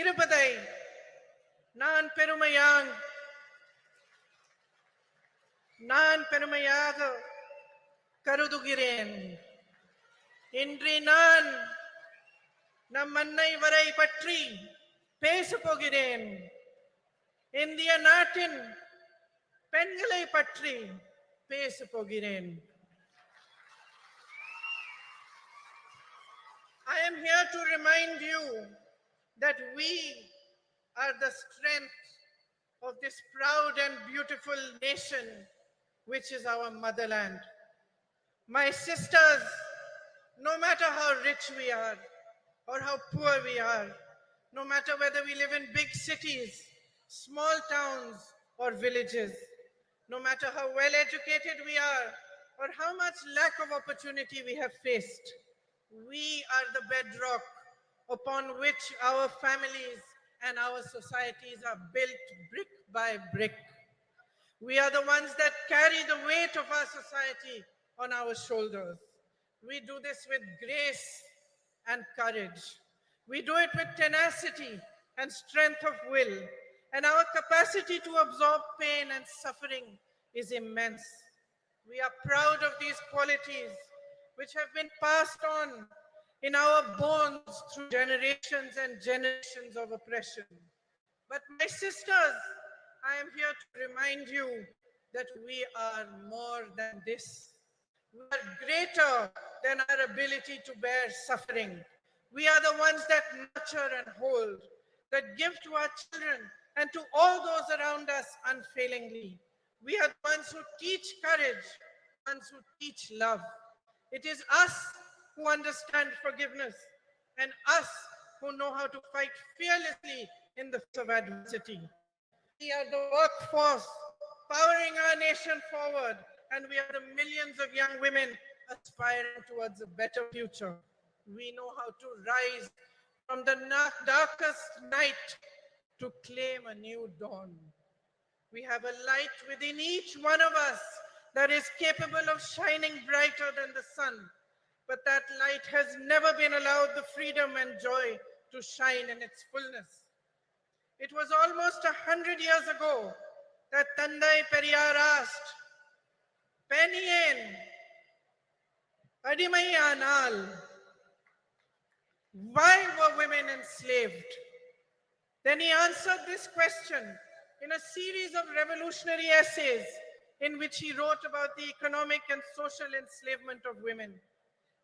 இருப்பதை நான் பெருமையாக கருதுகிறேன். இன்று நான் நம் அன்னை வரை பற்றி பேசப் போகிறேன். இந்திய நாட்டின் பெண்களை பற்றி பேசப் போகிறேன். I am here to remind you that we are the strength of this proud and beautiful nation, which is our motherland. My sisters, no matter how rich we are or how poor we are, no matter whether we live in big cities, small towns, or villages, no matter how well educated we are or how much lack of opportunity we have faced, we are the bedrock upon which our families and our societies are built brick by brick. We are the ones that carry the weight of our society on our shoulders. We do this with grace and courage. We do it with tenacity and strength of will, and our capacity to absorb pain and suffering is immense. We are proud of these qualities which have been passed on in our bones through generations and generations of oppression. But my sisters, I am here to remind you that we are more than this. We are greater than our ability to bear suffering. We are the ones that nurture and hold, that give to our children and to all those around us unfailingly. We are the ones who teach courage, ones who teach love. It is us who understand forgiveness and us who know how to fight fearlessly in the face of adversity. We are the workforce powering our nation forward, and we are the millions of young women aspiring towards a better future. We know how to rise from the darkest night to claim a new dawn. We have a light within each one of us that is capable of shining brighter than the sun, but that light has never been allowed the freedom and joy to shine in its fullness. It was almost 100 years ago that Tandai Periyar asked, Penien, Adimayanal, why were women enslaved? Then he answered this question in a series of revolutionary essays in which he wrote about the economic and social enslavement of women.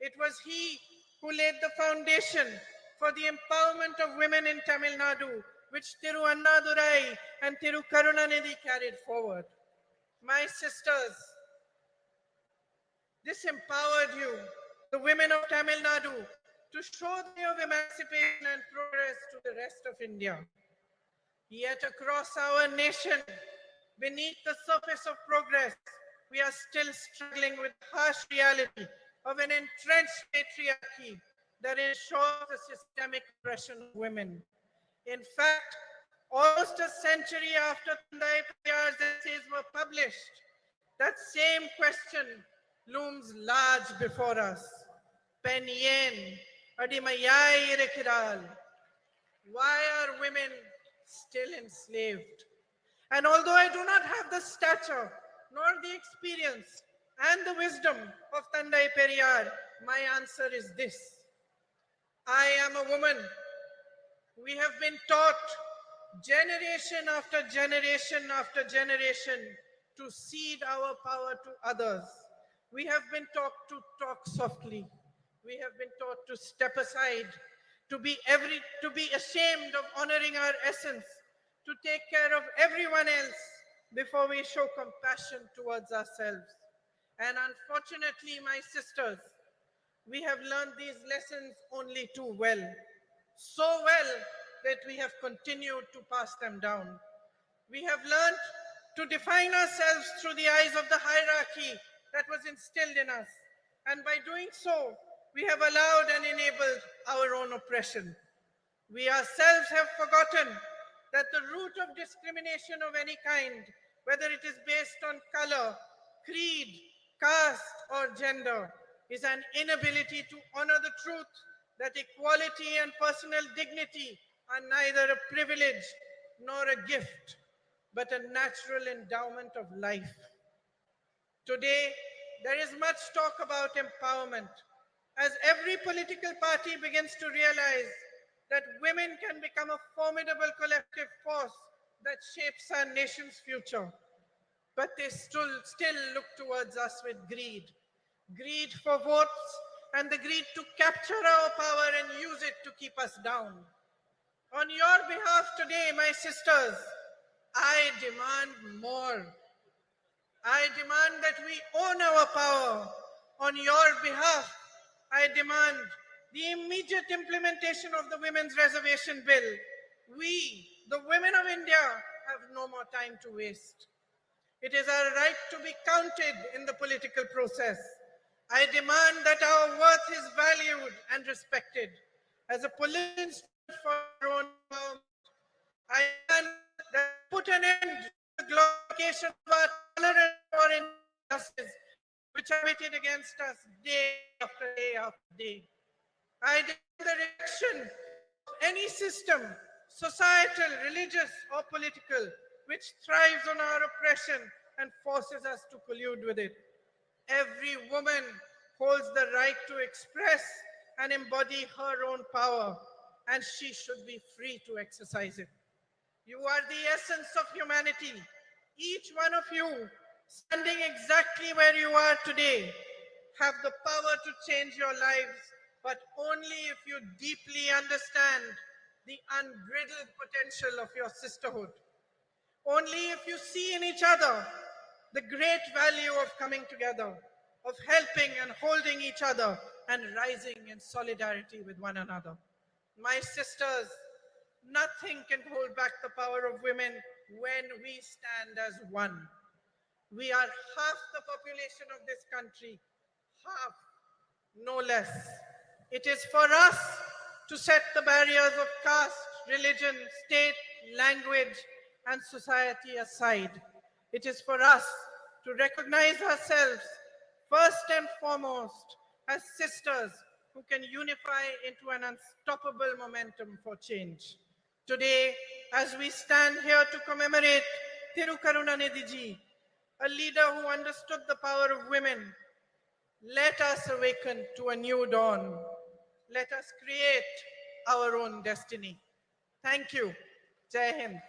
It was he who laid the foundation for the empowerment of women in Tamil Nadu, which Thiru Annadurai and Thiru Karunanidhi carried forward. My sisters, this empowered you, the women of Tamil Nadu, to show the way of emancipation and progress to the rest of India. Yet across our nation, beneath the surface of progress, we are still struggling with the harsh reality of an entrenched patriarchy that ensures the systemic oppression of women. In fact, almost a century after Tandai Periyar's essays were published, that same question looms large before us. Pen yen, adimayai irekiral. Why are women still enslaved? And although I do not have the stature, nor the experience, and the wisdom of Tandai Periyar, my answer is this. I am a woman. We have been taught generation after generation after generation to cede our power to others. We have been taught to talk softly. We have been taught to step aside, to be ashamed of honoring our essence, to take care of everyone else before we show compassion towards ourselves. And unfortunately, my sisters, we have learned these lessons only too well. So well that we have continued to pass them down. We have learned to define ourselves through the eyes of the hierarchy that was instilled in us. And by doing so, we have allowed and enabled our own oppression. We ourselves have forgotten that the root of discrimination of any kind, whether it is based on color, creed, caste, or gender, is an inability to honor the truth that equality and personal dignity are neither a privilege nor a gift, but a natural endowment of life. Today, there is much talk about empowerment, as every political party begins to realize that women can become a formidable collective force that shapes our nation's future. But they still look towards us with greed. Greed for votes and the greed to capture our power and use it to keep us down. On your behalf today, my sisters, I demand more. I demand that we own our power. On your behalf, I demand the immediate implementation of the Women's Reservation Bill. We, the women of India, have no more time to waste. It is our right to be counted in the political process. I demand that our worth is valued and respected. As a political instrument for our own empowerment, I demand that we put an end to the glorification of our tolerant for injustices which are pitted against us day after day after day. I demand the rejection of any system, societal, religious, or political, which thrives on our oppression and forces us to collude with it. Every woman holds the right to express and embody her own power, and she should be free to exercise it. You are the essence of humanity. Each one of you, standing exactly where you are today, have the power to change your lives, but only if you deeply understand the unbridled potential of your sisterhood. Only if you see in each other the great value of coming together, of helping and holding each other and rising in solidarity with one another. My sisters, nothing can hold back the power of women when we stand as one. We are half the population of this country, half, no less. It is for us to set the barriers of caste, religion, state, language, and society aside. It is for us to recognize ourselves first and foremost as sisters who can unify into an unstoppable momentum for change. Today, as we stand here to commemorate Thirukarunanidhi ji, a leader who understood the power of women, let us awaken to a new dawn. Let us create our own destiny. Thank you. Jai Hind.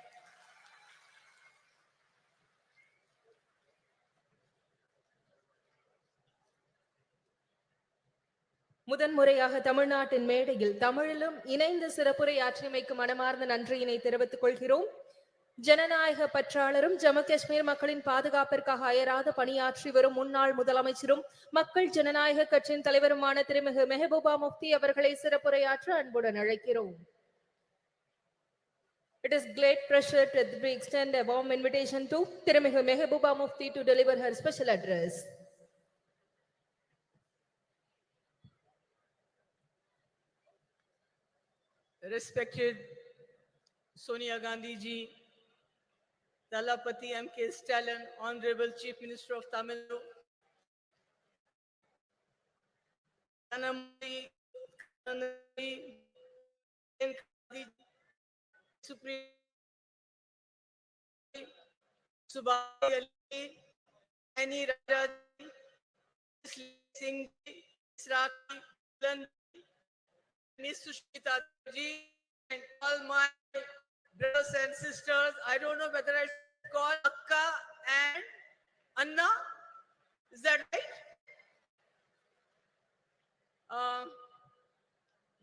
முதன்முறையாக தமிழ்நாட்டின் மேடையில் தமிழிலும் இணைந்து சிறப்புரையாற்றியமைக்கு மனமார்ந்த நன்றியினை தெரிவித்துக் கொள்கிறோம். ஜனநாயக பற்றாளரும் ஜம்மு காஷ்மீர் மக்களின் பாதுகாப்பிற்காக அயராத பணியாற்றி வரும் முன்னாள் முதலமைச்சரும் மக்கள் ஜனநாயக கட்சியின் தலைவருமான திருமிகு மெஹபூபா முஃப்தி அவர்களை சிறப்புரையாற்ற அன்புடன் அழைக்கிறோம். It is great pleasure to extend a warm invitation to திருமிகு Mehbooba Mufti to deliver her special address. respected Sonia Gandhi ji, Talapati M.K. Stalin, Honorable Chief Minister of Tamil Nadu, Kanamali, Kanamali, Priyanka Gandhi, Supreme Subhashi Ali, Annie Rajaji, Singh ji, Raki, Miss Sushmita ji, and all my brothers and sisters. I don't know whether I should call Akka and Anna. Is that right?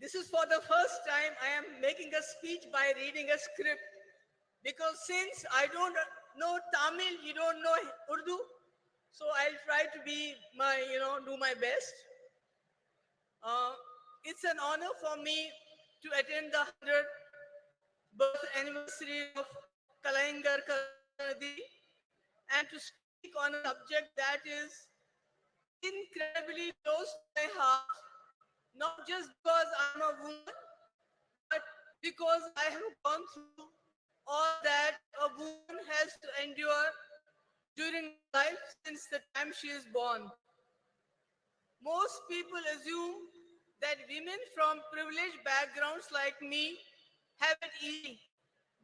This is for the first time I am making a speech by reading a script, because since I don't know Tamil, you don't know Urdu, so I'll try to be do my best. It's an honor for me to attend the 100th birth anniversary of Kalaingar Karunanidhi and to speak on a subject that is incredibly close to my heart, not just because I'm a woman, but because I have gone through all that a woman has to endure during life since the time she is born. Most people assume that women from privileged backgrounds like me have it easy,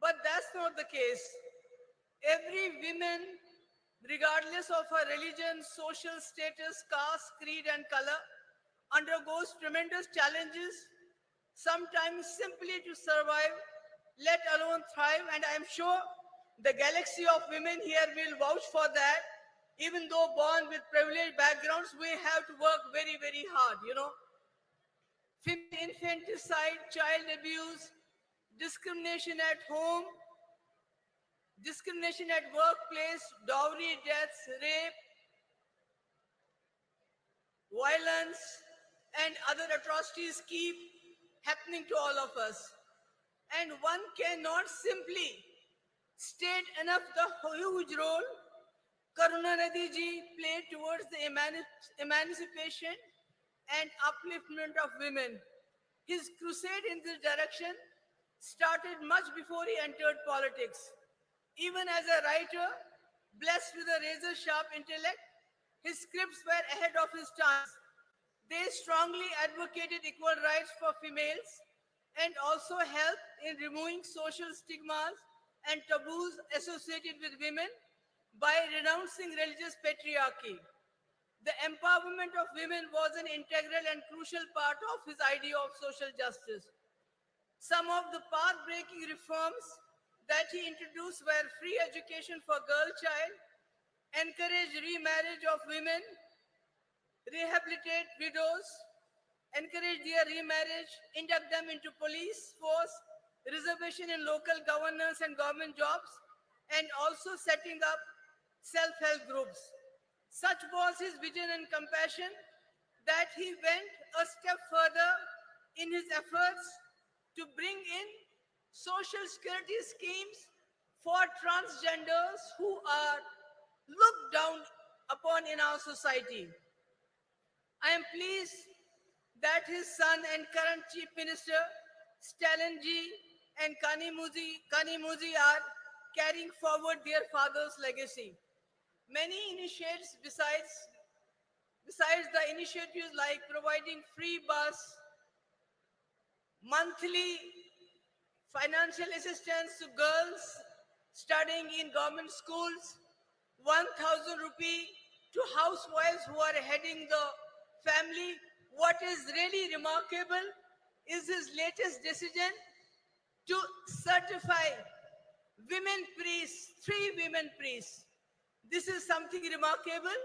but that's not the case. Every woman, regardless of her religion, social status, caste, creed, and color, undergoes tremendous challenges, sometimes simply to survive, let alone thrive. And I'm sure the galaxy of women here will vouch for that. Even though born with privileged backgrounds, we have to work very, very hard, Female infanticide, child abuse, discrimination at home, discrimination at workplace, dowry deaths, rape, violence, and other atrocities keep happening to all of us. And one cannot simply state enough the huge role Karunanidhi ji played towards the emancipation and upliftment of women. His crusade in this direction started much before he entered politics. Even as a writer, blessed with a razor-sharp intellect, his scripts were ahead of his times. They strongly advocated equal rights for females and also helped in removing social stigmas and taboos associated with women by renouncing religious patriarchy. The empowerment of women was an integral and crucial part of his idea of social justice. Some of the path-breaking reforms that he introduced were free education for girl child, encourage remarriage of women, rehabilitate widows, encourage their remarriage, induct them into police force, reservation in local governance and government jobs, and also setting up self-help groups. Such was his vision and compassion that he went a step further in his efforts to bring in social security schemes for transgenders who are looked down upon in our society. I am pleased that his son and current Chief Minister, Stalinji and Kanimuzi are carrying forward their father's legacy. Many initiatives besides the initiatives like providing free bus, monthly financial assistance to girls studying in government schools, 1,000 rupee to housewives who are heading the family. What is really remarkable is his latest decision to certify women priests, 3 women priests. This is something remarkable.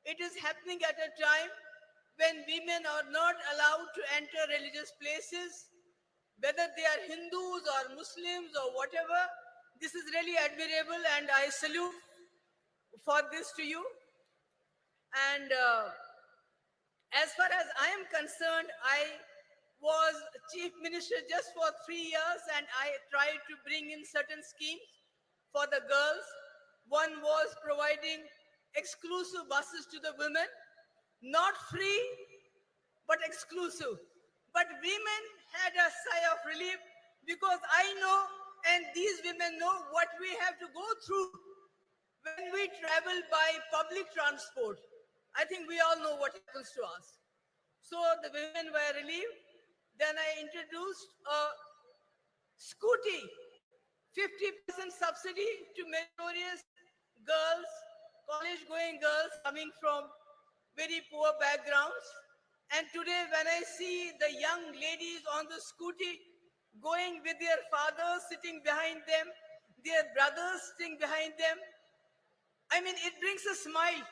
It is happening at a time when women are not allowed to enter religious places, whether they are Hindus or Muslims or whatever. This is really admirable, and I salute for this to you. And as far as I am concerned, I was chief minister just for 3 years, and I tried to bring in certain schemes for the girls. One was providing exclusive buses to the women, not free, but exclusive. But women had had a sigh of relief because I know and these women know what we have to go through when we travel by public transport. I think we all know what happens to us. So the women were relieved. Then I introduced a scooty, 50% subsidy to meritorious girls, college-going girls coming from very poor backgrounds. And today when I see the young ladies on the scooty going with their fathers sitting behind them, their brothers sitting behind them, I mean, it brings a smile,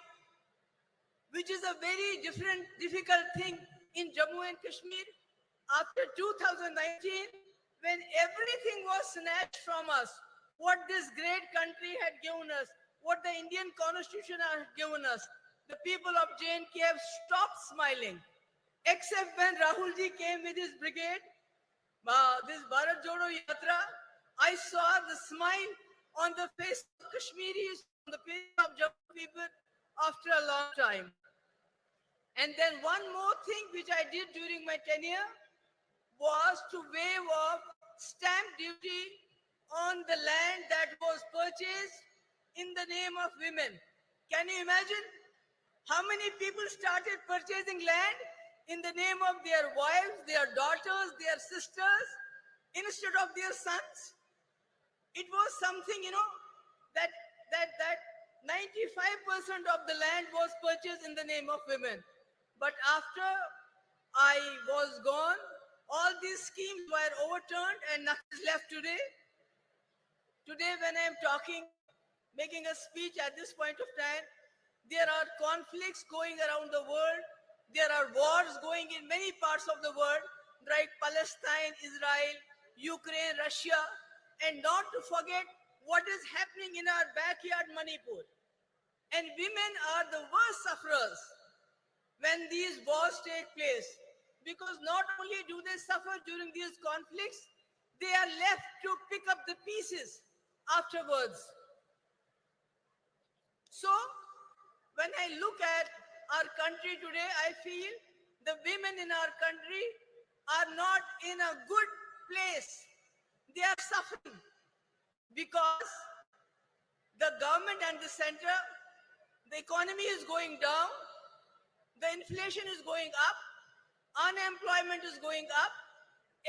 which is a very difficult thing in Jammu and Kashmir after 2019, when everything was snatched from us, what this great country had given us, what the Indian Constitution had given us. The people of J&K have stopped smiling, except when Rahulji came with his brigade, this Bharat Jodo Yatra. I saw the smile on the face of Kashmiris, on the face of Jammu people after a long time. And then one more thing which I did during my tenure was to waive off stamp duty on the land that was purchased in the name of women. Can you imagine how many people started purchasing land in the name of their wives, their daughters, their sisters, instead of their sons? It was something, that 95% of the land was purchased in the name of women. But after I was gone, all these schemes were overturned and nothing is left today. Today, when I am talking, making a speech at this point of time, there are conflicts going around the world. There are wars going in many parts of the world, like Palestine, Israel, Ukraine, Russia, and not to forget what is happening in our backyard, Manipur. And women are the worst sufferers when these wars take place, because not only do they suffer during these conflicts, they are left to pick up the pieces afterwards. So, when I look at our country today, I feel the women in our country are not in a good place. They are suffering because the government and the center, the economy is going down, the inflation is going up, unemployment is going up,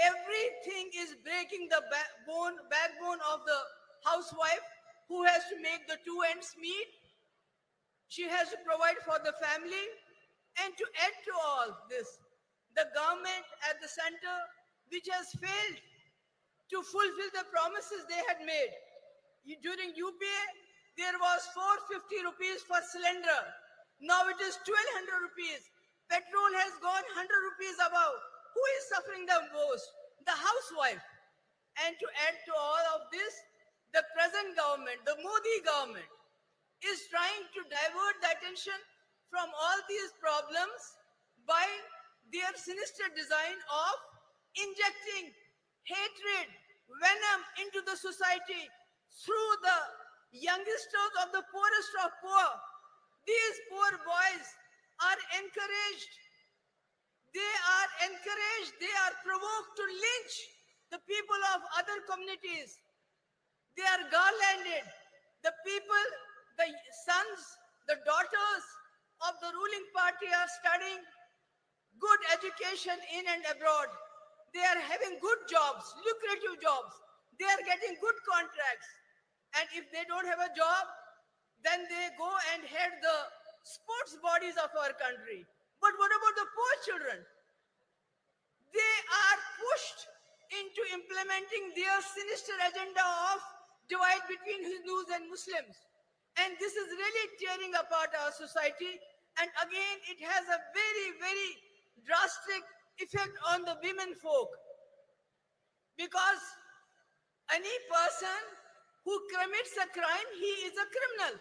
everything is breaking the backbone of the housewife who has to make the two ends meet. She has to provide for the family. And to add to all this, the government at the center, which has failed to fulfill the promises they had made. During UPA, there was 450 rupees per cylinder. Now it is 1200 rupees. Petrol has gone 100 rupees above. Who is suffering the most? The housewife. And to add to all of this, the present government, the Modi government, is trying to divert the attention from all these problems by their sinister design of injecting hatred, venom into the society through the youngsters of the poorest of poor. These poor boys are encouraged. They are provoked to lynch the people of other communities. They are garlanded. The people, the sons, the daughters of the ruling party are studying good education in and abroad. They are having good jobs, lucrative jobs. They are getting good contracts. And if they don't have a job, then they go and head the sports bodies of our country. But what about the poor children? They are pushed into implementing their sinister agenda of divide between Hindus and Muslims. And this is really tearing apart our society. And again, it has a very, very drastic effect on the women folk. Because any person who commits a crime, he is a criminal.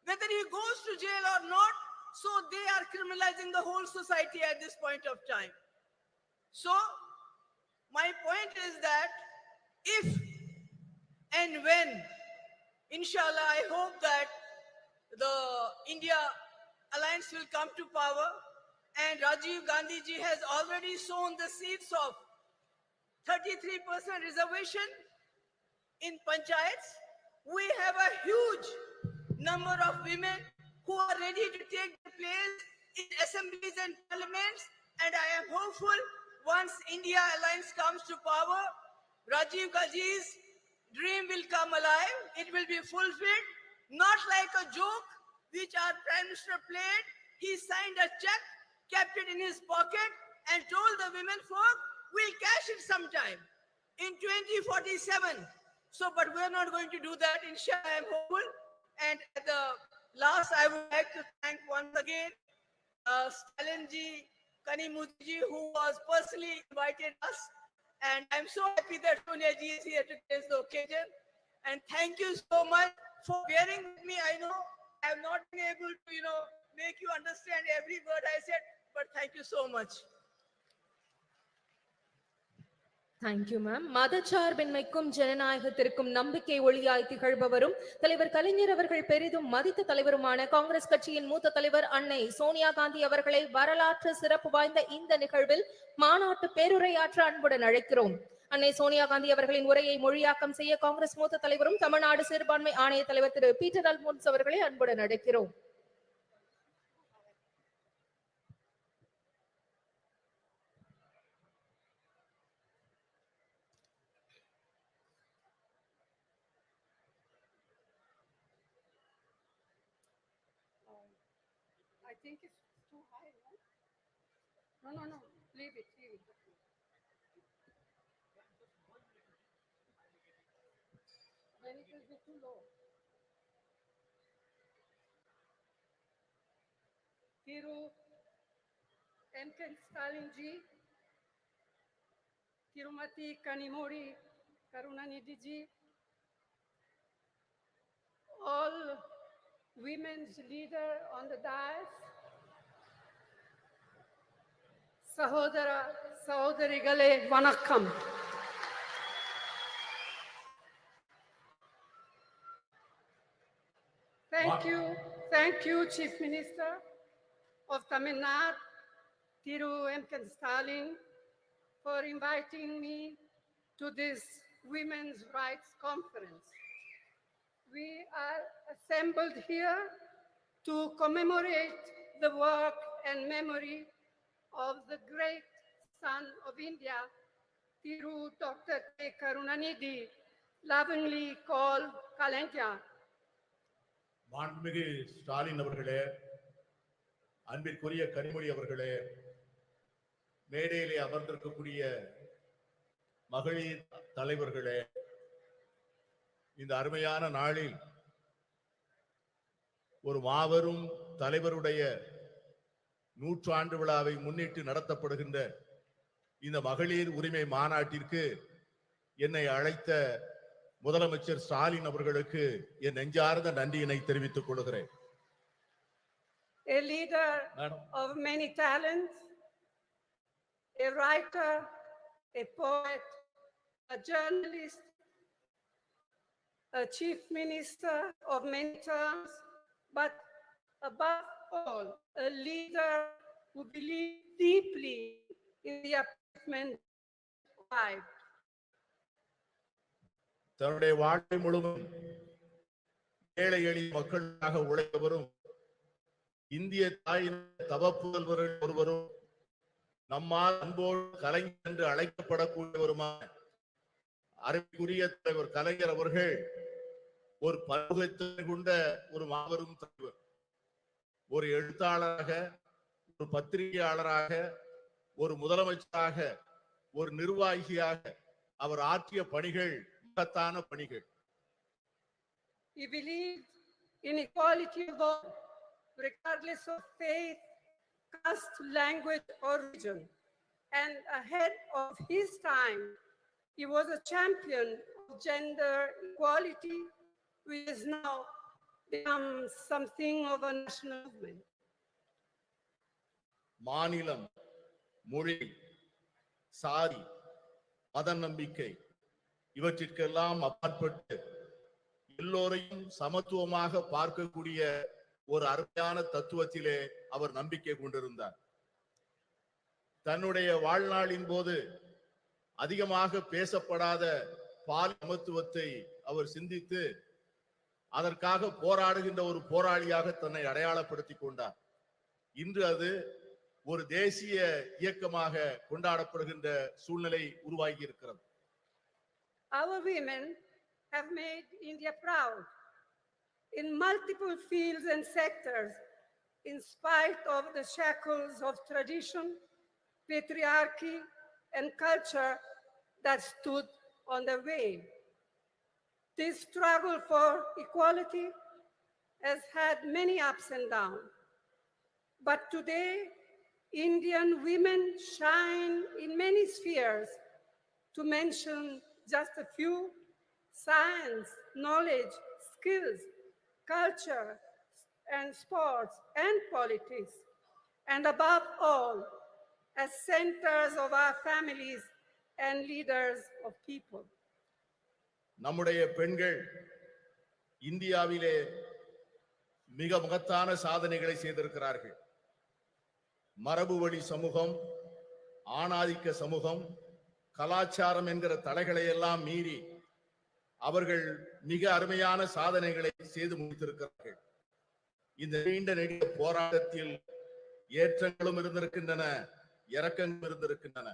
Whether he goes to jail or not, so they are criminalizing the whole society at this point of time. So, my point is that if and when, inshallah, I hope that the India Alliance will come to power, and Rajiv Gandhi ji has already sown the seeds of 33% reservation in panchayats. We have a huge number of women who are ready to take their place in assemblies and parliaments. And I am hopeful once India Alliance comes to power, Rajiv Gandhi's dream will come alive. It will be fulfilled, not like a joke which our Prime Minister played. He signed a check, kept it in his pocket, and told the women folk, we'll cash it sometime in 2047. So, but we're not going to do that. Inshallah, I am hopeful. And at the last, I would like to thank once again Stalinji, Kanimudji, who was personally invited us. And I'm so happy that Sonia ji is here to grace the occasion. And thank you so much for bearing with me. I know I have not been able to, make you understand every word I said, but thank you so much. Thank you ma'am. மதச்சார்பின்மைக்கும் ஜனநாயகத்திற்கும் நம்பிக்கை ஒளியாய் திகழ்பவரும் தலைவர் கலைஞர் அவர்கள் பெரிதும் மதித்த தலைவருமான காங்கிரஸ் கட்சியின் மூத்த தலைவர் அன்னை சோனியா காந்தி அவர்களை வரலாற்று சிறப்பு வாய்ந்த இந்த நிகழ்வில் மாநாட்டு பேருரையாற்ற அன்புடன் அழைக்கிறோம். அன்னை சோனியா காந்தி அவர்களின் உரையை மொழியாக்கம் செய்ய காங்கிரஸ் மூத்த தலைவரும் தமிழ்நாடு சிறுபான்மை ஆணைய தலைவர் திரு பீட்டர் அல்மோன்ஸ் அவர்களை அன்புடன் அழைக்கிறோம். I think it's too high, no? No, leave it. Then it will be too low. Thiru M. Stalinji, Tirumati Kanimori Karunanidhi, all women's leader on the dais, Sahodara, Sahodarigale, Vanakkam. Thank you, Chief Minister of Tamil Nadu, Thiru M. Stalin, for inviting me to this Women's Rights Conference. We are assembled here to commemorate the work and memory of the great son of India, Thiru Dr. K. Karunanidhi, lovingly called Kalanja. மாண்புமிகு ஸ்டாலின் அவர்களே, அன்பிற்குரிய கனிமொழி அவர்களே, மேடையிலே அமர்ந்திருக்கக்கூடிய மகளிர் தலைவர்களே, இந்த அருமையான நாளில் ஒரு மாபெரும் தலைவருடைய 100 ஆண்டு விழாவை முன்னிட்டு நடத்தப்படுகின்ற இந்த மகளிர் உரிமை மாநாட்டிற்கு என்னை அழைத்த முதலமைச்சர் ஸ்டாலின் அவர்களுக்கு என் நெஞ்சார்ந்த நன்றியினை தெரிவித்துக் கொள்கிறேன். A leader of many talents, a writer, a poet, a journalist, a chief minister of many terms, but above all, a leader who believed deeply in the upliftment of life. தன்னுடைய வாழ்க்கை முழுவதும் ஏழை எளிய மக்களுக்காக உழைத்தவரும் இந்திய தாயின் தவப்புதல்வர்கள் ஒருவரும் நம்மால் அன்போடு கலைஞர் என்று அழைக்கப்படக்கூடியவருமான அருமைக்குரிய தலைவர் கலைஞர் அவர்கள் ஒரு பன்முகத்திறன் கொண்ட ஒரு மாபெரும் தலைவர். ஒரு எழுத்தாளராக, ஒரு பத்திரிகையாளராக, ஒரு முதலமைச்சராக, ஒரு நிர்வாகியாக அவர் ஆற்றிய பணிகள் மகத்தான பணிகள். He believed in equality of all, regardless of faith, caste, language, or religion. And ahead of his time, he was a champion of gender equality, which has now become something of a national movement. மாநிலம், மொழி, சாதி, மத நம்பிக்கை இவற்றிற்கெல்லாம் அப்பாற்பட்டு எல்லோரையும் சமத்துவமாக பார்க்கக்கூடிய ஒரு அருமையான தத்துவத்திலே அவர் நம்பிக்கை கொண்டிருந்தார். தன்னுடைய வாழ்நாளின் போது அதிகமாக பேசப்படாத பால் சமத்துவத்தை அவர் சிந்தித்து அதற்காக போராடுகின்ற ஒரு போராளியாக தன்னை அடையாளப்படுத்திக் கொண்டார். இன்று அது ஒரு தேசிய இயக்கமாக கொண்டாடப்படுகின்ற சூழ்நிலை உருவாகி இருக்கிறது. Our women have made India proud in multiple fields and sectors, in spite of the shackles of tradition, patriarchy, and culture that stood on the way. This struggle for equality has had many ups and downs. But today, Indian women shine in many spheres. To mention just a few: science, knowledge, skills, culture, and sports, and politics. And above all, as centers of our families and leaders of people. நம்முடைய பெண்கள் இந்தியாவிலே மிக மகத்தான சாதனைகளை செய்திருக்கிறார்கள். மரபு வழி சமூகம், ஆணாதிக்க சமூகம், கலாச்சாரம் என்கிற தடைகளை எல்லாம் மீறி அவர்கள் மிக அருமையான சாதனைகளை செய்து முடித்திருக்கிறார்கள். இந்த நீண்ட நெடிய போராட்டத்தில் ஏற்றங்களும் இருந்திருக்கின்றன, இறக்கங்களும் இருந்திருக்கின்றன.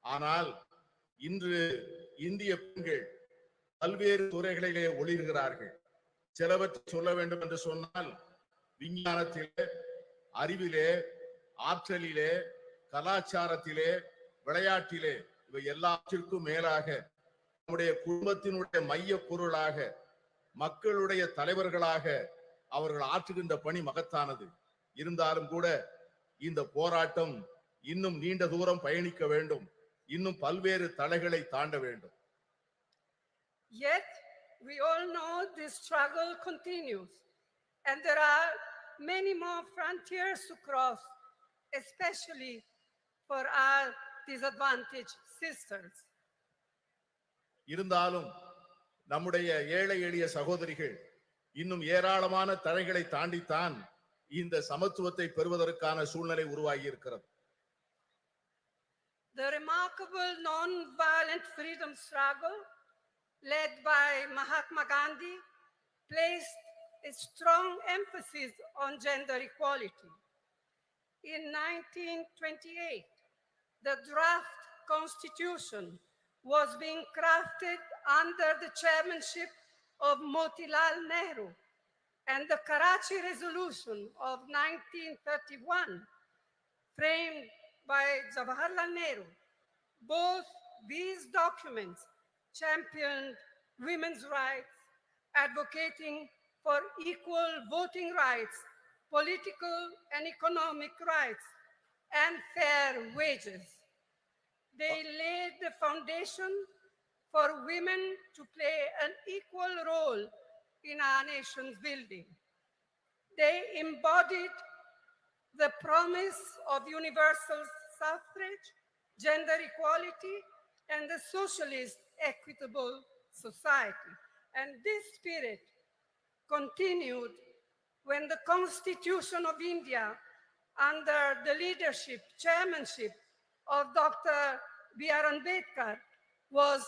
ஆனால் இன்று இந்திய பெண்கள் பல்வேறு துறைகளிலே ஒளிர்கிறார்கள். சிலவற்றை சொல்ல வேண்டும் என்று சொன்னால், விஞ்ஞானத்திலே, அறிவிலே, ஆற்றலிலே, கலாச்சாரத்திலே, விளையாட்டிலே, இவை எல்லாவற்றிற்கும் மேலாக நம்முடைய குடும்பத்தினுடைய மைய பொருளாக, மக்களுடைய தலைவர்களாக அவர்கள் ஆற்றுகின்ற பணி மகத்தானது. இருந்தாலும் கூட இந்த போராட்டம் இன்னும் நீண்ட தூரம் பயணிக்க வேண்டும், இன்னும் பல்வேறு தடைகளை தாண்ட வேண்டும். Yet, we all know this struggle continues, and there are many more frontiers to cross, especially for our disadvantaged sisters. இருந்தாலும் நம்முடைய ஏழை எளிய சகோதரிகள் இன்னும் ஏராளமான தடைகளை தாண்டித்தான் இந்த சமத்துவத்தை பெறுவதற்கான சூழ்நிலை உருவாகி இருக்கிறது. The remarkable non-violent freedom struggle led by Mahatma Gandhi placed a strong emphasis on gender equality. In 1928, the draft constitution was being crafted under the chairmanship of Motilal Nehru, and the Karachi Resolution of 1931, framed by Jawaharlal Nehru. Both these documents championed women's rights, advocating for equal voting rights, political and economic rights, and fair wages. They laid the foundation for women to play an equal role in our nation's building. They embodied the promise of universal suffrage, gender equality, and the socialist equitable society. And this spirit continued when the Constitution of India, under the leadership, chairmanship of Dr. B.R. Ambedkar, was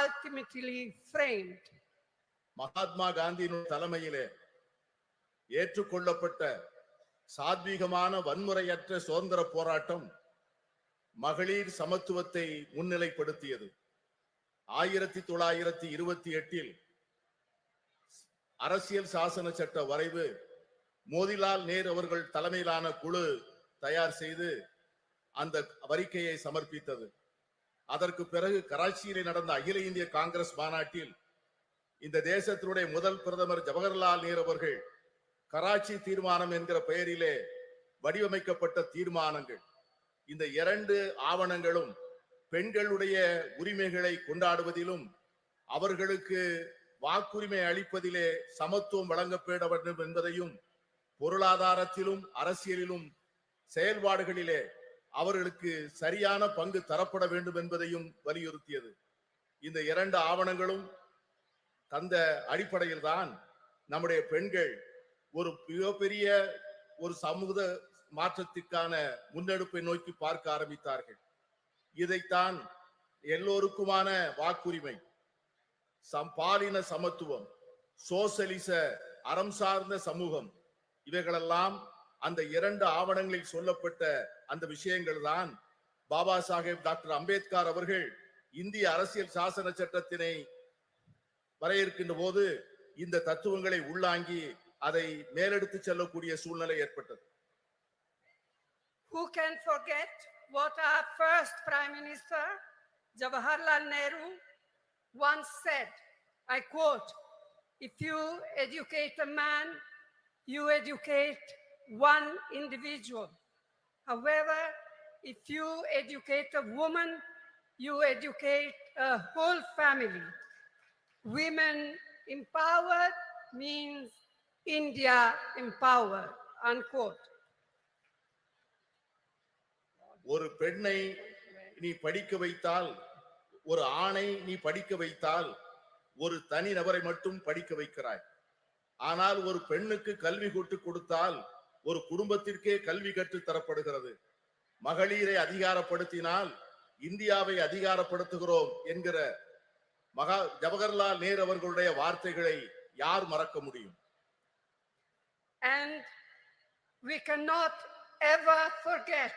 ultimately framed. Mahatma காந்தியின் தலைமையிலே ஏற்றுக்கொள்ளப்பட்ட சாத்வீகமான வன்முறையற்ற சுதந்திர போராட்டம் மகளிர் சமத்துவத்தை முன்னிலைப்படுத்தியது. 1928 அரசியல் சாசன சட்ட வரைவு மோதிலால் நேரு அவர்கள் தலைமையிலான குழு தயார் செய்து அந்த அறிக்கையை சமர்ப்பித்தது. அதற்கு பிறகு கராச்சியிலே நடந்த அகில இந்திய காங்கிரஸ் மாநாட்டில் இந்த தேசத்தினுடைய முதல் பிரதமர் ஜவஹர்லால் நேரு அவர்கள் கராச்சி தீர்மானம் என்கிற பெயரிலே வடிவமைக்கப்பட்ட தீர்மானங்கள், இந்த இரண்டு ஆவணங்களும் பெண்களுடைய உரிமைகளை கொண்டாடுவதிலும் அவர்களுக்கு வாக்குரிமை அளிப்பதிலே சமத்துவம் வழங்கப்பட வேண்டும் என்பதையும், பொருளாதாரத்திலும் அரசியலிலும் செயல்பாடுகளிலே அவர்களுக்கு சரியான பங்கு தரப்பட வேண்டும் என்பதையும் வலியுறுத்தியது. இந்த இரண்டு ஆவணங்களும் தந்த அடிப்படையில் தான் நம்முடைய பெண்கள் ஒரு மிகப்பெரிய ஒரு சமூக மாற்றத்திற்கான முன்னெடுப்பை நோக்கி பார்க்க ஆரம்பித்தார்கள். இதைத்தான் எல்லோருக்குமான வாக்குரிமை, பாலின சமத்துவம், சோசலிச அறம் சார்ந்த சமூகம், இவைகளெல்லாம் அந்த 2 ஆவணங்களில் சொல்லப்பட்ட அந்த விஷயங்கள் தான் பாபா சாஹேப் டாக்டர் அம்பேத்கர் அவர்கள் இந்திய அரசியல் சாசன சட்டத்தினை வரையறுக்கின்ற போது இந்த தத்துவங்களை உள்ளாங்கி அதை மேலெடுத்து செல்லக்கூடிய சூழ்நிலை ஏற்பட்டது. Who can forget what our first Prime Minister, Jawaharlal Nehru, once said, I quote, "If you educate a man, you educate one individual. However, if you educate a woman, you educate a whole family. Women empowered means India empowered," unquote. ஒரு பெண்ணை நீ படிக்க வைத்தால், ஒரு ஆணை நீ படிக்க வைத்தால், ஒரு தனி நபரை மட்டும் படிக்க வைக்கிறாய். ஆனால் ஒரு பெண்ணுக்கு கல்வி கொடுத்தால் ஒரு குடும்பத்திற்கே கல்வி கற்றுத் தரப்படுகிறது. மகளிரை அதிகாரப்படுத்தினால் இந்தியாவை அதிகாரப்படுத்துகிறோம் என்கிற ஜவஹர்லால் நேரு அவர்களுடைய வார்த்தைகளை யார் மறக்க முடியும்? And we cannot ever forget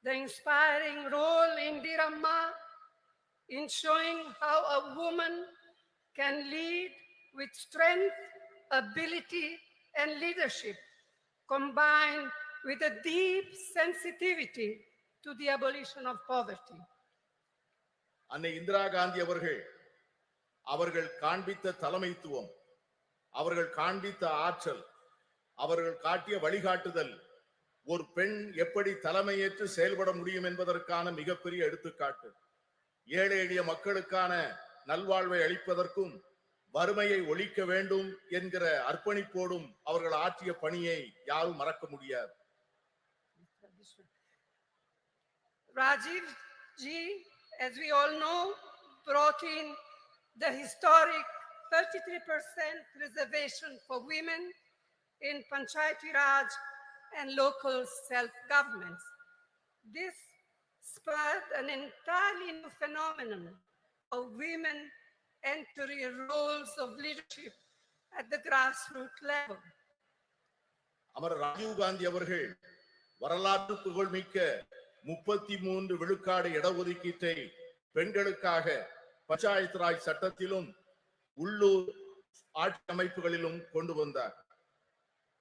the inspiring role Indiramma in showing how a woman can lead with strength, ability, and leadership, combined with a deep sensitivity to the abolition of poverty. அன்னை இந்திரா காந்தி அவர்கள் காண்பித்த தலைமைத்துவம், அவர்கள் காண்பித்த ஆற்றல், அவர்கள் காட்டிய வழிகாட்டுதல் ஒரு பெண் எப்படி தலைமையேற்று செயல்பட முடியும் என்பதற்கான மிகப்பெரிய எடுத்துக்காட்டு. ஏழை எளிய மக்களுக்கான நல்வாழ்வை அளிப்பதற்கும் வறுமையை ஒழிக்க வேண்டும் என்கிற அர்ப்பணிப்போடும் அவர்கள் ஆற்றிய பணியை யாரும் மறக்க முடியாது. Rajiv ji, as we all know, brought in the historic 33% reservation for women in Panchayati Raj and local self-governments. This spurred an entirely new phenomenon of women entering roles of leadership at the grassroots level. Amar Rajiv Gandhi அவர்கள் வரலாற்று புகழ்மிக்க 33 விழுக்காடு இடஒதுக்கீட்டை பெண்களுக்காக பஞ்சாயத்து ராஜ் சட்டத்திலும் உள்ளூர் ஆட்சி அமைப்புகளிலும் கொண்டு வந்தார்.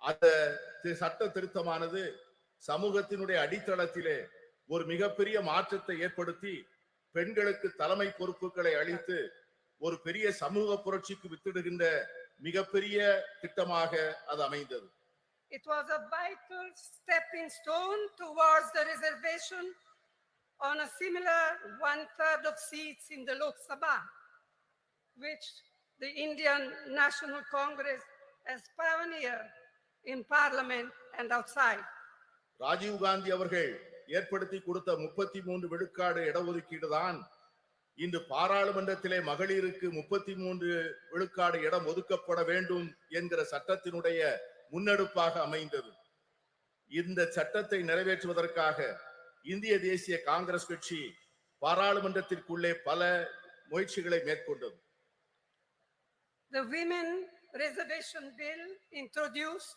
அந்த சட்ட திருத்தமானது சமூகத்தினுடைய அடித்தளத்திலே ஒரு மிகப்பெரிய மாற்றத்தை ஏற்படுத்தி பெண்களுக்கு தலைமை பொறுப்புகளை அளித்து ஒரு பெரிய சமூக புரட்சிக்கு வித்திடுகின்ற மிகப்பெரிய திட்டமாக அது அமைந்தது. It was a vital stepping stone towards the reservation on a similar 1/3 of seats in the Lok Sabha, which the Indian National Congress has pioneered in parliament and outside. Rajiv Gandhi அவர்கள் ஏற்படுத்தி கொடுத்த 33 விழுக்காடு இடஒதுக்கீடு தான் இன்று பாராளுமன்றத்திலே மகளிருக்கு 33 விழுக்காடு இடம் ஒதுக்கப்பட வேண்டும் என்கிற சட்டத்தினுடைய முன்னெடுப்பாக அமைந்தது. இந்த சட்டத்தை நிறைவேற்றுவதற்காக இந்திய தேசிய காங்கிரஸ் கட்சி பாராளுமன்றத்திற்குள்ளே பல முயற்சிகளை மேற்கொண்டது. The Women Reservation Bill introduced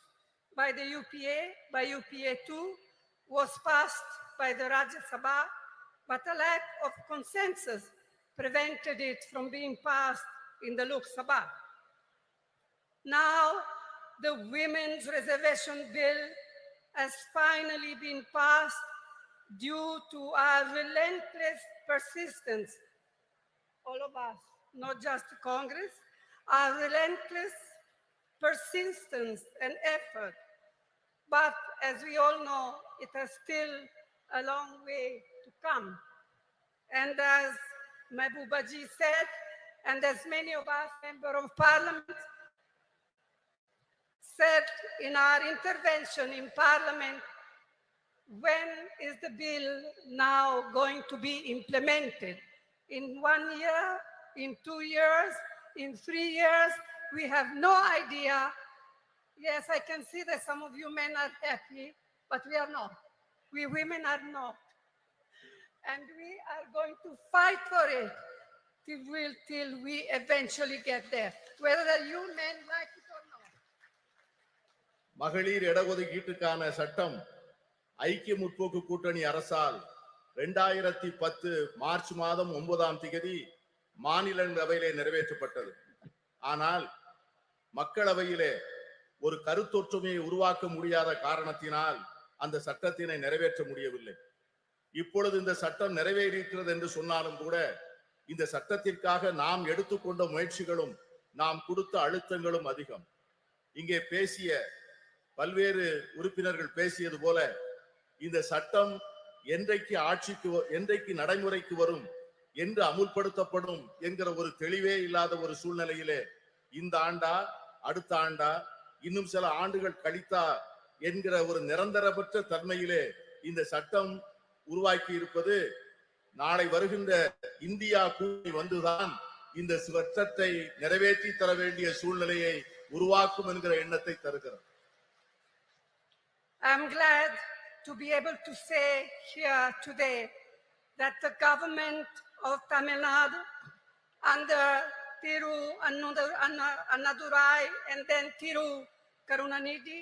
by the UPA, by UPA 2, was passed by the Rajya Sabha, but a lack of consensus prevented it from being passed in the Lok Sabha. Now, the Women's Reservation Bill has finally been passed due to our relentless persistence, all of us, not just Congress, our relentless persistence and effort. But as we all know, it has still a long way to come. And as Mehboobaji said, and as many of us members of parliament said in our intervention in parliament, when is the bill now going to be implemented? In 1 year, in 2 years, in 3 years? We have no idea. Yes, I can see that some of you men are happy, but we are not. We women are not. and we are going to fight for it till we eventually get there, whether you men like it or not. மகளிர் இடஒதுக்கீட்டுக்கான சட்டம் ஐக்கிய முற்போக்கு கூட்டணி அரசால் 2010 March மாதம் 9ஆம் தேதி மாநிலங்களவையிலே நிறைவேற்றப்பட்டது. ஆனால் மக்களவையிலே ஒரு கருத்தொற்றுமையை உருவாக்க முடியாத காரணத்தினால் அந்த சட்டத்தினை நிறைவேற்ற முடியவில்லை. இப்பொழுது இந்த சட்டம் நிறைவேறியிருக்கிறது என்று சொன்னாலும் கூட இந்த சட்டத்திற்காக நாம் எடுத்துக்கொண்ட முயற்சிகளும் நாம் கொடுத்த அழுத்தங்களும் அதிகம். இங்கே பேசிய பல்வேறு உறுப்பினர்கள் பேசியது போல இந்த சட்டம் என்றைக்கு நடைமுறைக்கு வரும், என்று அமுல்படுத்தப்படும் என்கிற ஒரு தெளிவே இல்லாத ஒரு சூழ்நிலையிலே இந்த ஆண்டா அடுத்த ஆண்டா இன்னும் சில ஆண்டுகள் கழித்தா என்கிற ஒரு நிரந்தரமற்ற தன்மையிலே இந்த சட்டம் உருவாக்கி இருப்பது நாளை வருகின்ற இந்தியா கூட்டணி வந்துதான் இந்த சட்டத்தை நிறைவேற்றி தர வேண்டிய சூழ்நிலையை உருவாக்கும் என்கிற எண்ணத்தை தருகிறது. I'm glad to be able to say here today that the government of Tamil Nadu under Thiru Annadurai and then Thiru Karunanidhi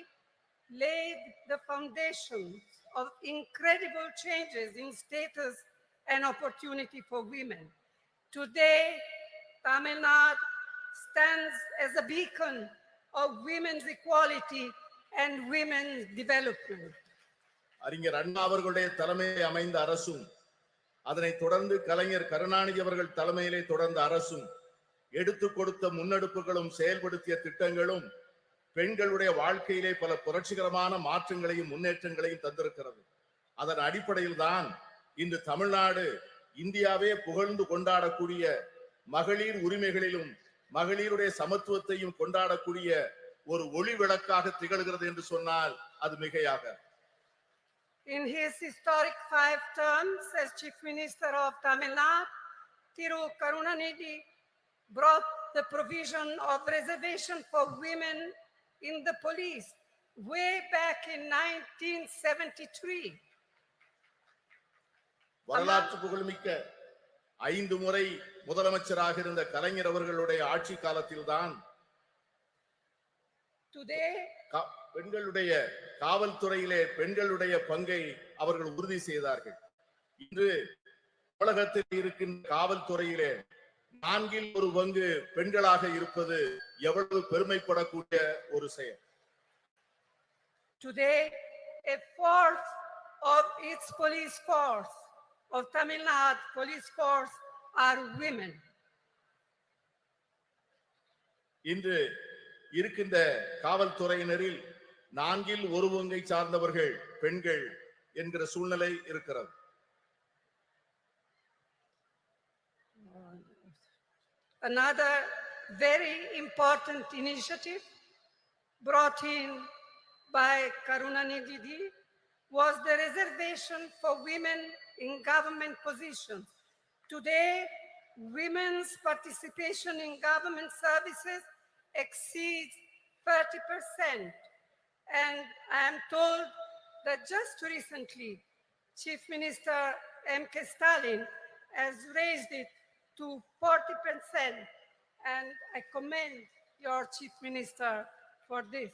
laid the foundations of incredible changes in status and opportunity for women. Today, Tamil Nadu stands as a beacon of women's equality and women's development. அறிஞர் அண்ணா அவர்களுடைய தலைமையில் அமைந்த அரசும் அதனை தொடர்ந்து கலைஞர் கருணாநிதி அவர்கள் தலைமையிலே தொடர்ந்த அரசும் எடுத்து கொடுத்த முன்னெடுப்புகளும் செயல்படுத்திய திட்டங்களும் பெண்களுடைய வாழ்க்கையிலே பல புரட்சிகரமான மாற்றங்களையும் முன்னேற்றங்களையும் தந்திருக்கிறது. அதன் அடிப்படையில் தான் இன்று தமிழ்நாடு இந்தியாவே புகழ்ந்து கொண்டாடக்கூடிய மகளிர் உரிமைகளிலும் மகளிருடைய சமத்துவத்தையும் கொண்டாடக்கூடிய ஒரு ஒளி விளக்காக திகழ்கிறது என்று சொன்னால் அது மிகையாக. In his historic 5 terms as Chief Minister of Tamil Nadu, Thiru Karunanidhi brought the provision of reservation for women in the police way back in 1973. வரலாற்று புகழ்மிக்க 5 முறை முதலமைச்சராக இருந்த கலைஞர் அவர்களுடைய ஆட்சி காலத்தில்தான் பெண்களுடைய காவல்துறையிலே பெண்களுடைய பங்கை அவர்கள் உறுதி செய்தார்கள். இன்று தமிழகத்தில் இருக்கின்ற காவல்துறையிலே 4 பங்கு பெண்களாக இருப்பது எவ்வளவு பெருமைப்படக்கூடிய ஒரு செயல். Today, a fourth of its police force, of Tamil Nadu police force, are women. இன்று இருக்கின்ற காவல்துறையினரில் 4 பங்கை சார்ந்தவர்கள் பெண்கள் என்கிற சூழ்நிலை இருக்கிறது. Another very important initiative brought in by Karunanidhi was the reservation for women in government positions. Today, women's participation in government services exceeds 30%. And I am told that just recently, Chief Minister M.K. Stalin has raised it to 40%. And I commend your Chief Minister for this.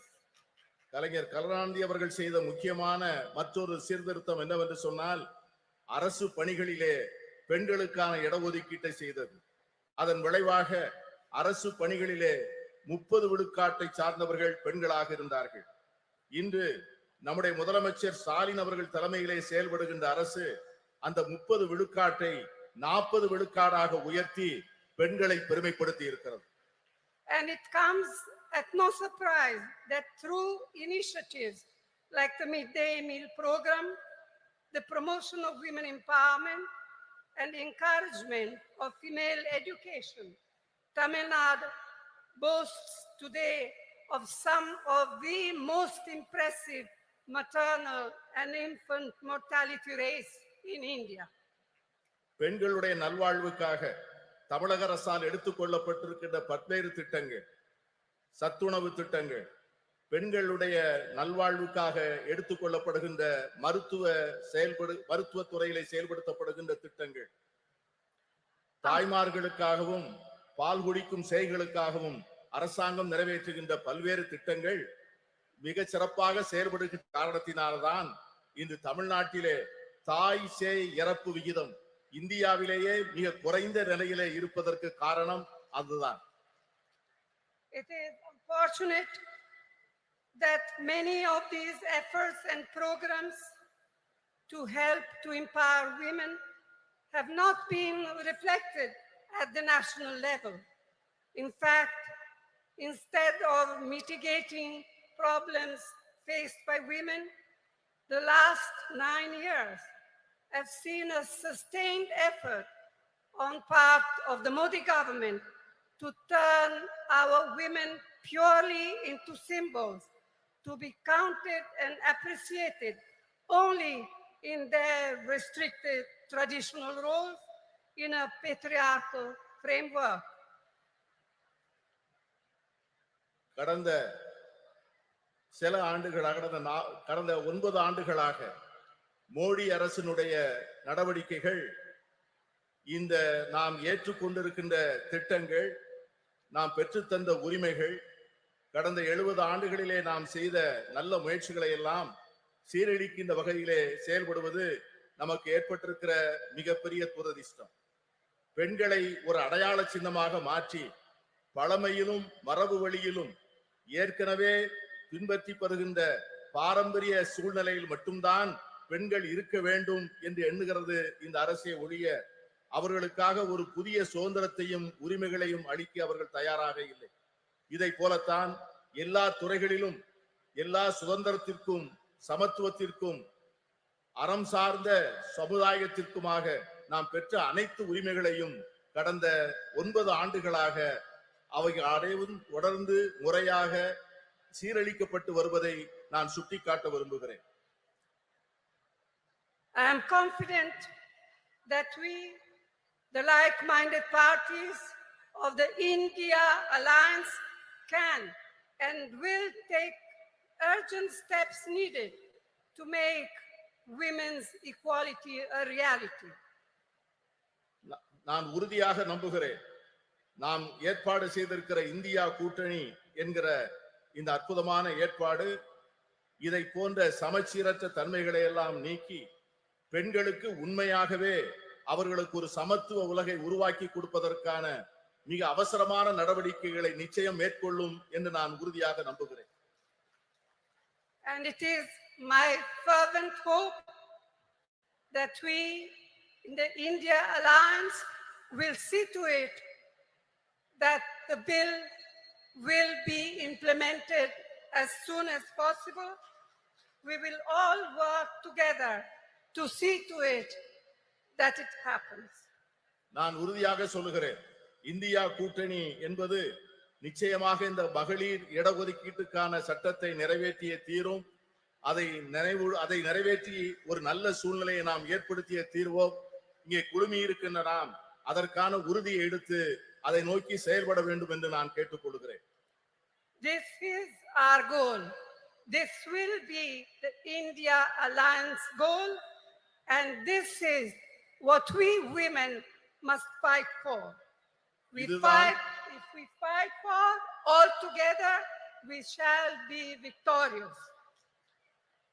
கலைஞர் கருணாநிதி அவர்கள் செய்த முக்கியமான மற்றொரு சீர்திருத்தம் என்னவென்று சொன்னால் அரசு பணிகளிலே பெண்களுக்கான இடஒதுக்கீட்டை செய்தது. அதன் விளைவாக அரசு பணிகளிலே 30 விழுக்காட்டை சார்ந்தவர்கள் பெண்களாக இருந்தார்கள். இன்று நம்முடைய முதலமைச்சர் ஸ்டாலின் அவர்கள் தலைமையிலே செயல்படுகின்ற அரசு அந்த 30 விழுக்காட்டை 40 விழுக்காடாக உயர்த்தி பெண்களை பெருமைப்படுத்தி இருக்கிறது. And it comes at no surprise that through initiatives like the midday meal program, the promotion of women empowerment, and encouragement of female education, Tamil Nadu boasts today of some of the most impressive maternal and infant mortality rates in India. பெண்களுடைய நல்வாழ்வுக்காக தமிழக அரசால் எடுத்துக்கொள்ளப்பட்டிருக்கின்ற பல்வேறு திட்டங்கள், சத்துணவு திட்டங்கள், பெண்களுடைய நல்வாழ்வுக்காக எடுத்துக்கொள்ளப்படுகின்ற மருத்துவ துறையிலே செயல்படுத்தப்படுகின்ற திட்டங்கள், தாய்மார்களுக்காகவும் பால் குடிக்கும் சேய்களுக்காகவும் அரசாங்கம் நிறைவேற்றுகின்ற பல்வேறு திட்டங்கள் மிக சிறப்பாக செயல்படுகின்ற காரணத்தினால்தான் இன்று தமிழ்நாட்டிலே தாய் சேய் இறப்பு விகிதம் இந்தியாவிலேயே மிக குறைந்த நிலையிலே இருப்பதற்கு காரணம் அதுதான். It is unfortunate that many of these efforts and programs to help to empower women have not been reflected at the national level. In fact, instead of mitigating problems faced by women, the last 9 years have seen a sustained effort on part of the Modi government to turn our women purely into symbols, to be counted and appreciated only in their restricted traditional roles in a patriarchal framework. கடந்த சில ஆண்டுகளாக கடந்த 9 ஆண்டுகளாக மோடி அரசினுடைய நடவடிக்கைகள், இந்த நாம் ஏற்றுக்கொண்டிருக்கின்ற திட்டங்கள், நாம் பெற்றுத்தந்த உரிமைகள், கடந்த 70 ஆண்டுகளிலே நாம் செய்த நல்ல முயற்சிகளை எல்லாம் சீரழிக்கின்ற வகையிலே செயல்படுவது நமக்கு ஏற்பட்டிருக்கிற மிகப்பெரிய துரதிர்ஷ்டம். பெண்களை ஒரு அடையாள சின்னமாக மாற்றி பழமையிலும் மரபு வழியிலும் ஏற்கனவே பின்பற்றி வருகின்ற பாரம்பரிய சூழ்நிலையில் மட்டும்தான் பெண்கள் இருக்க வேண்டும் என்று எண்ணுகிறது இந்த அரசை ஒழிய அவர்களுக்காக ஒரு புதிய சுதந்திரத்தையும் உரிமைகளையும் அளிக்க அவர்கள் தயாராக இல்லை. இதை போலத்தான் எல்லா துறைகளிலும் எல்லா சுதந்திரத்திற்கும் சமத்துவத்திற்கும் அறம் சார்ந்த சமுதாயத்திற்குமாக நாம் பெற்ற அனைத்து உரிமைகளையும் கடந்த 9 ஆண்டுகளாக அவைகள் அனைவரும் தொடர்ந்து முறையாக சீரழிக்கப்பட்டு வருவதை நான் சுட்டிக்காட்ட விரும்புகிறேன். I am confident that we, the like-minded parties of the India Alliance, can and will take urgent steps needed to make women's equality a reality. நான் உறுதியாக நம்புகிறேன், நாம் ஏற்பாடு செய்திருக்கிற இந்தியா கூட்டணி என்கிற இந்த அற்புதமான ஏற்பாடு இதை போன்ற சமச்சீரற்ற தன்மைகளை எல்லாம் நீக்கி பெண்களுக்கு உண்மையாகவே அவர்களுக்கு ஒரு சமத்துவ உலகை உருவாக்கி கொடுப்பதற்கான மிக அவசரமான நடவடிக்கைகளை நிச்சயம் மேற்கொள்ளும் என்று நான் உறுதியாக நம்புகிறேன். And it is my fervent hope that we in the India Alliance will see to it that the bill will be implemented as soon as possible. We will all work together to see to it that it happens. நான் உறுதியாக சொல்லுகிறேன், India கூட்டணி என்பது நிச்சயமாக இந்த மகளிர் இடஒதுக்கீட்டுக்கான சட்டத்தை நிறைவேற்றிய தீரும். அதை நிறைவேற்றி ஒரு நல்ல சூழ்நிலையை நாம் ஏற்படுத்திய தீர்வோம். இங்கே குழுமி இருக்கின்ற நாம் அதற்கான உறுதியை எடுத்து அதை நோக்கி செயல்பட வேண்டும் என்று நான் கேட்டுக்கொள்கிறேன். This is our goal. This will be the India Alliance goal, and this is what we women must fight for. If we fight for all together, we shall be victorious.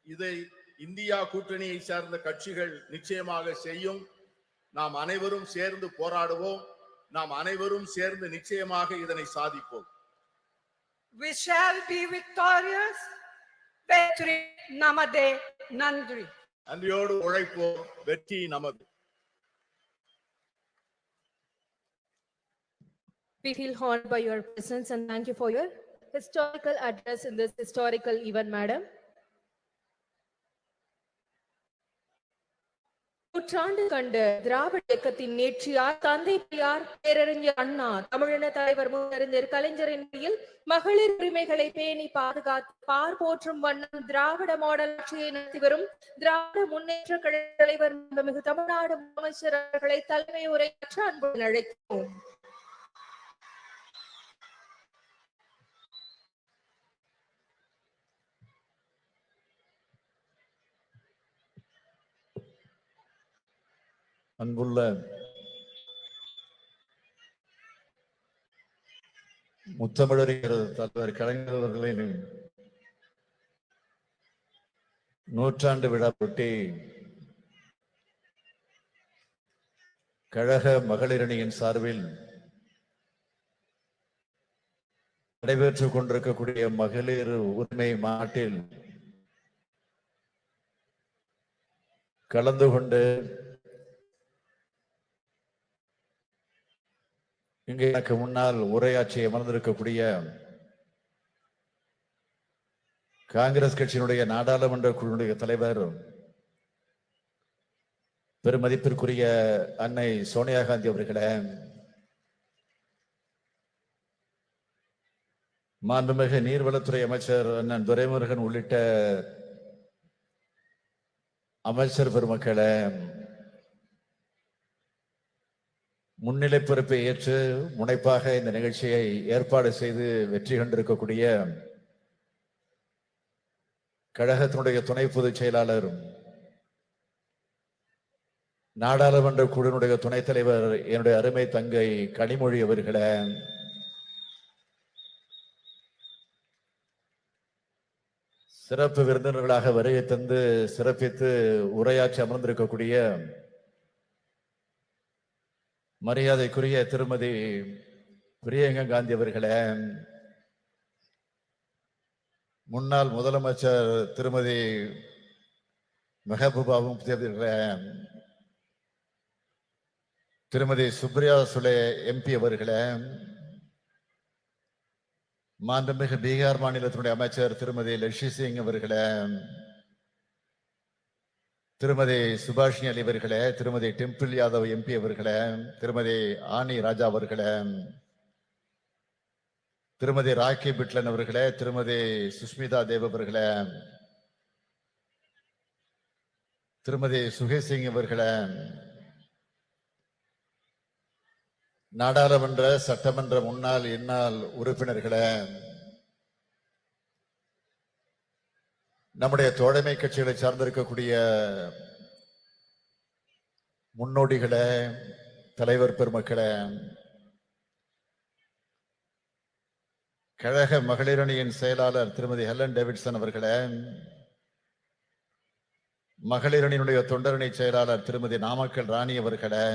இதை இந்தியா கூட்டணியை சார்ந்த கட்சிகள் நிச்சயமாக செய்யும். நாம் அனைவரும் சேர்ந்து போராடுவோம். நாம் அனைவரும் சேர்ந்து நிச்சயமாக இதனை சாதிப்போம். We shall be victorious. Vetri namade nandri. நன்றியோடு உழைப்போம், வெற்றி நமது. We feel honored by your presence and thank you for your historical address in this historical event, madam. நூற்றாண்டு கண்ட திராவிட இயக்கத்தின் நேர்ச்சியார் தந்தை பெரியார், பேரறிஞர் அண்ணா, தமிழின தலைவர் முன்னறிஞர் கலைஞரின் வழியில் மகளிர் உரிமைகளை பேணி பாதுகாத்து பார் போற்றும் வண்ணம் திராவிட மாடல் ஆட்சியை நடத்தி வரும் திராவிட முன்னேற்ற கழக தலைவர் மிகு தமிழ்நாடு முதலமைச்சர் அவர்களை தலைமை உரையாற்ற அன்புடன் அழைக்கிறோம். அன்புள்ள முத்தமிழறிஞர் தலைவர் கலைஞர் அவர்களின் நூற்றாண்டு விழா ஒட்டி கழக மகளிரணியின் சார்பில் நடைபெற்றுக் கொண்டிருக்கக்கூடிய மகளிர் உரிமை மாநாட்டில் கலந்து கொண்டு இங்கு எனக்கு முன்னால் உரையாற்றி அமர்ந்திருக்கக்கூடிய காங்கிரஸ் கட்சியினுடைய நாடாளுமன்ற குழுவுடைய தலைவர் பெருமதிப்பிற்குரிய அன்னை சோனியா காந்தி அவர்களே, மாண்புமிகு நீர்வளத்துறை அமைச்சர் அண்ணன் துரைமுருகன் உள்ளிட்ட அமைச்சர் பெருமக்களே, முன்னிலை பொறுப்பை ஏற்று முனைப்பாக இந்த நிகழ்ச்சியை ஏற்பாடு செய்து வெற்றி கண்டிருக்கக்கூடிய கழகத்தினுடைய துணை பொதுச் செயலாளர், நாடாளுமன்ற குழுவினுடைய துணைத் தலைவர் என்னுடைய அருமை தங்கை கனிமொழி அவர்களே, சிறப்பு விருந்தினர்களாக வருகை தந்து சிறப்பித்து உரையாற்றி அமர்ந்திருக்கக்கூடிய மரியாதைக்குரிய திருமதி பிரியங்கா காந்தி அவர்களே, முன்னாள் முதலமைச்சர் திருமதி மெஹபூபா முஃப்தி அவர்களே, திருமதி சுப்ரியா சுலே எம்பி அவர்களே, மாண்புமிகு பீகார் மாநிலத்தினுடைய அமைச்சர் திருமதி லட்சி சிங் அவர்களே, திருமதி சுபாஷினி அலி அவர்களே, திருமதி டிம்பிள் யாதவ் எம்பி அவர்களே, திருமதி ஆனி ராஜா அவர்களே, திருமதி ராக்கி பிட்லன் அவர்களே, திருமதி சுஷ்மிதா தேவ் அவர்களே, திருமதி சுகேஷ் சிங் அவர்களே, நாடாளுமன்ற சட்டமன்ற முன்னாள் இந்நாள் உறுப்பினர்களே, நம்முடைய தோழமை கட்சிகளை சார்ந்திருக்கக்கூடிய முன்னோடிகளே, தலைவர் பெருமக்களே, கழக மகளிரணியின் செயலாளர் திருமதி ஹெலன் டேவிட்சன் அவர்களே, மகளிரணியினுடைய தொண்டரணி செயலாளர் திருமதி நாமக்கல் ராணி அவர்களே,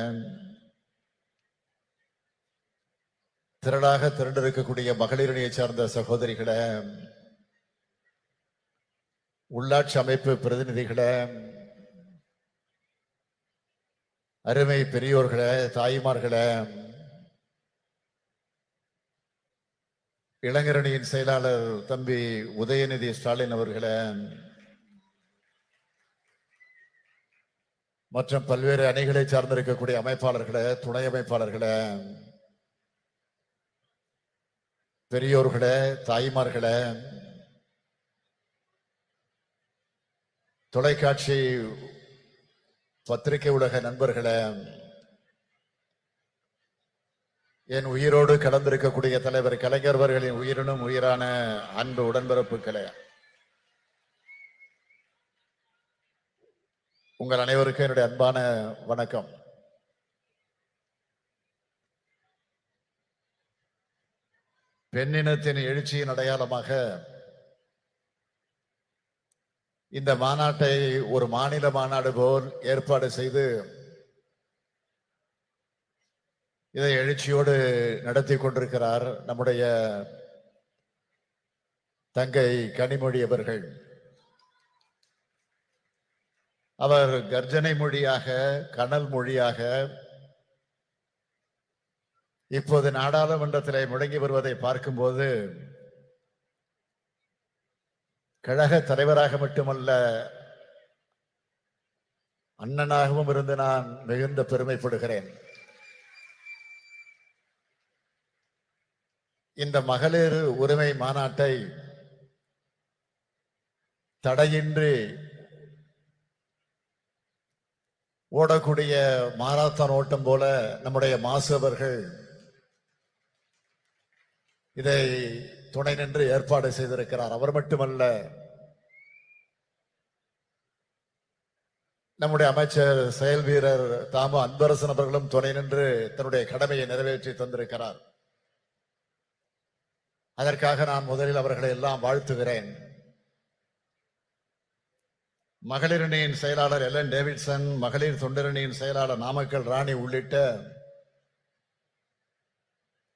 திரளாக திரண்டிருக்கக்கூடிய மகளிரணியை சார்ந்த சகோதரிகளே, உள்ளாட்சி அமைப்பு பிரதிநிதிகளே, அருமை பெரியோர்களே, தாய்மார்களே, இளைஞரணியின் செயலாளர் தம்பி உதயநிதி ஸ்டாலின் அவர்களே, மற்றும் பல்வேறு அணிகளை சார்ந்திருக்கக்கூடிய அமைப்பாளர்களே, துணை அமைப்பாளர்களே, பெரியோர்களே, தாய்மார்களே, தொலைக்காட்சி பத்திரிகை உலக நண்பர்களே, என் உயிரோடு கலந்திருக்கக்கூடிய தலைவர் கலைஞர் அவர்களின் உயிரினும் உயிரான அன்பு உடன்பிறப்புகளே, உங்கள் அனைவருக்கும் என்னுடைய அன்பான வணக்கம். பெண்ணினத்தின் எழுச்சியின் அடையாளமாக இந்த மாநாட்டை ஒரு மாநில மாநாடு போல் ஏற்பாடு செய்து இதை எழுச்சியோடு நடத்தி கொண்டிருக்கிறார் நம்முடைய தங்கை கனிமொழி அவர்கள். அவர் கர்ஜனை மொழியாக, கனல் மொழியாக இப்போது நாடாளுமன்றத்திலே முழங்கி வருவதை பார்க்கும்போது கழக தலைவராக மட்டுமல்ல, அண்ணனாகவும் இருந்து நான் மிகுந்த பெருமைப்படுகிறேன். இந்த மகளிர் உரிமை மாநாட்டை தடையின்றி ஓடக்கூடிய மாராத்தான் ஓட்டம் போல நம்முடைய மாசு அவர்கள் இதை துணை நின்று ஏற்பாடு செய்திருக்கிறார். அவர் மட்டுமல்ல, நம்முடைய அமைச்சர் செயல் வீரர் தாமு அன்பரசன் அவர்களும் துணை நின்று தன்னுடைய கடமையை நிறைவேற்றி தந்திருக்கிறார். அதற்காக நான் முதலில் அவர்களை எல்லாம் வாழ்த்துகிறேன். மகளிரணியின் செயலாளர் எல்என் டேவிட்சன், மகளிர் தொண்டரணியின் செயலாளர் நாமக்கல் ராணி உள்ளிட்ட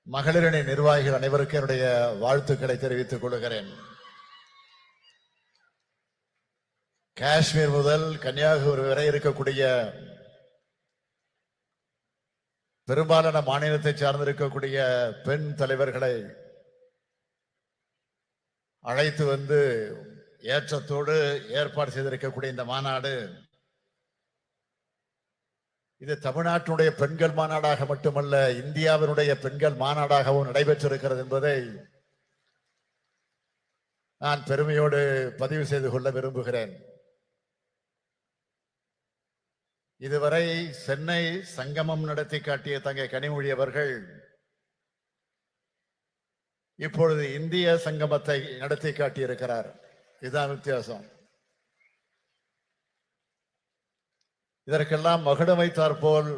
மகளிரணி நிர்வாகிகள் அனைவருக்கும் என்னுடைய வாழ்த்துக்களை தெரிவித்துக் கொள்கிறேன். காஷ்மீர் முதல் கன்னியாகுமரி வரை இருக்கக்கூடிய பெரும்பாலான மாநிலத்தை சார்ந்திருக்கக்கூடிய பெண் தலைவர்களை அழைத்து வந்து ஏற்றத்தோடு ஏற்பாடு செய்திருக்கக்கூடிய இந்த மாநாடு இது தமிழ்நாட்டினுடைய பெண்கள் மாநாடாக மட்டுமல்ல, இந்தியாவினுடைய பெண்கள் மாநாடாகவும் நடைபெற்றிருக்கிறது என்பதை நான் பெருமையோடு பதிவு செய்து கொள்ள விரும்புகிறேன். இதுவரை சென்னை சங்கமம் நடத்தி காட்டிய தங்கை கனிமொழி அவர்கள் இப்பொழுது இந்திய சங்கமத்தை நடத்தி காட்டியிருக்கிறார். இதுதான் வித்தியாசம். இதற்கெல்லாம் மகுடம் வைத்தார் போல்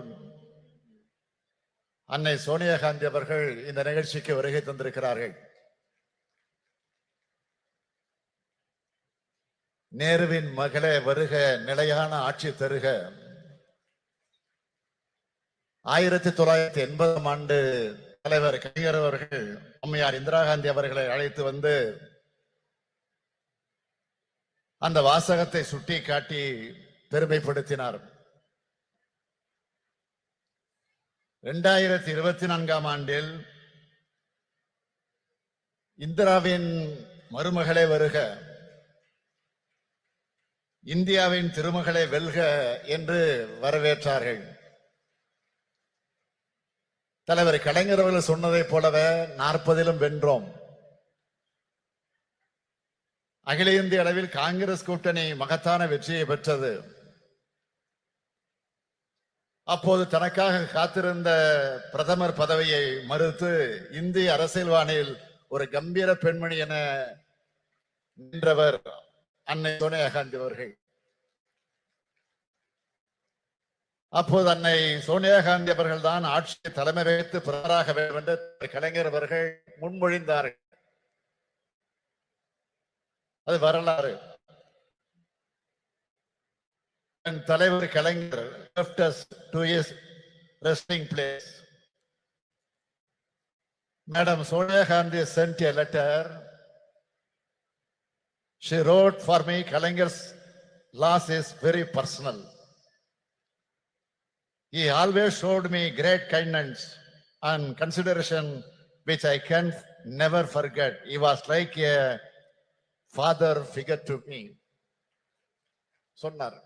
அன்னை சோனியா காந்தி அவர்கள் இந்த நிகழ்ச்சிக்கு வருகை தந்திருக்கிறார்கள். நேருவின் மகளே வருக, நிலையான ஆட்சி தருக. 1980 ஆண்டு தலைவர் கலைஞர் அவர்கள் அம்மையார் இந்திரா காந்தி அவர்களை அழைத்து வந்து அந்த வாசகத்தை சுட்டி காட்டி பெருமைப்படுத்தினார். 2024 ஆண்டில் இந்திராவின் மருமகளே வருக, இந்தியாவின் திருமகளே வெல்க என்று வரவேற்றார்கள். தலைவர் கலைஞர் அவர்கள் சொன்னதை போலவே 40 வென்றோம். அகில இந்திய அளவில் காங்கிரஸ் கூட்டணி மகத்தான வெற்றியை பெற்றது. அப்போது தனக்காக காத்திருந்த பிரதமர் பதவியை மறுத்து இந்திய அரசியல்வானில் ஒரு கம்பீர பெண்மணி என நின்றவர் அன்னை சோனியா காந்தி அவர்கள். அப்போது அன்னை சோனியா காந்தி அவர்கள் தான் ஆட்சியை தலைமை வைத்து பிரதமராக வேண்டும் என்று கலைஞர் அவர்கள் முன்மொழிந்தார்கள். அது வரலாறு. தலைவர் கலைஞர் left us to his resting place. Madam Sonia Gandhi sent a letter. She wrote for me, Kalangar's loss is very personal. He always showed me great kindness and consideration which I can never forget. He was like a father figure to me. சொன்னார்.